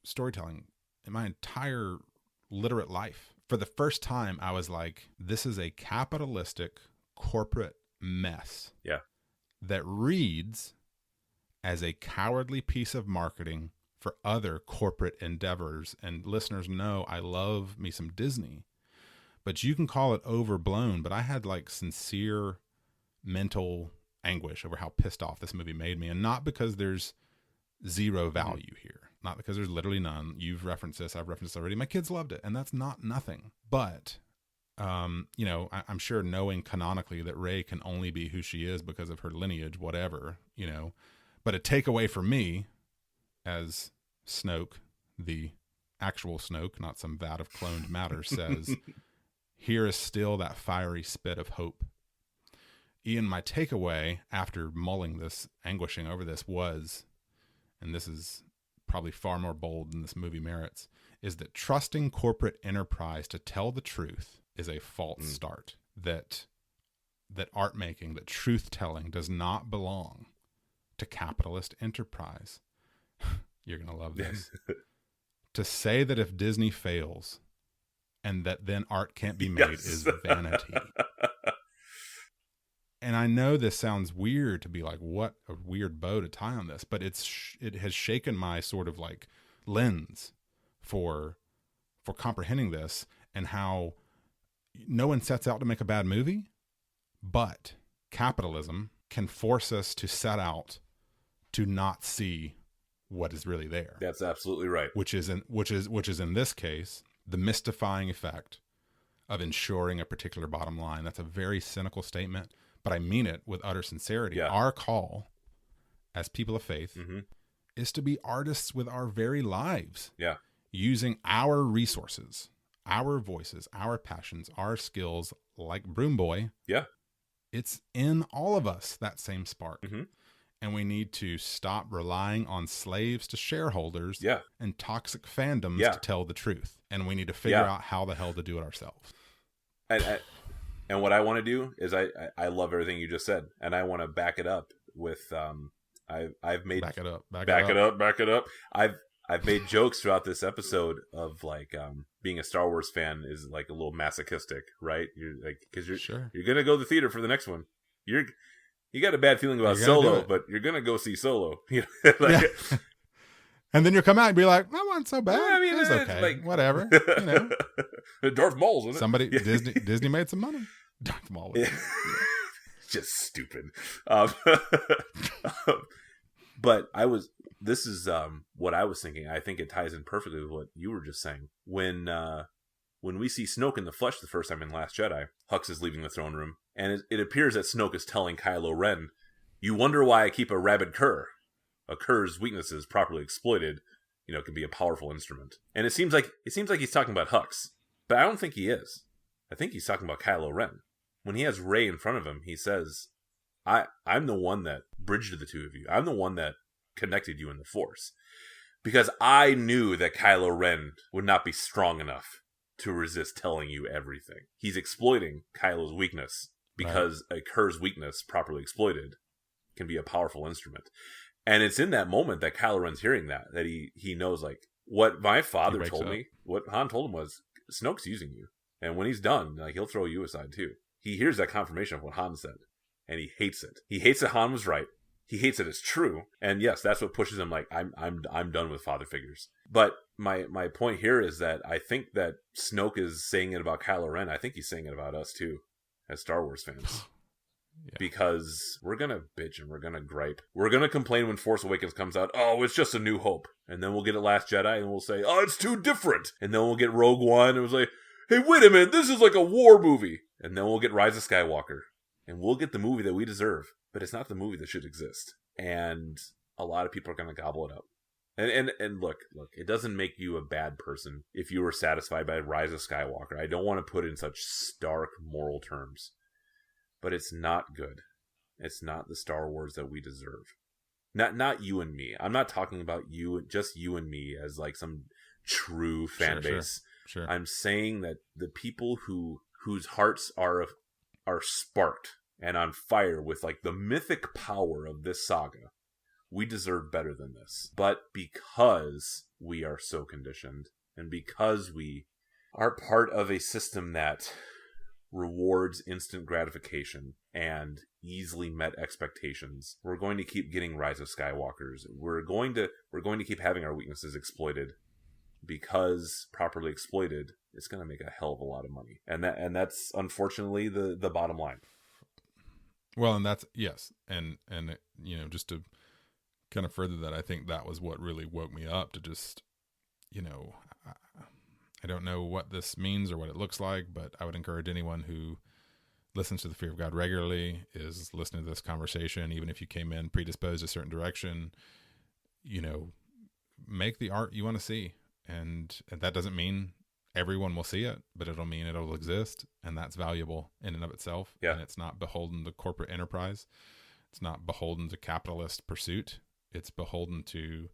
storytelling in my entire literate life. For the first time, I was like, this is a capitalistic corporate mess. Yeah. That reads as a cowardly piece of marketing for other corporate endeavors. And listeners know I love me some Disney, but you can call it overblown. But I had like sincere mental anguish over how pissed off this movie made me. And not because there's zero value here, not because there's literally none. You've referenced this. I've referenced this already. My kids loved it, and that's not nothing. But, you know, I'm sure knowing canonically that Rey can only be who she is because of her lineage, whatever, you know, but a takeaway for me as Snoke, the actual Snoke, not some vat of cloned matter, says, here is still that fiery spit of hope. Ian, my takeaway after mulling this, anguishing over this was, and this is probably far more bold than this movie merits, is that trusting corporate enterprise to tell the truth is a false start. That art making, that truth telling does not belong to capitalist enterprise. You're going to love this. To say that if Disney fails and that then art can't be made is vanity. And I know this sounds weird to be like, what a weird bow to tie on this, but it has shaken my sort of like lens for comprehending this, and how no one sets out to make a bad movie, but capitalism can force us to set out to not see what is really there. That's absolutely right. Which is in this case the mystifying effect of ensuring a particular bottom line. That's a very cynical statement, but I mean it with utter sincerity. Yeah. Our call as people of faith is to be artists with our very lives. Yeah. Using our resources, our voices, our passions, our skills, like Broom Boy. Yeah. It's in all of us, that same spark. And we need to stop relying on slaves to shareholders and toxic fandoms to tell the truth. And we need to figure out how the hell to do it ourselves. And what I want to do is I love everything you just said, and I want to back it up with I've made back it up. I've made jokes throughout this episode of like being a Star Wars fan is like a little masochistic, right? You're like, because you're gonna go to the theater for the next one. You got a bad feeling about Solo, but you're gonna go see Solo. And then you'll come out and be like, that wasn't so bad. I mean, it was okay. Like, whatever. You know. Darth Maul's in it. Somebody Disney made some money. Darth Maul was just stupid. But this is what I was thinking. I think it ties in perfectly with what you were just saying. When we see Snoke in the flesh the first time in Last Jedi, Hux is leaving the throne room, and it appears that Snoke is telling Kylo Ren, "You wonder why I keep a rabid cur. A cur's weaknesses properly exploited, can be a powerful instrument." And it seems like he's talking about Hux, but I don't think he is. I think he's talking about Kylo Ren. When he has Rey in front of him, he says, I'm the one that bridged the two of you. I'm the one that connected you in the Force. Because I knew that Kylo Ren would not be strong enough to resist telling you everything. He's exploiting Kylo's weakness because a cur's weakness, properly exploited, can be a powerful instrument. And it's in that moment that Kylo Ren's hearing that he knows, like, what my father told me, what Han told him was, Snoke's using you. And when he's done, like, he'll throw you aside too. He hears that confirmation of what Han said, and he hates it. He hates that Han was right. He hates that it's true. And yes, that's what pushes him, like, I'm done with father figures. But my point here is that I think that Snoke is saying it about Kylo Ren. I think he's saying it about us too, as Star Wars fans. Yeah. Because we're going to bitch and we're going to gripe. We're going to complain when Force Awakens comes out. Oh, it's just a New Hope. And then we'll get it Last Jedi and we'll say, oh, it's too different. And then we'll get Rogue One and we'll say, hey, wait a minute, this is like a war movie. And then we'll get Rise of Skywalker. And we'll get the movie that we deserve. But it's not the movie that should exist. And a lot of people are going to gobble it up. And look, it doesn't make you a bad person if you were satisfied by Rise of Skywalker. I don't want to put it in such stark moral terms. But it's not good. It's not the Star Wars that we deserve. Not you and me. I'm not talking about just you and me as like some true fan base. Sure. I'm saying that the people whose hearts are sparked and on fire with like the mythic power of this saga, we deserve better than this. But because we are so conditioned, and because we are part of a system that rewards instant gratification and easily met expectations, we're going to keep getting Rise of Skywalkers. We're going to keep having our weaknesses exploited, because properly exploited, it's going to make a hell of a lot of money. And that's unfortunately the bottom line. Well, and that's, yes. And just to kind of further that, I think that was what really woke me up to just, I don't know what this means or what it looks like, but I would encourage anyone who listens to the Fear of God regularly, is listening to this conversation, even if you came in predisposed a certain direction, make the art you want to see. And that doesn't mean everyone will see it, but it'll mean it'll exist, and that's valuable in and of itself. Yeah. And it's not beholden to corporate enterprise. It's not beholden to capitalist pursuit. It's beholden to,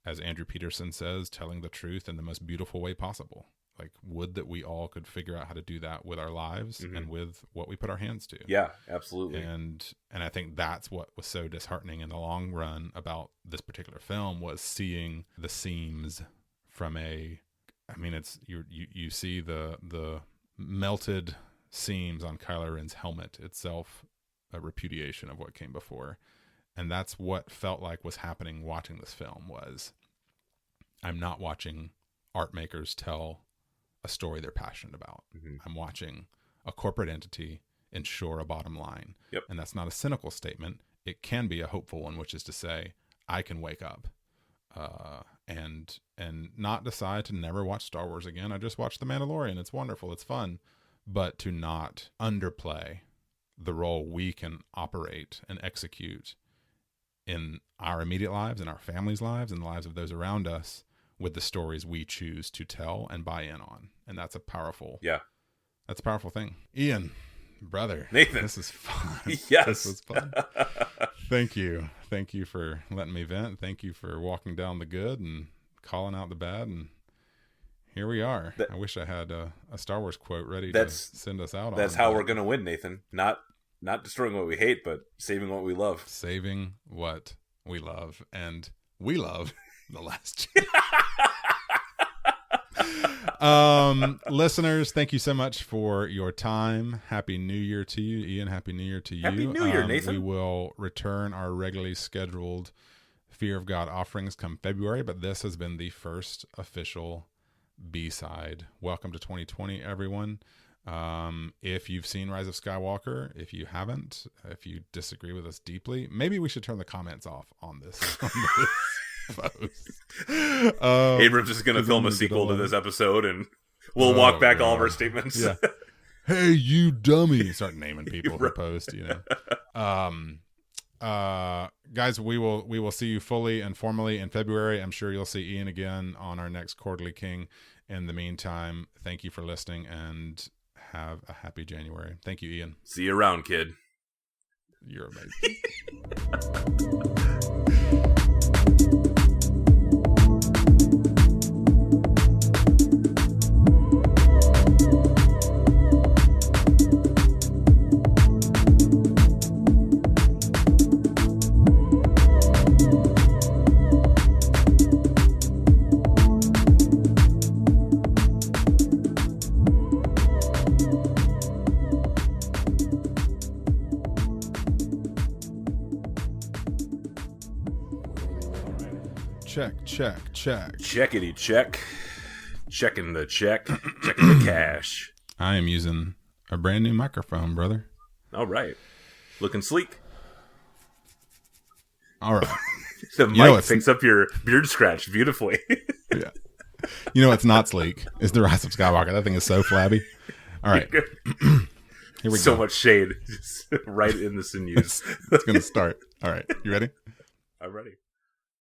as Andrew Peterson says, telling the truth in the most beautiful way possible. Like, would that we all could figure out how to do that with our lives and with what we put our hands to. Yeah, absolutely. And I think that's what was so disheartening in the long run about this particular film, was seeing the seams from you see the melted seams on Kylo Ren's helmet itself, a repudiation of what came before. And that's what felt like was happening watching this film. Was, I'm not watching art makers tell a story they're passionate about. I'm watching a corporate entity ensure a bottom line. Yep. And that's not a cynical statement. It can be a hopeful one, which is to say, I can wake up and not decide to never watch Star Wars again. I just watched The Mandalorian. It's wonderful. It's fun. But to not underplay the role we can operate and execute in our immediate lives, in our families' lives, and the lives of those around us, with the stories we choose to tell and buy in on. And that's a powerful thing. Ian, brother, Nathan, this is fun. Yes. This was fun. Thank you for letting me vent. Thank you for walking down the good and calling out the bad. And here we are. I wish I had a Star Wars quote ready to send us out on. That's how we're going to win, Nathan. Not destroying what we hate, but saving what we love. Saving what we love. And we love The Last Jedi. Listeners, thank you so much for your time. Happy New Year to you, Ian. Happy New Year to you. Happy New Year, Nathan. We will return our regularly scheduled Fear of God offerings come February, but this has been the first official B-side. Welcome to 2020, everyone. If you've seen Rise of Skywalker, if you haven't, if you disagree with us deeply, maybe we should turn the comments off on this post. Abrams is going to film a sequel to this epised, and we'll walk back all of our statements. Yeah. Hey, you dummy! Start naming people who post. Guys, we will see you fully and formally in February. I'm sure you'll see Ian again on our next Quarterly King. In the meantime, thank you for listening, and have a happy January. Thank you, Ian. See you around, kid. You're amazing. Check. Checkity check. Checking the check. Checking the cash. I am using a brand new microphone, brother. All right. Looking sleek. All right. The mic picks up your beard scratch beautifully. Yeah. It's not sleek. It's the Rise of Skywalker. That thing is so flabby. All right. Here we go. So much shade. Just right in the sinews. It's going to start. All right. You ready? I'm ready.